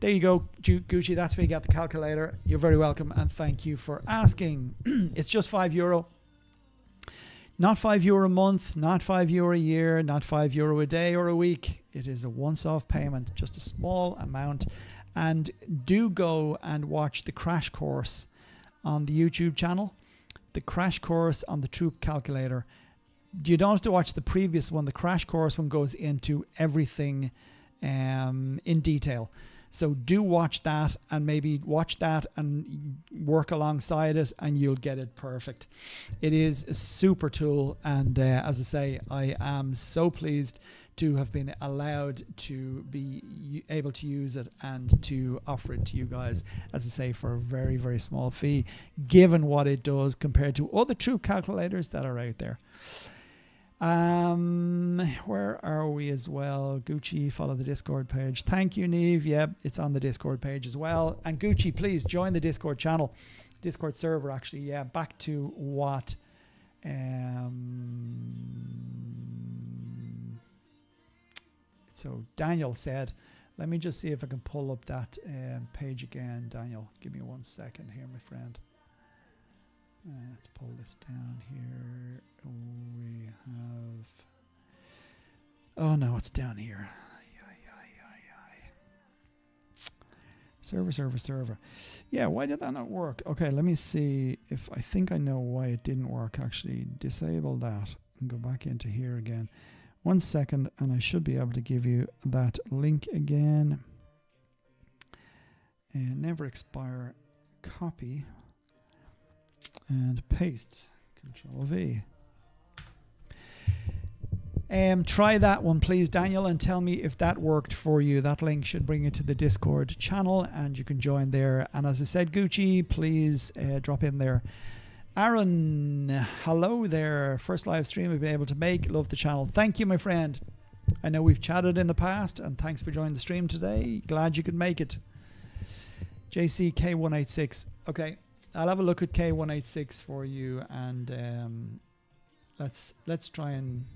There you go, Gucci. That's where you get the calculator. You're very welcome, and thank you for asking. It's just €5. Not €5 a month, not €5 a year, not €5 a day or a week. It is a once-off payment, just a small amount. And do go and watch the crash course on the YouTube channel. The crash course on the Troop calculator. You don't have to watch the previous one. The crash course one goes into everything in detail. So do watch that, and maybe watch that and work alongside it, and you'll get it perfect. It is a super tool, and as I say, I am so pleased to have been allowed to be able to use it and to offer it to you guys, as I say, for a very, very small fee, given what it does compared to other Troop calculators that are out there. Where are we as well? Gucci, follow the Discord page. Thank you, Neve. Yeah, it's on the Discord page as well. And Gucci, please join the Discord channel, Discord server, actually. Yeah, back to what? So Daniel said, let me just see if I can pull up that page again. Daniel, give me 1 second here, my friend. Let's pull this down here. We have... Oh no, it's down here. Server. Yeah, why did that not work? Okay, let me see if I think I know why it didn't work, actually. Disable that and go back into here again. 1 second, and I should be able to give you that link again. And never expire. Copy. And paste. Control V. Try that one, please, Daniel, and tell me if that worked for you. That link should bring you to the Discord channel, and you can join there. And as I said, Gucci, please drop in there. Aaron, hello there. First live stream we've been able to make. Love the channel. Thank you, my friend. I know we've chatted in the past, and thanks for joining the stream today. Glad you could make it. JCK186. Okay. I'll have a look at K186 for you, and let's try and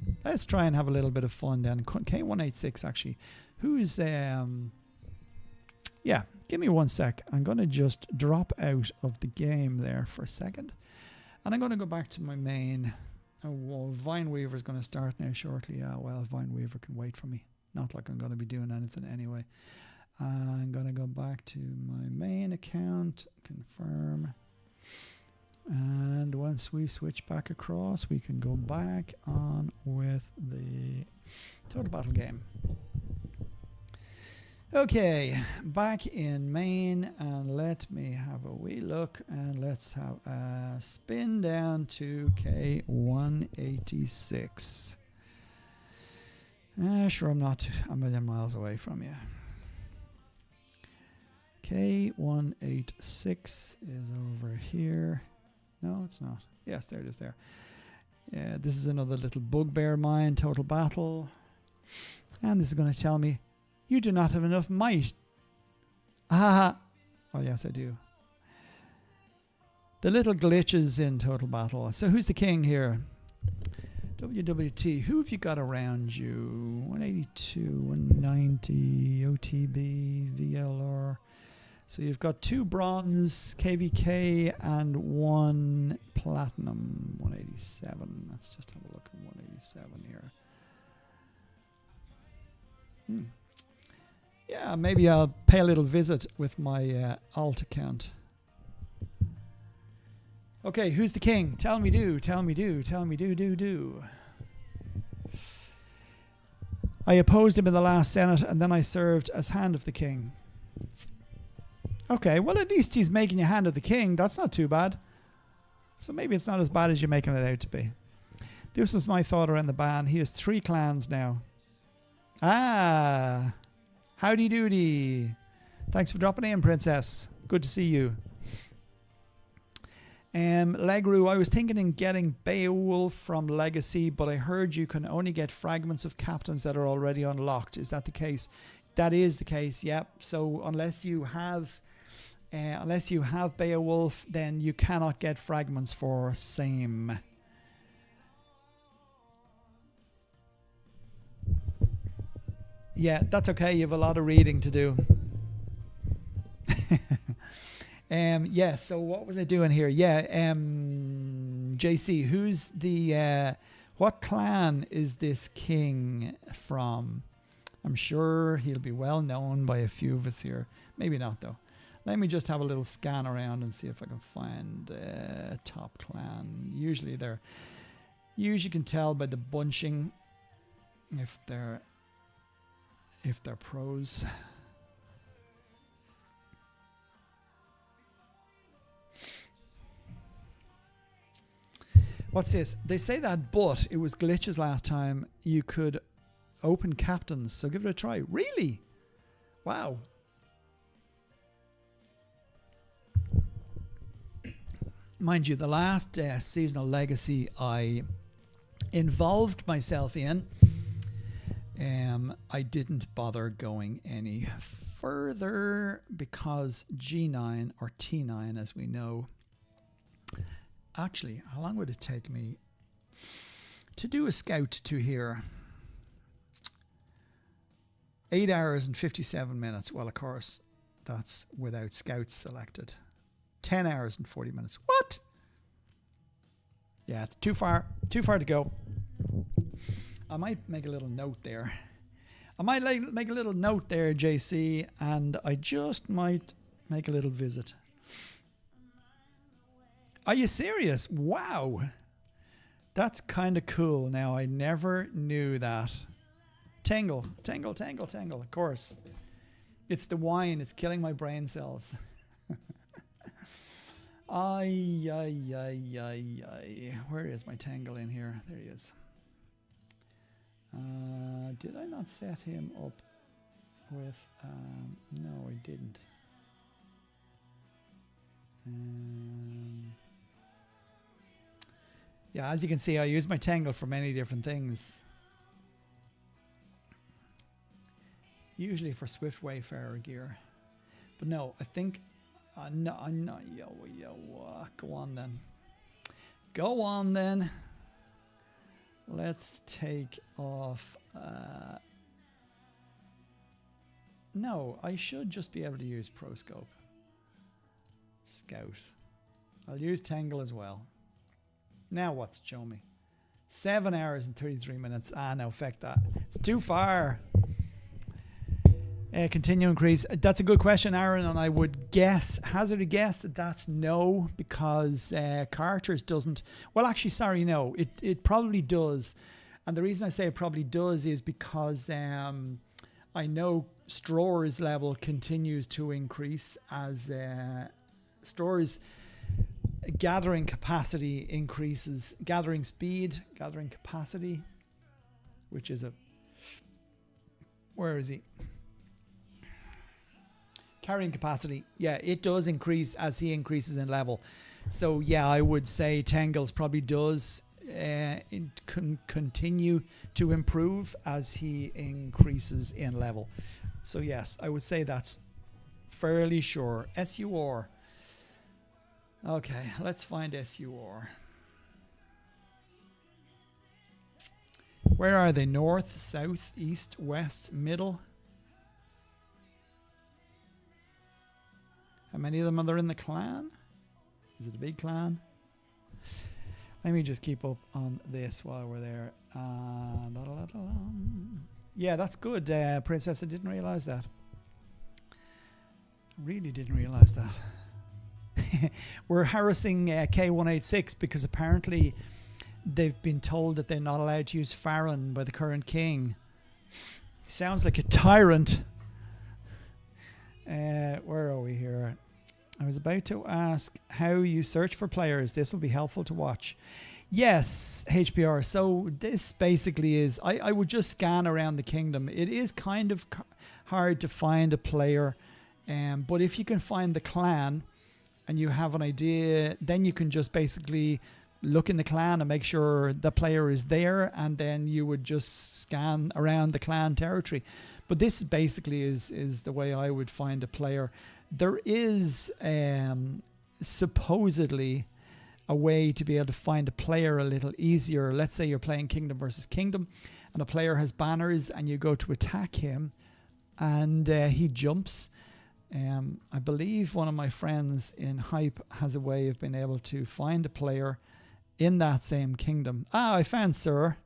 have a little bit of fun then. K186 actually. Who's yeah, give me 1 sec. I'm gonna just drop out of the game there for a second, and I'm gonna go back to my main. Oh, well, Vineweaver's gonna start now shortly. Yeah, well, Vineweaver can wait for me. Not like I'm gonna be doing anything anyway. I'm gonna go back to my main account, confirm. And once we switch back across, we can go back on with the Total Battle game. Okay, back in main, and let me have a wee look, and let's have a spin down to K186. Sure, I'm not a million miles away from you. K186 is over here. No, it's not. Yes, there it is there. Yeah, this is another little bugbear of mine, Total Battle. And this is going to tell me, you do not have enough might. Ah, oh yes, I do. The little glitches in Total Battle. So who's the king here? WWT. Who have you got around you? 182, 190, OTB, VLR. So you've got 2 bronze, KVK, and 1 platinum, 187. Let's just have a look at 187 here. Yeah, maybe I'll pay a little visit with my alt account. Okay, who's the king? Tell me do, tell me do, tell me do. I opposed him in the last Senate, and then I served as Hand of the King. Okay, well, at least he's making you Hand of the King. That's not too bad. So maybe it's not as bad as you're making it out to be. This is my thought around the ban. He has 3 clans now. Ah, howdy doody. Thanks for dropping in, Princess. Good to see you. Legru, I was thinking in getting Beowulf from Legacy, but I heard you can only get fragments of captains that are already unlocked. Is that the case? That is the case, yep. So unless you have Beowulf, then you cannot get fragments for same. Yeah, that's okay. You have a lot of reading to do. Yeah, so what was I doing here? Yeah, JC, who's the what clan is this king from? I'm sure he'll be well known by a few of us here. Maybe not though. Let me just have a little scan around and see if I can find top clan. Usually you can tell by the bunching if they're pros. What's this? They say that, but it was glitches last time. You could open captains, so give it a try. Really? Wow. Mind you, the last seasonal legacy I involved myself in, I didn't bother going any further because G9 or T9, as we know. Actually, how long would it take me to do a scout to here? 8 hours and 57 minutes. Well, of course, that's without scouts selected. 10 hours and 40 minutes. What? Yeah, it's too far to go. I might make a little note there. Make a little note there, JC, and I just might make a little visit. Are you serious? Wow. That's kind of cool. Now, I never knew that. Tangle, of course. It's the wine. It's killing my brain cells. Ay. Where is my Tangle in here? There he is. Did I not set him up with... no, I didn't. Yeah, as you can see, I use my Tangle for many different things. Usually for Swift Wayfarer gear. But no, I think... no, go on then. Go on then. Let's take off... no, I should just be able to use ProScope. Scout. I'll use Tangle as well. Now what's it show me? 7 hours and 33 minutes. Ah, no, feck that. It's too far. Continue increase. That's a good question, Aaron, and I would hazard a guess that that's no, because Carter's doesn't. Well, actually, sorry, no. It probably does. And the reason I say it probably does is because I know Stror's level continues to increase as Stror's gathering capacity increases. Gathering speed, gathering capacity, which is where is he? Carrying capacity, yeah, it does increase as he increases in level. So yeah, I would say Tangles probably does continue to improve as he increases in level. So yes, I would say that's fairly sure. SUR. Okay, let's find SUR. Where are they? North, south, east, west, middle? How many of them are there in the clan? Is it a big clan? Let me just keep up on this while we're there. Yeah, that's good, Princess. I didn't realize that. Really didn't realize that. We're harassing K186 because apparently they've been told that they're not allowed to use Farron by the current king. Sounds like a tyrant. Where are we here? I was about to ask how you search for players. This will be helpful to watch. Yes, HPR. So this basically is, I would just scan around the kingdom. It is kind of hard to find a player, but if you can find the clan and you have an idea, then you can just basically look in the clan and make sure the player is there, and then you would just scan around the clan territory. But this basically is the way I would find a player. There is supposedly a way to be able to find a player a little easier. Let's say you're playing Kingdom versus Kingdom and a player has banners and you go to attack him and he jumps. I believe one of my friends in Hype has a way of being able to find a player in that same kingdom. I found Sir.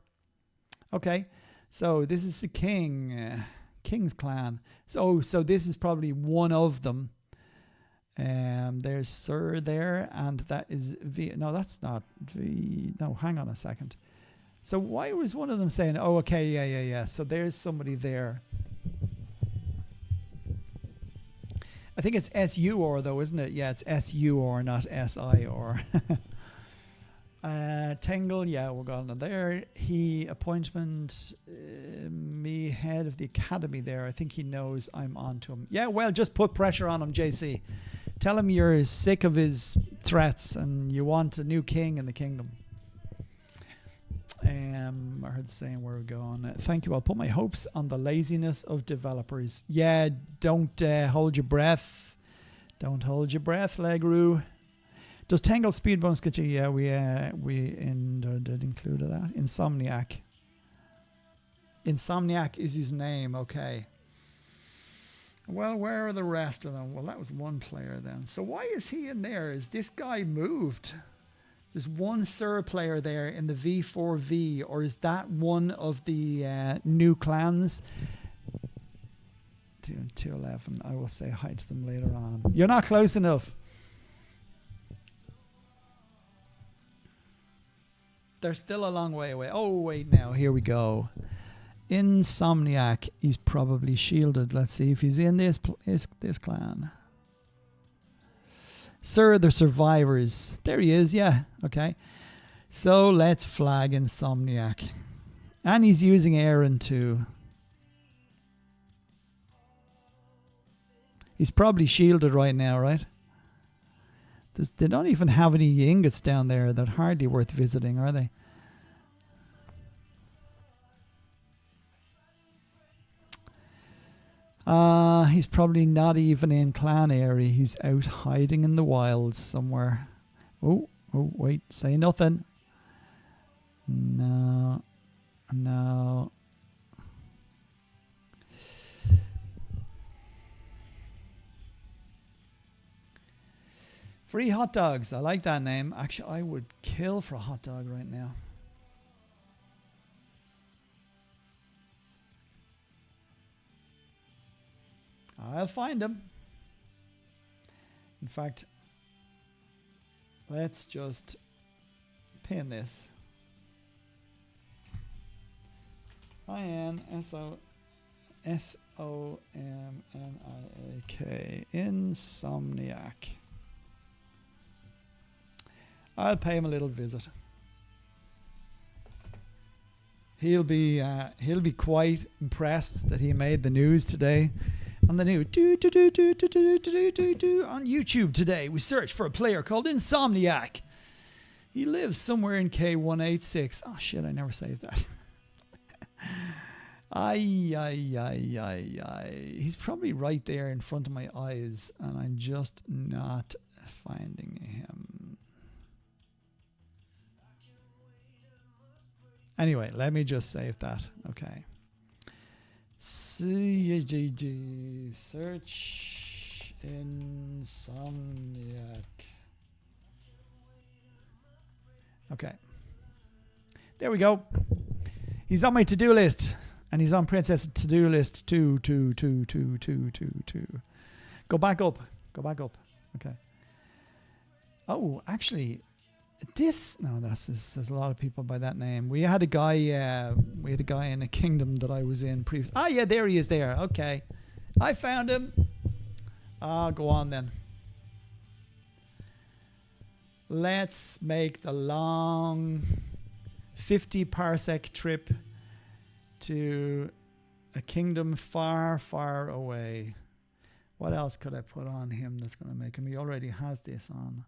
Okay, so this is the King's clan. So this is probably one of them. There's Sir there, and that is V. No, that's not V. No, hang on a second. So why was one of them saying, oh, okay, yeah. So there's somebody there. I think it's S-U-R though, isn't it? Yeah, it's S-U-R, not S-I-R. Tangle, yeah, we're going on there. He appointment me head of the academy there. I think he knows I'm on to him. Yeah, well, just put pressure on him, JC. Tell him you're sick of his threats and you want a new king in the kingdom. I heard the saying where we're going. Thank you. I'll put my hopes on the laziness of developers. Yeah, don't hold your breath. Don't hold your breath, Legru. Does Tangle speed bonus get you? Yeah, we did include that. Insomniac. Insomniac is his name. Okay. Well, where are the rest of them? Well, that was one player then. So why is he in there? Is this guy moved? There's one Sir player there in the V4V, or is that one of the new clans? 211. I will say hi to them later on. You're not close enough. They're still a long way away. Oh, wait now. Here we go. Insomniac. He's probably shielded. Let's see if he's in this clan. Sir, the survivors. There he is. Yeah. Okay. So let's flag Insomniac. And he's using Aaron too. He's probably shielded right now, right? They don't even have any ingots down there. They're hardly worth visiting, are they? He's probably not even in clan area. He's out hiding in the wilds somewhere. Oh, wait. Say nothing. No. Free hot dogs. I like that name. Actually, I would kill for a hot dog right now. I'll find him. In fact, let's just pin this. INSOMNIAK. Insomniac. I'll pay him a little visit. He'll be quite impressed that he made the news today. On the new on YouTube today, we searched for a player called Insomniac. He lives somewhere in K186. Oh shit, I never saved that. He's probably right there in front of my eyes, and I'm just not finding him. Anyway, let me just save that. Okay. Search Insomniac. Okay. There we go. He's on my to-do list. And he's on Princess to-do list 2. Go back up. Okay. Oh, actually, there's a lot of people by that name. We had a guy in a kingdom that I was in previously. Ah, yeah, there he is there. Okay. I found him. Go on then. Let's make the long 50 parsec trip to a kingdom far, far away. What else could I put on him that's going to make him? He already has this on.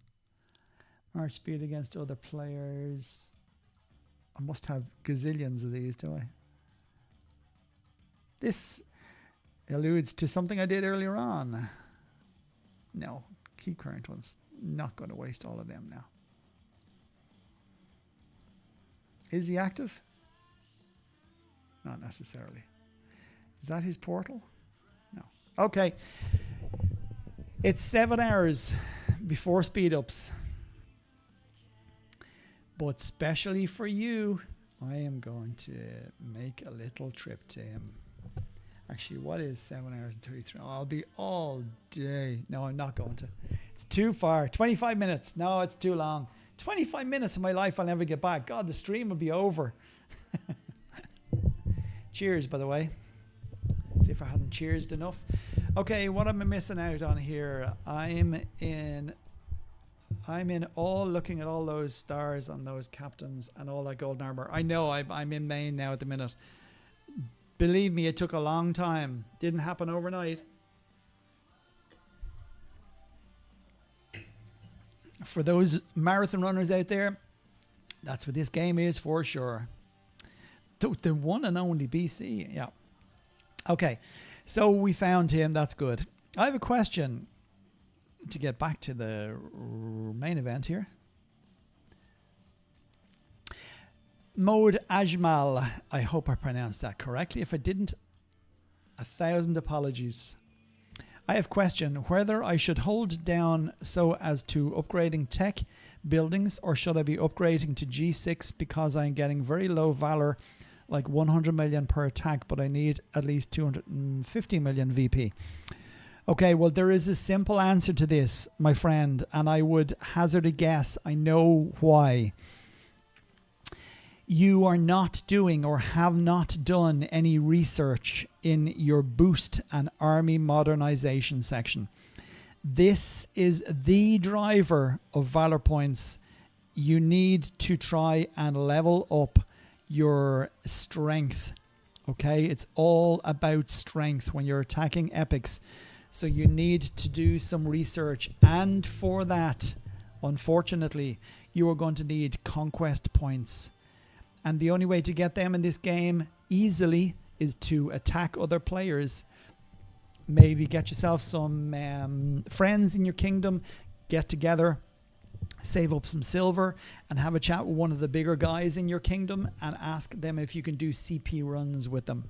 March speed against other players. I must have gazillions of these, do I? This alludes to something I did earlier on. No, keep current ones. Not going to waste all of them now. Is he active? Not necessarily. Is that his portal? No. Okay. It's 7 hours before speed ups. But specially for you, I am going to make a little trip to him. Actually, what is 7 hours and 33? Oh, I'll be all day. No, I'm not going to. It's too far. 25 minutes. No, it's too long. 25 minutes of my life I'll never get back. God, the stream will be over. Cheers, by the way. See if I hadn't cheersed enough. Okay, what am I missing out on here? I'm in all looking at all those stars on those captains and all that golden armor. I know I'm in Maine now at the minute. Believe me, it took a long time. Didn't happen overnight. For those marathon runners out there, that's what this game is for sure. The one and only BC. Yeah. Okay. So we found him. That's good. I have a question to get back to the main event here. Mode Ajmal. I hope I pronounced that correctly. If I didn't, 1,000 apologies. I have question whether I should hold down so as to upgrading tech buildings, or should I be upgrading to G6 because I'm getting very low valor, like 100 million per attack, but I need at least 250 million VP. Okay, well, there is a simple answer to this, my friend, and I would hazard a guess. I know why. You are not doing or have not done any research in your boost and army modernization section. This is the driver of valor points. You need to try and level up your strength. Okay, it's all about strength when you're attacking epics. So you need to do some research, and for that, unfortunately, you are going to need conquest points. And the only way to get them in this game easily is to attack other players. Maybe get yourself some friends in your kingdom, get together, save up some silver, and have a chat with one of the bigger guys in your kingdom and ask them if you can do CP runs with them.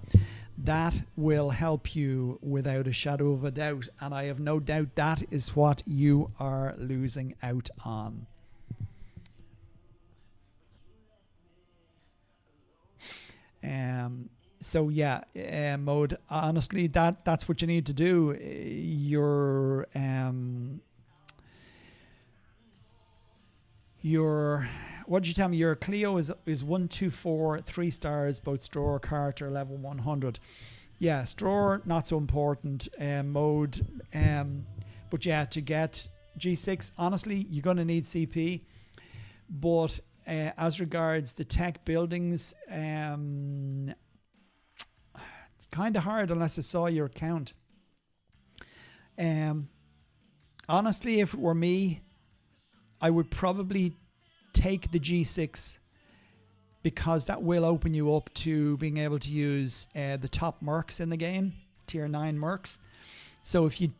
That will help you without a shadow of a doubt. And I have no doubt that is what you are losing out on. So yeah, Mode, honestly, that's what you need to do. Your what did you tell me? Your Clio is 124, 3 stars, both Straw, Carter, level 100. Yeah, Straw, not so important. Mode, but yeah, to get G6, honestly, you're going to need CP. But as regards the tech buildings, it's kind of hard unless I saw your account. Honestly, if it were me, I would probably take the G6 because that will open you up to being able to use the top mercs in the game, tier 9 mercs. So if you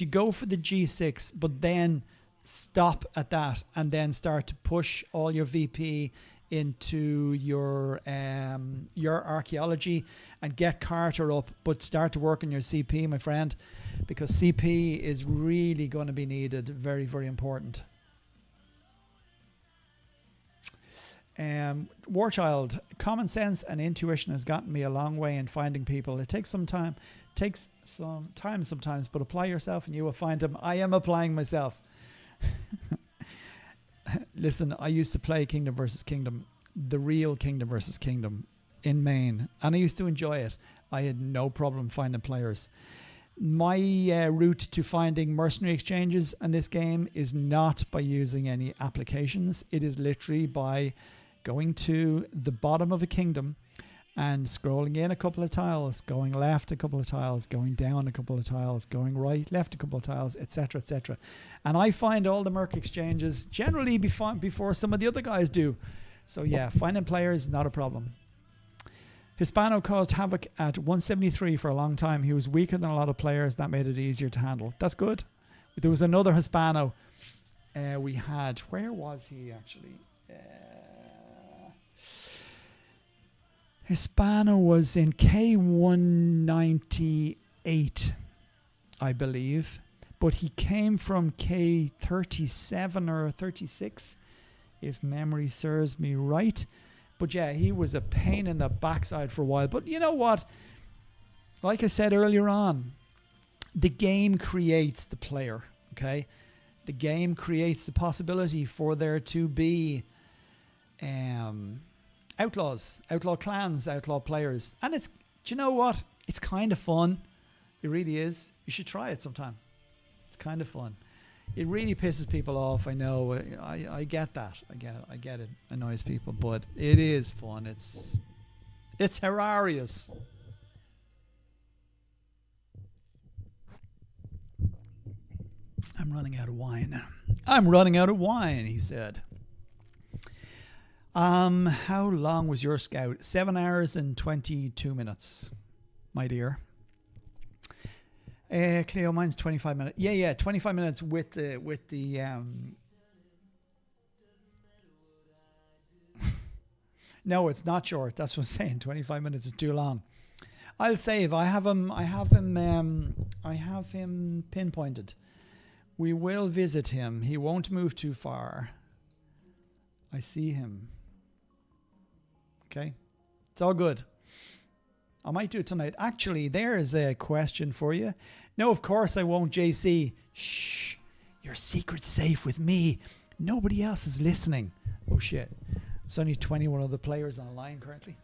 go for the G6 but then stop at that and then start to push all your VP into your archaeology and get Carter up, but start to work on your CP, my friend, because CP is really going to be needed. Very, very important. Warchild, common sense and intuition has gotten me a long way in finding people. It takes some time sometimes, but apply yourself and you will find them. I am applying myself. Listen, I used to play Kingdom versus Kingdom, the real Kingdom versus Kingdom in Maine, and I used to enjoy it. I had no problem finding players. My route to finding mercenary exchanges in this game is not by using any applications. It is literally by going to the bottom of a kingdom and scrolling in a couple of tiles, going left a couple of tiles, going down a couple of tiles, going right, left a couple of tiles, etc., etc. And I find all the merc exchanges generally before some of the other guys do. So yeah, finding players is not a problem. Hispano caused havoc at 173 for a long time. He was weaker than a lot of players. That made it easier to handle. That's good. There was another Hispano we had. Where was he actually? Hispano was in K198, I believe. But he came from K37 or 36, if memory serves me right. But yeah, he was a pain in the backside for a while. But you know what? Like I said earlier on, the game creates the player, okay? The game creates the possibility for there to be outlaws, outlaw clans, outlaw players. And it's, do you know what? It's kind of fun. It really is. You should try it sometime. It's kind of fun. It really pisses people off. I know. I get that. I get it. Annoys people, but it is fun. It's hilarious. I'm running out of wine. I'm running out of wine, he said. How long was your scout? 7 hours and 22 minutes, my dear. Cleo, mine's 25 minutes. Yeah, 25 minutes with the No, it's not short. That's what I'm saying. 25 minutes is too long. I'll save. I have him pinpointed. We will visit him. He won't move too far. I see him. Okay. It's all good. I might do it tonight. Actually, there's a question for you. No, of course I won't, JC. Shh. Your secret's safe with me. Nobody else is listening. Oh, shit. There's only 21 other players online currently.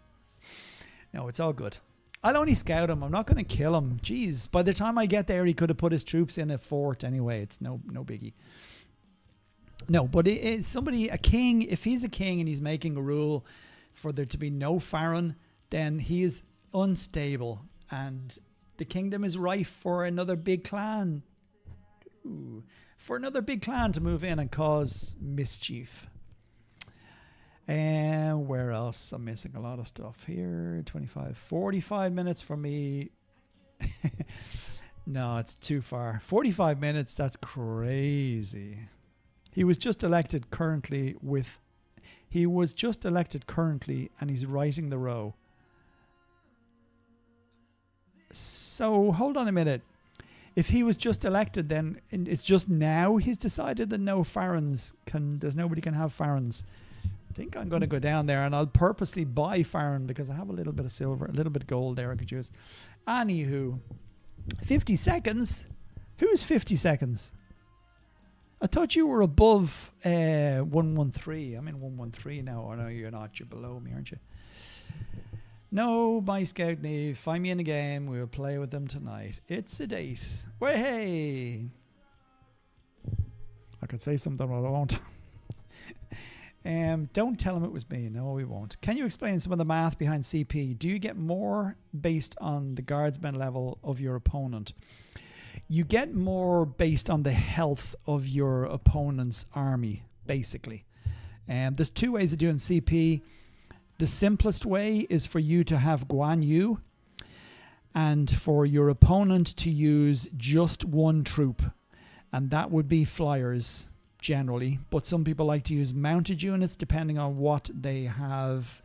No, it's all good. I'll only scout him. I'm not going to kill him. Jeez, by the time I get there, he could have put his troops in a fort anyway. It's no biggie. No, but somebody, a king, if he's a king and he's making a rule for there to be no Farron, then he is unstable and the kingdom is rife for another big clan. Ooh, for another big clan to move in and cause mischief. And where else? I'm missing a lot of stuff here. 45 minutes for me. No, it's too far. 45 minutes, that's crazy. He was just elected currently and he's writing the row. So hold on a minute. If he was just elected, then it's just now he's decided that no Farrons nobody can have Farrons. I think I'm going to go down there and I'll purposely buy Farron because I have a little bit of silver, a little bit of gold there I could use. Anywho, 50 seconds? Who's 50 seconds? I thought you were above 113. I'm in 113 now. Oh, no, you're not. You're below me, aren't you? No, my Scout Neve. Find me in a game. We will play with them tonight. It's a date. Well, hey. I could say something, but I won't. Don't tell him it was me. No, we won't. Can you explain some of the math behind CP? Do you get more based on the guardsman level of your opponent? You get more based on the health of your opponent's army, basically. There's two ways of doing CP. The simplest way is for you to have Guan Yu and for your opponent to use just one troop. And that would be flyers generally. But some people like to use mounted units depending on what they have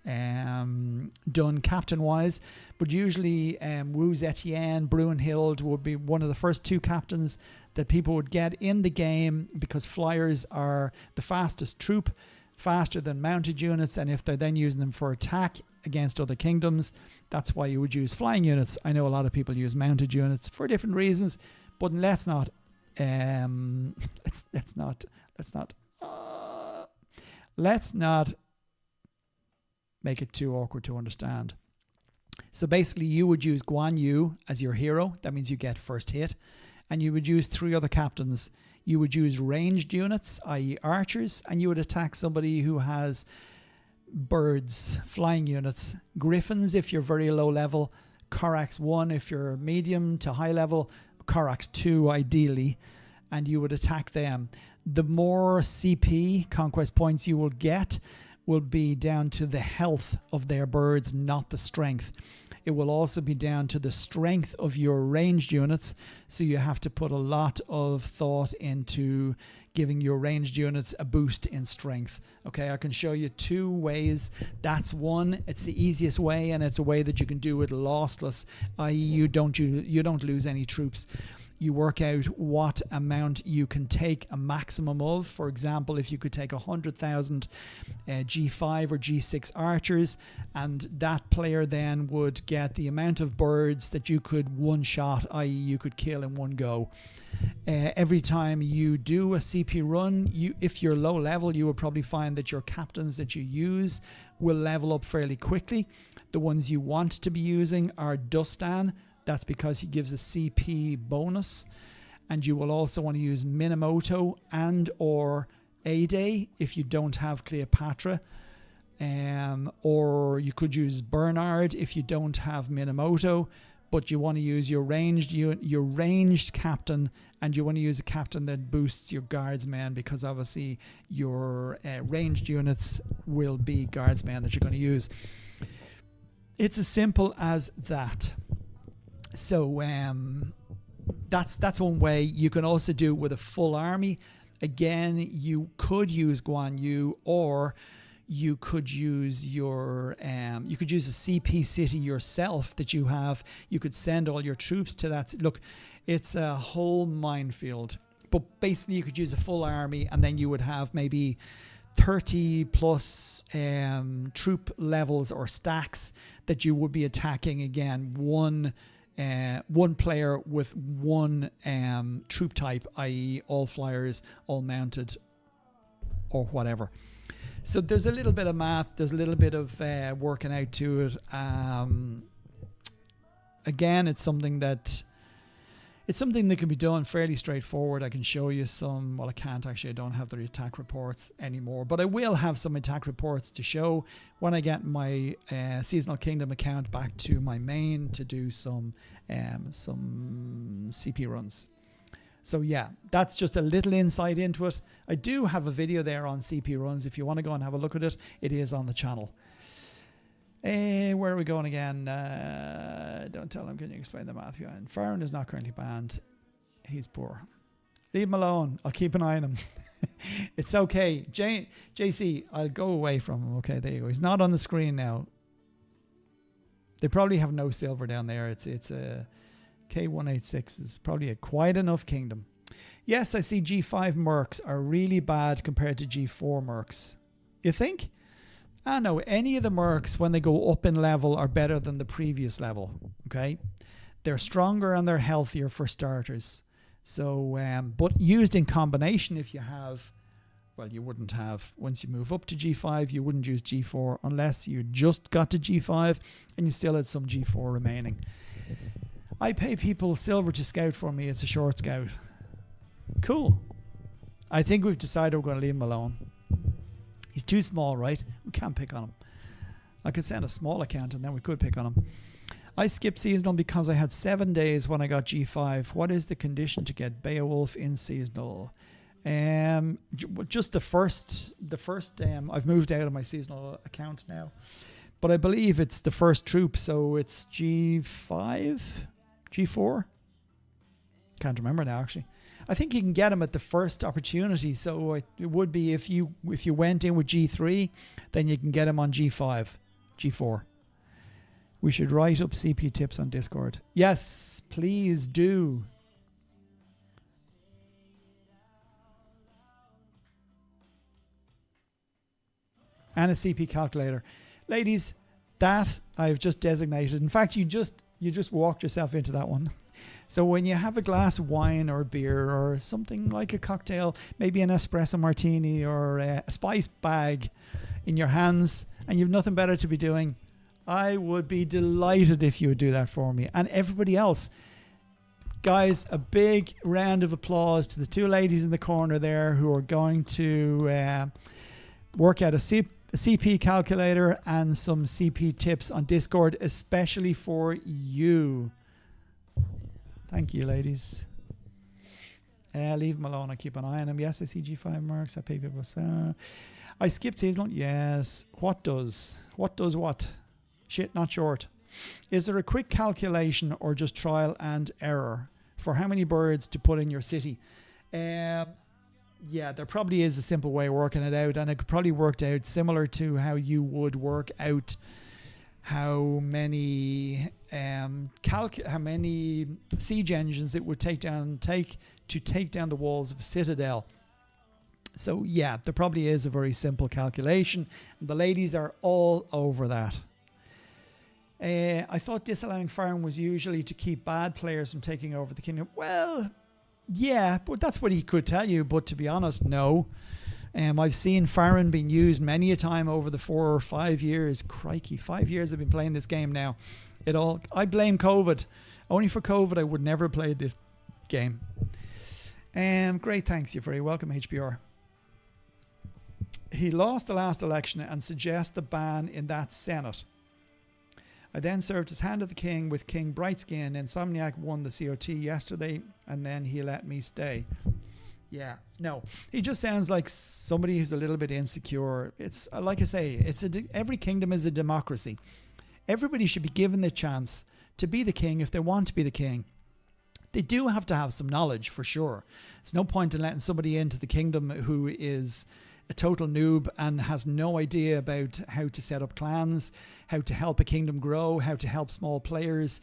done captain-wise. But usually Wu Zetian, Brunhild would be one of the first two captains that people would get in the game because flyers are the fastest troop, faster than mounted units, and if they're then using them for attack against other kingdoms, that's why you would use flying units. I know a lot of people use mounted units for different reasons, but let's not make it too awkward to understand. So basically you would use Guan Yu as your hero. That means you get first hit. And you would use 3 other captains. You would use ranged units, i.e. archers, and you would attack somebody who has birds, flying units, griffins if you're very low level, Corax 1 if you're medium to high level, Corax 2 ideally, and you would attack them. The more CP, conquest points, you will get will be down to the health of their birds, not the strength. It will also be down to the strength of your ranged units, so you have to put a lot of thought into giving your ranged units a boost in strength. Okay, I can show you 2 ways. That's one. It's the easiest way, and it's a way that you can do it lossless, i.e. you don't lose any troops. You work out what amount you can take a maximum of. For example, if you could take 100,000 G5 or G6 archers, and that player then would get the amount of birds that you could one shot, i.e. you could kill in one go. Every time you do a CP run, if you're low level, you will probably find that your captains that you use will level up fairly quickly. The ones you want to be using are Dustan. That's because he gives a CP bonus. And you will also want to use Minamoto and or A-Day if you don't have Cleopatra. Or you could use Bernard if you don't have Minamoto. But you want to use your ranged captain, and you want to use a captain that boosts your guardsmen, because obviously your ranged units will be guardsmen that you're going to use. It's as simple as that. So that's one way. You can also do it with a full army. Again, you could use Guan Yu, or you could use your you could use a CP city yourself that you have. You could send all your troops to that. Look, it's a whole minefield. But basically, you could use a full army, and then you would have maybe 30 plus troop levels or stacks that you would be attacking. Again, one player with one troop type, i.e. all flyers, all mounted, or whatever. So there's a little bit of math, there's a little bit of working out to it. Again, it's something that can be done fairly straightforward. I can show you some. Well, I can't actually. I don't have the attack reports anymore, but I will have some attack reports to show when I get my Seasonal Kingdom account back to my main to do some CP runs. So yeah, that's just a little insight into it. I do have a video there on CP runs. If you want to go and have a look at it, it is on the channel. Where are we going again? Don't tell him. Can you explain the math behind? Farron is not currently banned. He's poor. Leave him alone. I'll keep an eye on him. It's okay. JC, I'll go away from him. Okay, there you go. He's not on the screen now. They probably have no silver down there. It's a K186 is probably a quiet enough kingdom. Yes, I see G5 mercs are really bad compared to G4 mercs. You think? I know any of the mercs when they go up in level are better than the previous level. Okay, they're stronger and they're healthier for starters. So, but used in combination, if you have, well, you wouldn't have, once you move up to G5, you wouldn't use G4 unless you just got to G5 and you still had some G4 remaining. I pay people silver to scout for me. It's a short scout. Cool. I think we've decided we're going to leave him alone. He's too small, right? We can't pick on him. I could send a small account and then we could pick on him. I skipped seasonal because I had 7 days when I got G5. What is the condition to get Beowulf in seasonal? Just the first. I've moved out of my seasonal account now, but I believe it's the first troop, so it's G5, G4. Can't remember now actually. I think you can get him at the first opportunity, so it would be if you went in with G3, then you can get him on G5, G4. We should write up CP tips on Discord. Yes, please do. And a CP calculator. Ladies, that I've just designated. In fact, you just walked yourself into that one. So when you have a glass of wine or beer or something like a cocktail, maybe an espresso martini or a spice bag in your hands, and you've nothing better to be doing, I would be delighted if you would do that for me. And everybody else. Guys, a big round of applause to the two ladies in the corner there who are going to work out a CP calculator and some CP tips on Discord, especially for you. Thank you, ladies. Leave them alone. I keep an eye on them. Yes, I see G5 marks. I pay people. I skipped seasonal. Yes. What does? What does what? Shit, not short. Is there a quick calculation or just trial and error for how many birds to put in your city? Yeah, there probably is a simple way of working it out, and it could probably work out similar to how you would work out how many siege engines it would take to take down the walls of a citadel. So yeah, there probably is a very simple calculation. The ladies are all over that. I thought disallowing farm was usually to keep bad players from taking over the kingdom. Well, yeah, but that's what he could tell you. But to be honest, no. I've seen Farron being used many a time over the 4 or 5 years. Crikey, 5 years I've been playing this game now. I blame COVID. Only for COVID I would never have played this game. Great, thanks. You're very welcome, HBR. He lost the last election and suggests the ban in that Senate. I then served as Hand of the King with King Brightskin. Insomniac won the COT yesterday, and then he let me stay. Yeah, no, he just sounds like somebody who's a little bit insecure. It's like I say, every kingdom is a democracy. Everybody should be given the chance to be the king if they want to be the king. They do have to have some knowledge, for sure. There's no point in letting somebody into the kingdom who is a total noob and has no idea about how to set up clans, how to help a kingdom grow, how to help small players,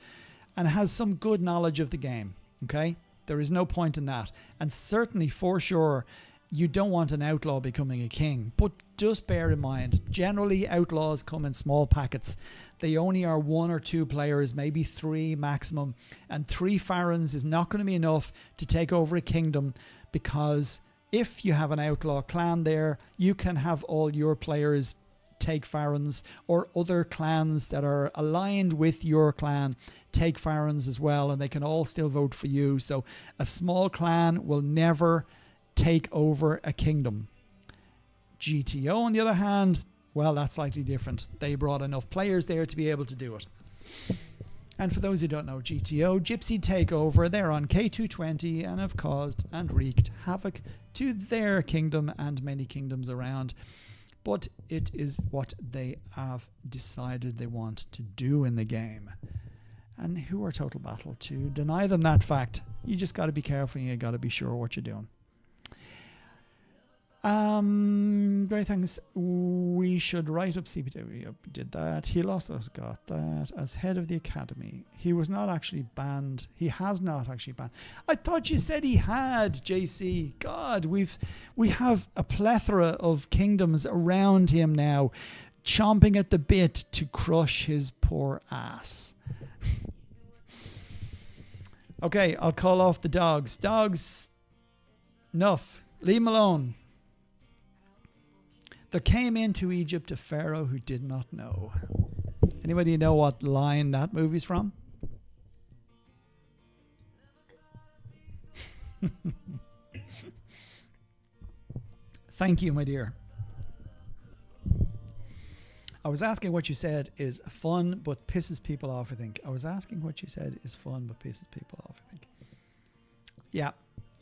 and has some good knowledge of the game. Okay? There is no point in that. And certainly, for sure, you don't want an outlaw becoming a king. But just bear in mind, generally outlaws come in small packets. They only are 1 or 2 players, maybe 3 maximum. And 3 Farrons is not going to be enough to take over a kingdom, because if you have an outlaw clan there, you can have all your players take Farrons, or other clans that are aligned with your clan take Farrons as well, and they can all still vote for you. So a small clan will never take over a kingdom. GTO, on the other hand, well, that's slightly different. They brought enough players there to be able to do it. And for those who don't know GTO, Gypsy Takeover, they're on K220 and have caused and wreaked havoc to their kingdom and many kingdoms around. But it is what they have decided they want to do in the game. And who are Total Battle to deny them that fact? You just got to be careful, and you got to be sure what you're doing. Great, thanks. We should write up CPT. We did that. He lost us, got that. As head of the academy, he was not actually banned. He has not actually banned. I thought you said he had, JC. God, we have a plethora of kingdoms around him now, chomping at the bit to crush his poor ass. Okay, I'll call off the dogs. Dogs, enough. Leave them alone. There came into Egypt a pharaoh who did not know. Anybody know what line that movie's from? Thank you, my dear. I was asking what you said is fun but pisses people off, I think. I was asking what you said is fun but pisses people off, I think. Yeah,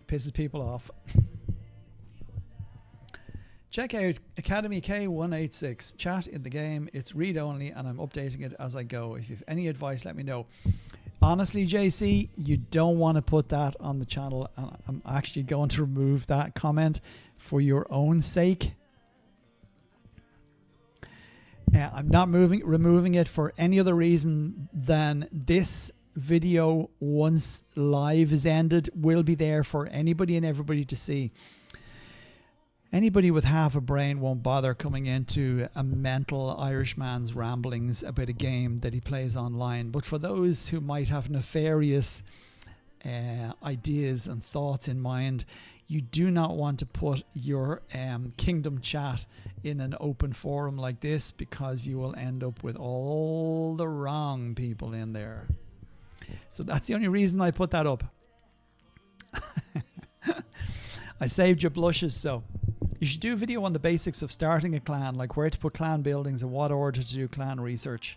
pisses people off. Check out Academy K186. Chat in the game. It's read only, and I'm updating it as I go. If you have any advice, let me know. Honestly, JC, you don't want to put that on the channel. I'm actually going to remove that comment for your own sake. I'm not removing it for any other reason than this video, once live is ended, will be there for anybody and everybody to see. Anybody with half a brain won't bother coming into a mental Irishman's ramblings about a game that he plays online. But for those who might have nefarious ideas and thoughts in mind, You do not want to put your kingdom chat in an open forum like this, because you will end up with all the wrong people in there. So that's the only reason I put that up. I saved your blushes, though. You should do a video on the basics of starting a clan, like where to put clan buildings and what order to do clan research.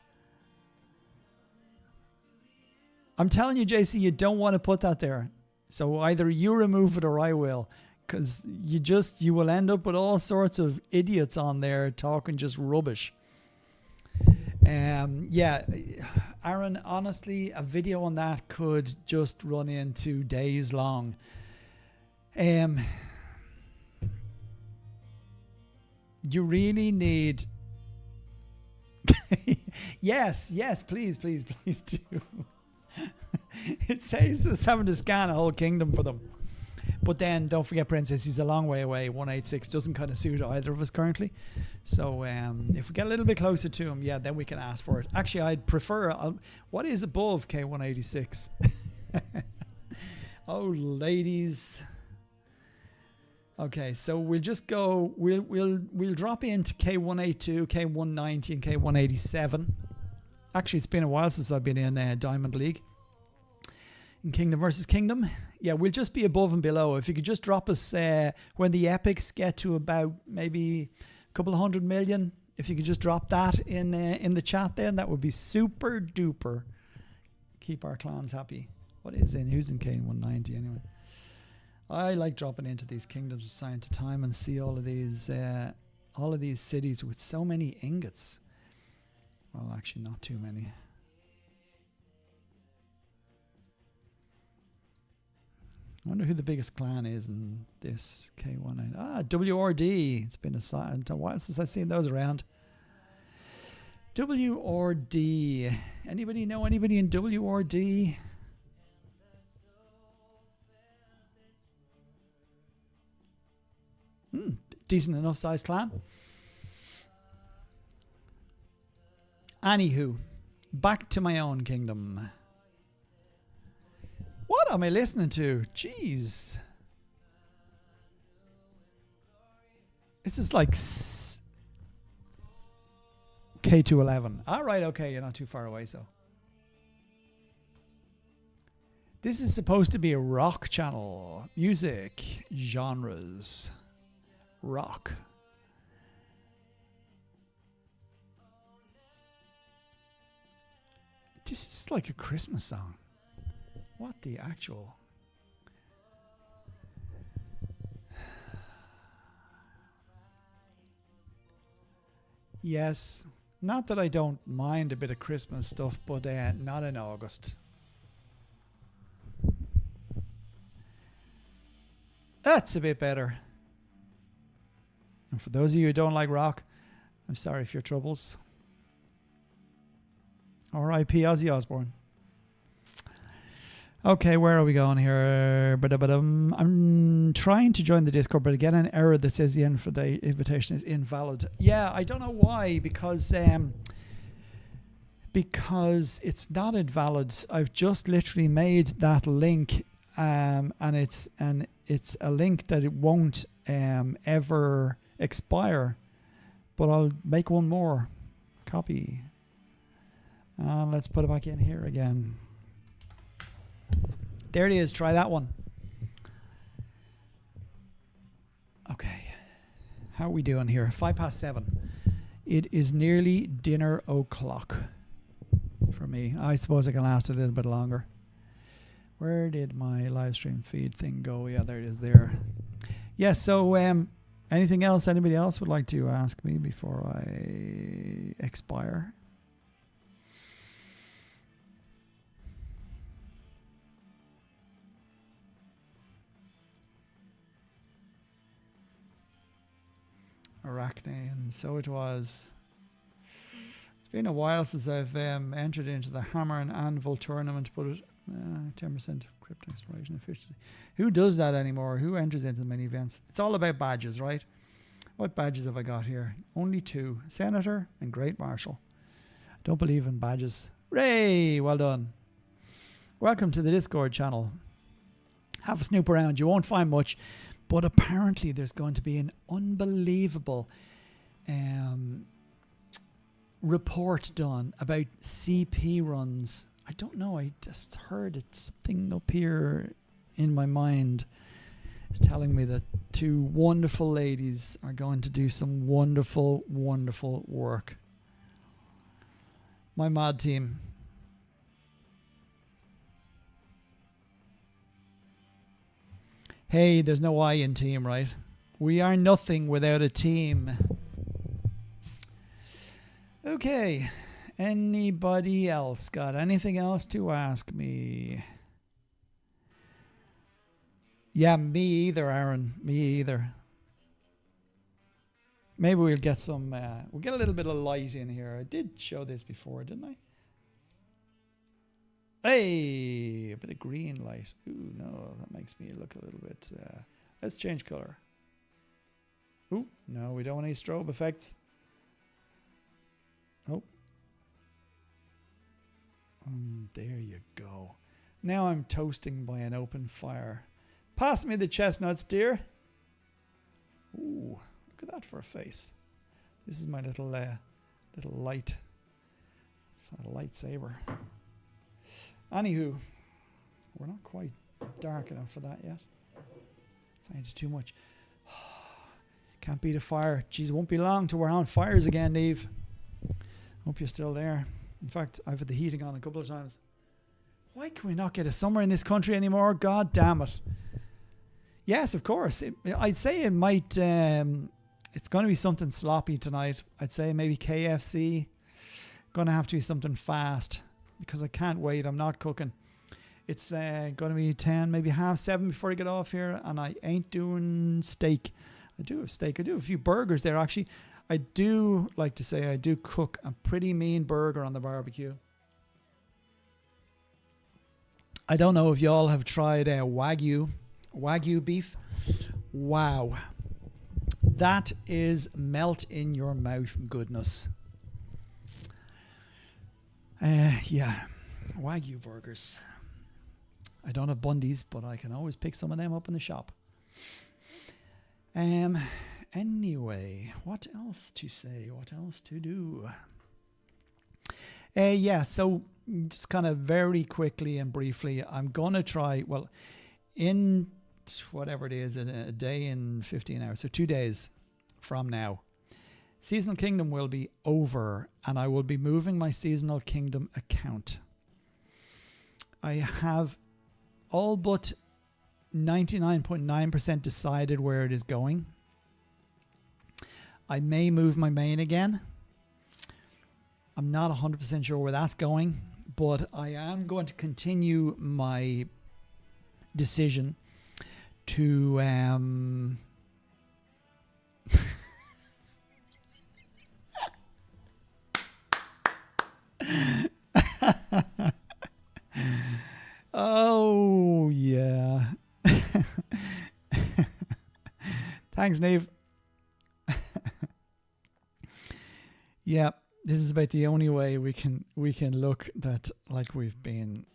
I'm telling you, JC, you don't want to put that there. So either you remove it or I will, because you will end up with all sorts of idiots on there talking just rubbish. Yeah, Aaron, honestly, a video on that could just run into days long. You really need... yes, please do. It saves us having to scan a whole kingdom for them. But then don't forget, Princess, he's a long way away. 186 doesn't kind of suit either of us currently. So if we get a little bit closer to him, yeah, then we can ask for it. Actually, I'd prefer... what is above K186? Oh, ladies. Okay, so we'll just go... We'll drop into K182, K190, and K187. Actually, it's been a while since I've been in Diamond League. In Kingdom versus Kingdom. Yeah, we'll just be above and below. If you could just drop us when the epics get to about maybe a couple of 100 million, if you could just drop that in the chat, then that would be super duper. Keep our clans happy. Who's in K190 anyway? I like dropping into these kingdoms from time to time and see all of these cities with so many ingots. Well, actually, not too many. I wonder who the biggest clan is in this K1. WRD. It's been a while since I've seen those around. WRD. Anybody know anybody in WRD? Decent enough sized clan. Anywho, back to my own kingdom. What am I listening to? Jeez. This is like K211. All right, okay, you're not too far away, so. This is supposed to be a rock channel. Music, genres, rock. This is like a Christmas song. What the actual... Yes, not that I don't mind a bit of Christmas stuff, but not in August. That's a bit better. And for those of you who don't like rock, I'm sorry for your troubles. R.I.P. Ozzy Osbourne. Okay, where are we going here? I'm trying to join the Discord, but I get an error that says the invitation is invalid. Yeah, I don't know why, because it's not invalid. I've just literally made that link, and it's a link that it won't ever expire. But I'll make one more. Copy. And let's put it back in here again. There it is. Try that one. Okay. How are we doing here? 7:05. It is nearly dinner o'clock for me. I suppose I can last a little bit longer. Where did my live stream feed thing go? Yeah, there it is there. Yeah, so anything else anybody else would like to ask me before I expire? Arachne, and so it was. It's been a while since I've entered into the Hammer and Anvil tournament, but 10% crypto exploration efficiency. Who does that anymore? Who enters into the many events? It's all about badges, right? What badges have I got here? Only 2. Senator and Great Marshal. Don't believe in badges. Ray, well done. Welcome to the Discord channel. Have a snoop around. You won't find much, But apparently there's going to be an unbelievable report done about CP runs. I don't know, I just heard it. Something up here in my mind is telling me that two wonderful ladies are going to do some wonderful, wonderful work. My mod team. Hey, there's no I in team, right? We are nothing without a team. Okay. Anybody else got anything else to ask me? Yeah, me either, Aaron. Me either. Maybe we'll get some, we'll get a little bit of light in here. I did show this before, didn't I? Hey, a bit of green light. Ooh, no, that makes me look a little bit, let's change color. Ooh, no, we don't want any strobe effects. Oh. There you go. Now I'm toasting by an open fire. Pass me the chestnuts, dear. Ooh, look at that for a face. This is my little light. It's a lightsaber. Anywho, we're not quite dark enough for that yet. It's too much. Can't beat a fire. Jeez, it won't be long till we're on fires again, Neve. Hope you're still there. In fact, I've had the heating on a couple of times. Why can we not get a summer in this country anymore? God damn it. Yes, of course. I'd say it might, it's going to be something sloppy tonight. I'd say maybe KFC. Going to have to be something fast because I can't wait. I'm not cooking. It's going to be 10, maybe 7:30 before I get off here. And I ain't doing steak. I do have steak. I do have a few burgers there, actually. I do like to say I do cook a pretty mean burger on the barbecue. I don't know if y'all have tried Wagyu beef. Wow. That is melt in your mouth goodness. Yeah, Wagyu burgers. I don't have Bundy's, but I can always pick some of them up in the shop. Anyway, what else to say? What else to do? Yeah, so just kind of very quickly and briefly, I'm going to try, well, in whatever it is, a day and 15 hours, so 2 days from now, Seasonal Kingdom will be over and I will be moving my Seasonal Kingdom account. I have all but 99.9% decided where it is going. I may move my main again. I'm not 100% sure where that's going, but I am going to continue my decision to oh yeah. Thanks, Neve. Yeah, this is about the only way we can look that like we've been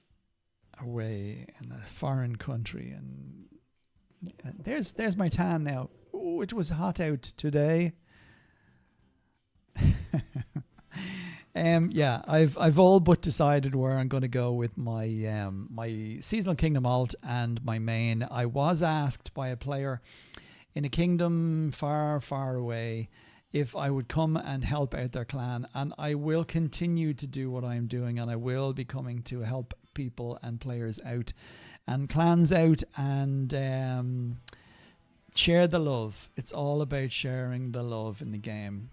away in a foreign country. And there's my tan now. Oh, it was hot out today. Yeah, I've all but decided where I'm going to go with my my Seasonal Kingdom alt and my main. I was asked by a player in a kingdom far, far away if I would come and help out their clan, and I will continue to do what I'm doing, and I will be coming to help people and players out and clans out and share the love. It's all about sharing the love in the game.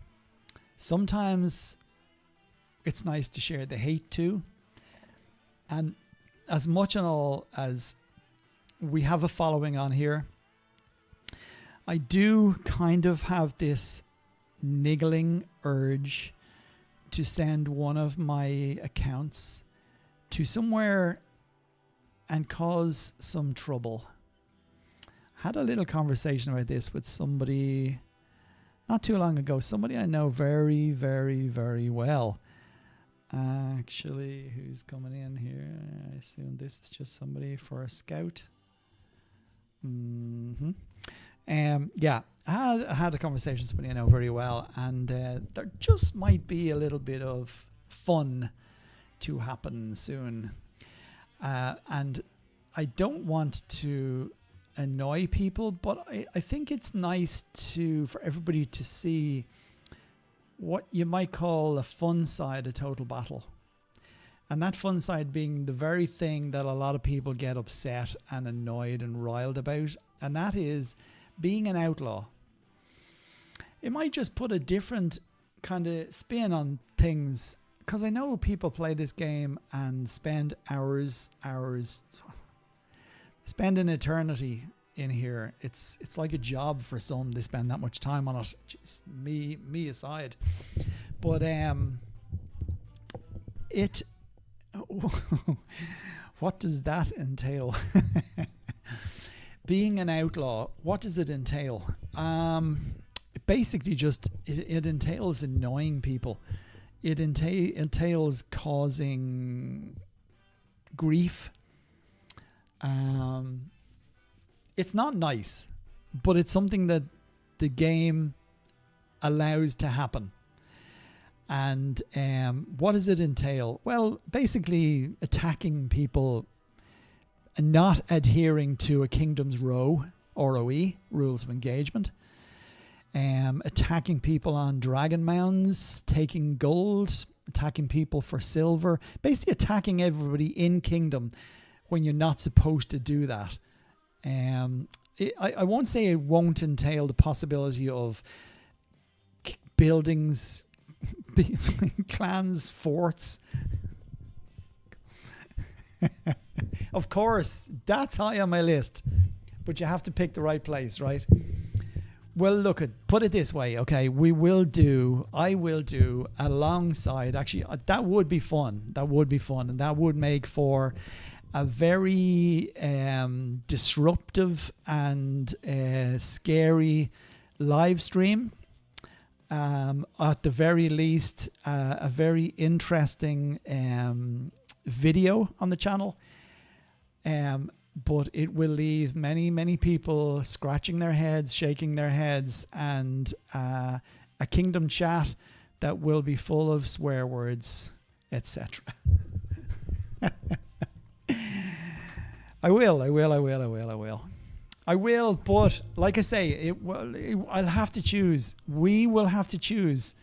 Sometimes it's nice to share the hate too, and as much and all as we have a following on here, I do kind of have this niggling urge to send one of my accounts to somewhere and cause some trouble. I had a little conversation about this with somebody not too long ago, somebody I know very, very, very well. Actually, who's coming in here? I assume this is just somebody for a scout. Yeah, I had a conversation with somebody I know very well, and there just might be a little bit of fun to happen soon. And I don't want to annoy people, but I think it's nice for everybody to see what you might call a fun side of Total Battle. And that fun side being the very thing that a lot of people get upset and annoyed and riled about, and that is being an outlaw. It might just put a different kind of spin on things, because I know people play this game and spend hours, spend an eternity in here. It's like a job for some. They spend that much time on it. Jeez, me aside. But what does that entail? Being an outlaw, what does it entail? Basically just it entails annoying people. It entails causing grief. It's not nice, but it's something that the game allows to happen. And what does it entail? Well, basically attacking people and not adhering to a kingdom's ROE, rules of engagement. Attacking people on dragon mounds, taking gold, attacking people for silver, basically attacking everybody in kingdom when you're not supposed to do that. I won't say it won't entail the possibility of buildings, clans, forts. Of course, that's high on my list, but you have to pick the right place, right? Well, look, put it this way, okay? I will do alongside, actually, that would be fun. And that would make for a very disruptive and scary live stream. At the very least, a very interesting video on the channel. But it will leave many people scratching their heads, shaking their heads, and a kingdom chat that will be full of swear words, etc. I will, but like I say, I'll have to choose. We will have to choose.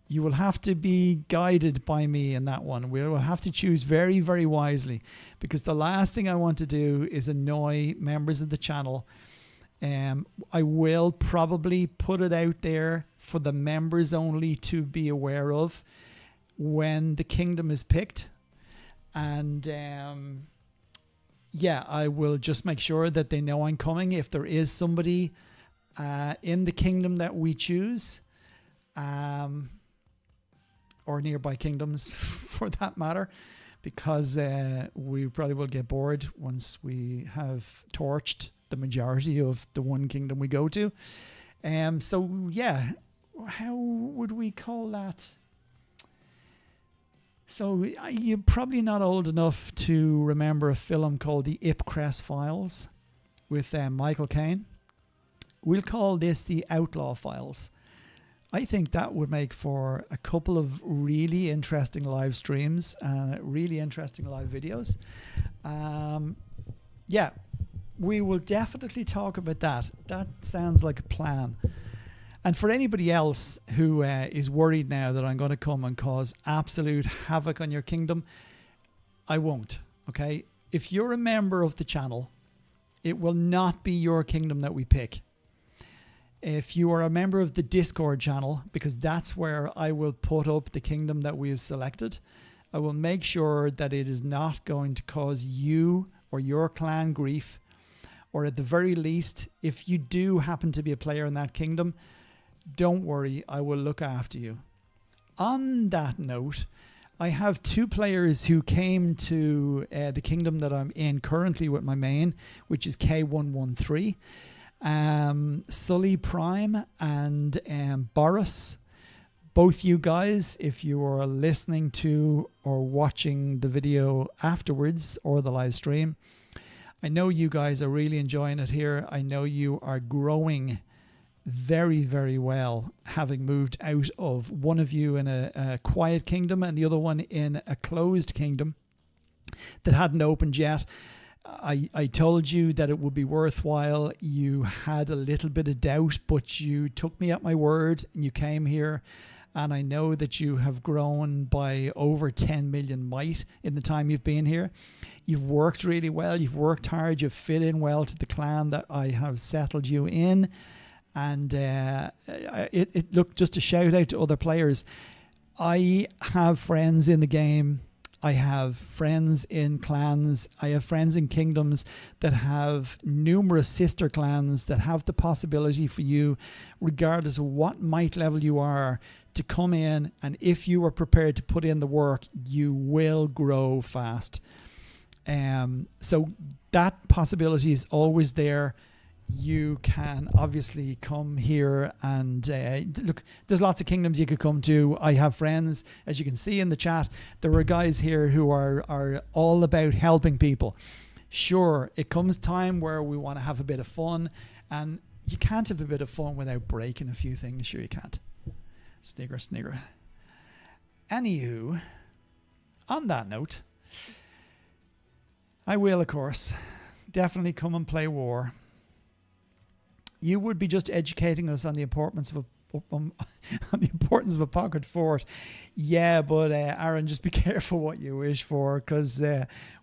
You will have to be guided by me in that one. We will have to choose very, very wisely, because the last thing I want to do is annoy members of the channel. I will probably put it out there for the members only to be aware of when the kingdom is picked. And yeah, I will just make sure that they know I'm coming if there is somebody in the kingdom that we choose. Or nearby kingdoms for that matter, because we probably will get bored once we have torched the majority of the one kingdom we go to. So yeah, how would we call that? So you're probably not old enough to remember a film called The Ipcress Files with Michael Caine. We'll call this The Outlaw Files. I think that would make for a couple of really interesting live streams and really interesting live videos. Yeah, we will definitely talk about that. That sounds like a plan. And for anybody else who is worried now that I'm going to come and cause absolute havoc on your kingdom, I won't, okay? If you're a member of the channel, it will not be your kingdom that we pick. If you are a member of the Discord channel, because that's where I will put up the kingdom that we have selected, I will make sure that it is not going to cause you or your clan grief, or at the very least, if you do happen to be a player in that kingdom, don't worry, I will look after you. On that note, I have two players who came to the kingdom that I'm in currently with my main, which is K113. Sully Prime and Boris. Both you guys, if you are listening to or watching the video afterwards or the live stream, I know you guys are really enjoying it here. I know you are growing very, very well, having moved out of one of you in a quiet kingdom and the other one in a closed kingdom that hadn't opened yet. I told you that it would be worthwhile. You had a little bit of doubt, but you took me at my word and you came here. And I know that you have grown by over 10 million might in the time you've been here. You've worked really well. You've worked hard. You've fit in well to the clan that I have settled you in. And look, just a shout out to other players. I have friends in the game. I have friends in clans. I have friends in kingdoms that have numerous sister clans that have the possibility for you, regardless of what might level you are, to come in. And if you are prepared to put in the work, you will grow fast. So that possibility is always there. You can obviously come here and look, there's lots of kingdoms you could come to. I have friends, as you can see in the chat, there are guys here who are all about helping people. Sure, it comes time where we want to have a bit of fun, and you can't have a bit of fun without breaking a few things. Sure you can't. Snigger, snigger. Anywho, on that note, I will, of course, definitely come and play war. You would be just educating us on the importance of a pocket fort. Yeah, but Aaron, just be careful what you wish for, because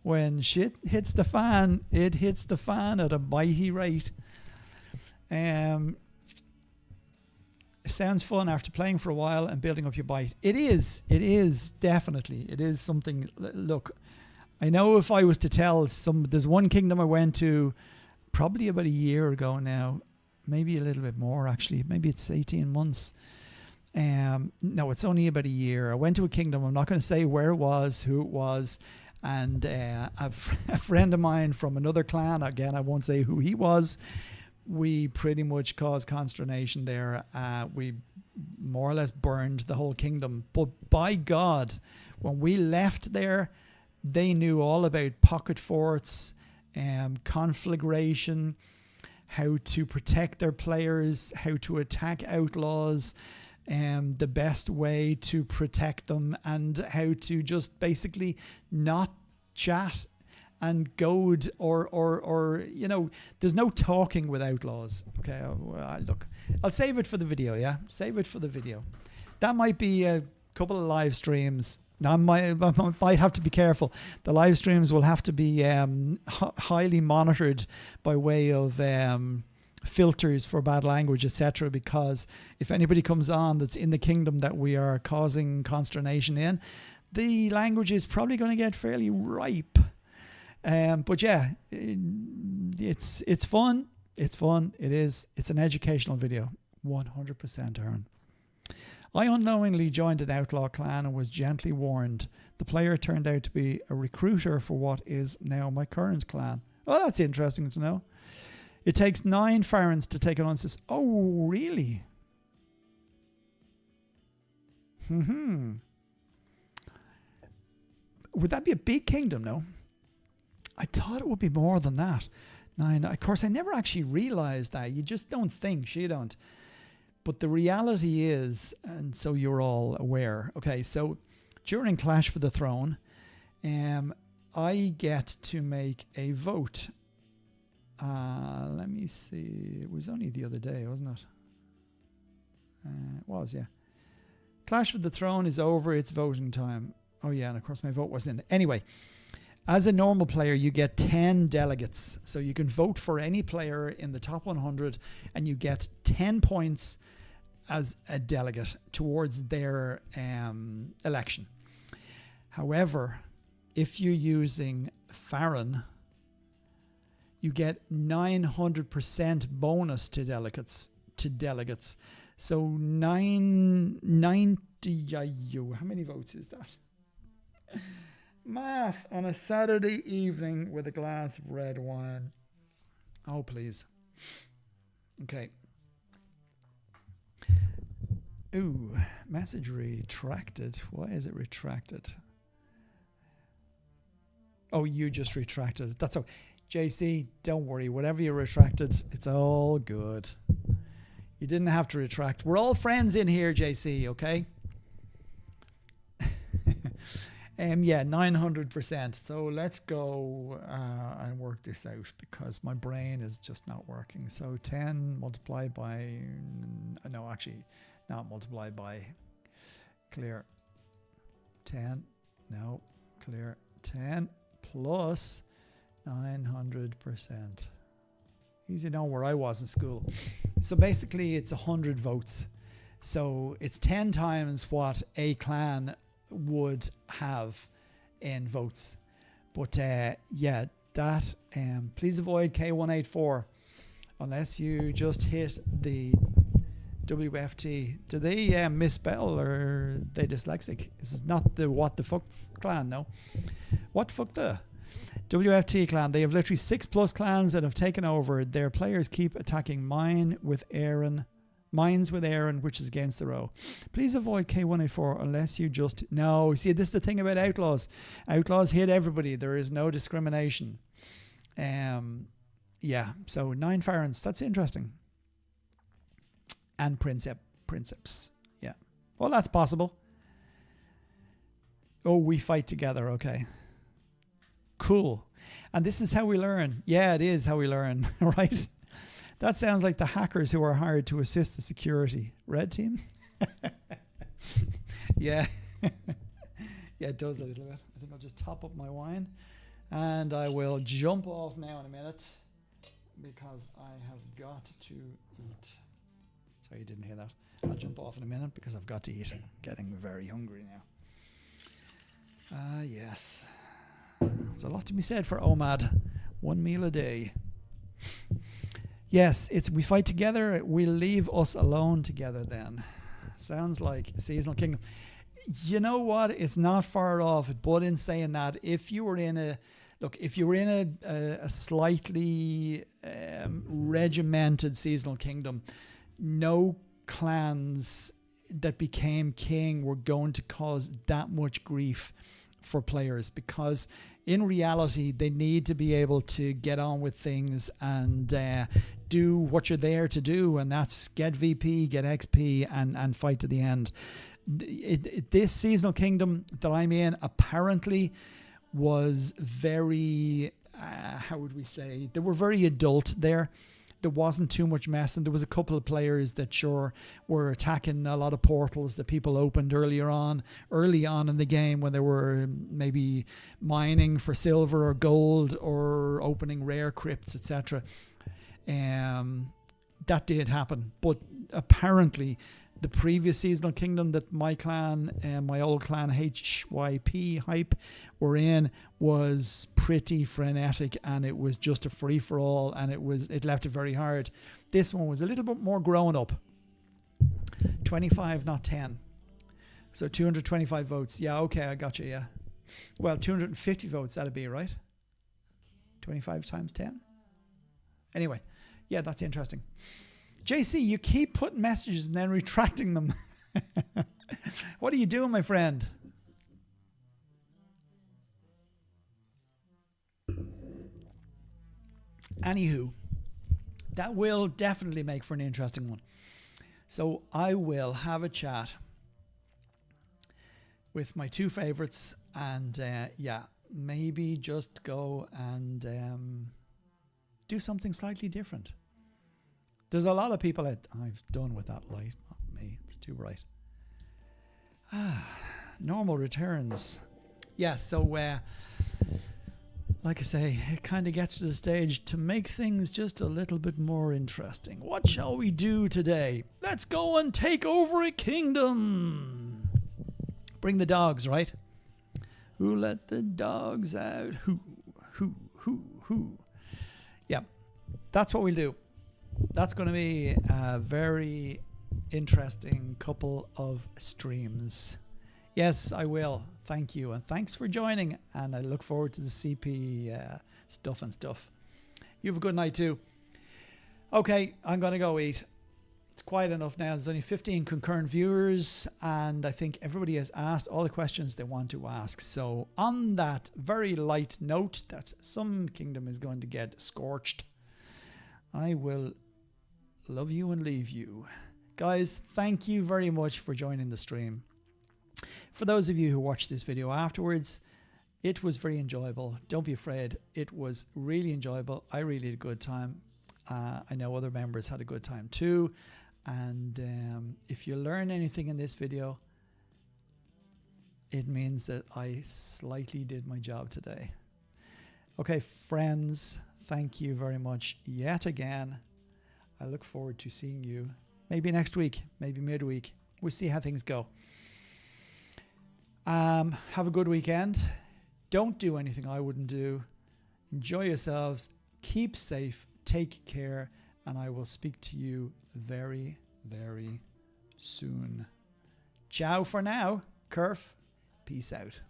when shit hits the fan, it hits the fan at a mighty rate. It sounds fun after playing for a while and building up your bite. It is definitely. It is something. Look, I know if I was to tell there's one kingdom I went to probably about a year ago now. Maybe a little bit more, actually. Maybe it's 18 months. No, it's only about a year. I went to a kingdom. I'm not going to say where it was, who it was. And a friend of mine from another clan, again, I won't say who he was, we pretty much caused consternation there. We more or less burned the whole kingdom. But by God, when we left there, they knew all about pocket forts, conflagration, how to protect their players, how to attack outlaws, the best way to protect them, and how to just basically not chat and goad or you know, there's no talking with outlaws. Okay, look, I'll save it for the video, yeah? Save it for the video. That might be a couple of live streams. Now, I might have to be careful. The live streams will have to be highly monitored by way of filters for bad language, etc. Because if anybody comes on that's in the kingdom that we are causing consternation in, the language is probably going to get fairly ripe. But yeah, it's fun. It's fun. It is. It's an educational video. 100%, Aaron. I unknowingly joined an outlaw clan and was gently warned. The player turned out to be a recruiter for what is now my current clan. Oh, that's interesting to know. It takes 9 Farons to take an Unsis. Oh, really? Would that be a big kingdom, no? I thought it would be more than that. 9. Of course, I never actually realized that. You just don't think. You don't. But the reality is, and so you're all aware, okay, so during Clash for the Throne, I get to make a vote. Let me see. It was only the other day, wasn't it? It was, yeah. Clash for the Throne is over. It's voting time. Oh, yeah, and of course my vote wasn't in there. Anyway, as a normal player, you get 10 delegates. So you can vote for any player in the top 100, and you get 10 points as a delegate towards their election. However, if you're using Faron, you get 900% bonus to delegates. So 990. How many votes is that? Math on a Saturday evening with a glass of red wine. Oh, please. Okay. Ooh, message retracted. Why is it retracted? Oh, you just retracted it. That's all. JC, don't worry. Whatever you retracted, it's all good. You didn't have to retract. We're all friends in here, JC, okay? Yeah, 900%. So let's go and work this out because my brain is just not working. So 10 multiplied by, no, actually not multiplied by, clear 10, no, clear 10 plus 900%. Easy to know where I was in school. So basically it's 100 votes. So it's 10 times what a clan would have in votes. But yeah, that please avoid K184 unless you just hit the WFT. Do they misspell or are they dyslexic? This is not the what the fuck clan, no. What the fuck the WFT clan? They have literally 6+ clans that have taken over. Their players keep attacking mines with Aaron, which is against the row. Please avoid K184 unless you just... No, see, this is the thing about outlaws. Outlaws hit everybody. There is no discrimination. Yeah, so 9 Farons. That's interesting. And Princeps. Yeah. Well, that's possible. Oh, we fight together. Okay. Cool. And this is how we learn. Yeah, it is how we learn, right? That sounds like the hackers who are hired to assist the security. Red team? Yeah. Yeah, it does a little bit. I think I'll just top up my wine. And I will jump off now in a minute because I have got to eat. Sorry you didn't hear that. I'll jump off in a minute because I've got to eat. I'm getting very hungry now. Yes. There's a lot to be said for OMAD. 1 meal a day. Yes, it's we fight together, we'll leave us alone together then. Sounds like Seasonal Kingdom. You know what? It's not far off, but in saying that, if you were in a slightly regimented Seasonal Kingdom, no clans that became king were going to cause that much grief for players because in reality they need to be able to get on with things and do what you're there to do, and that's get VP, get XP and fight to the end. This Seasonal Kingdom that I'm in apparently was very how would we say, they were very adult there. There wasn't too much mess, and there was a couple of players that sure were attacking a lot of portals that people opened early on in the game when they were maybe mining for silver or gold or opening rare crypts, etc. That did happen, but apparently the previous Seasonal Kingdom that my clan and my old clan HYP Hype were in was pretty frenetic, and it was just a free for all, and it left it very hard. This one was a little bit more grown up. 25, not 10. So 225 votes. Yeah, okay, I got you, yeah. Well, 250 votes, that'd be, right? 25 times 10? Anyway, yeah, that's interesting. JC, you keep putting messages and then retracting them. What are you doing, my friend? Anywho, that will definitely make for an interesting one. So I will have a chat with my two favorites and yeah, maybe just go and do something slightly different. There's a lot of people I've done with that light. Not me, it's too bright. Normal returns. Yeah, so like I say, it kind of gets to the stage to make things just a little bit more interesting. What shall we do today? Let's go and take over a kingdom. Bring the dogs, right? Who let the dogs out? Who? Yeah, that's what we'll do. That's going to be a very interesting couple of streams. Yes, I will. Thank you. And thanks for joining. And I look forward to the CP stuff. You have a good night too. Okay, I'm going to go eat. it's quiet enough now. There's only 15 concurrent viewers, and I think everybody has asked all the questions they want to ask. So on that very light note that some kingdom is going to get scorched, I will love you and leave you. Guys, thank you very much for joining the stream. For those of you who watched this video afterwards, it was very enjoyable. Don't be afraid. It was really enjoyable. I really had a good time. I know other members had a good time too. And if you learn anything in this video, it means that I slightly did my job today. Okay, friends, thank you very much yet again. I look forward to seeing you maybe next week, maybe midweek. We'll see how things go. Have a good weekend. Don't do anything I wouldn't do. Enjoy yourselves. Keep safe. Take care. And I will speak to you very, very soon. Ciao for now. Kerf. Peace out.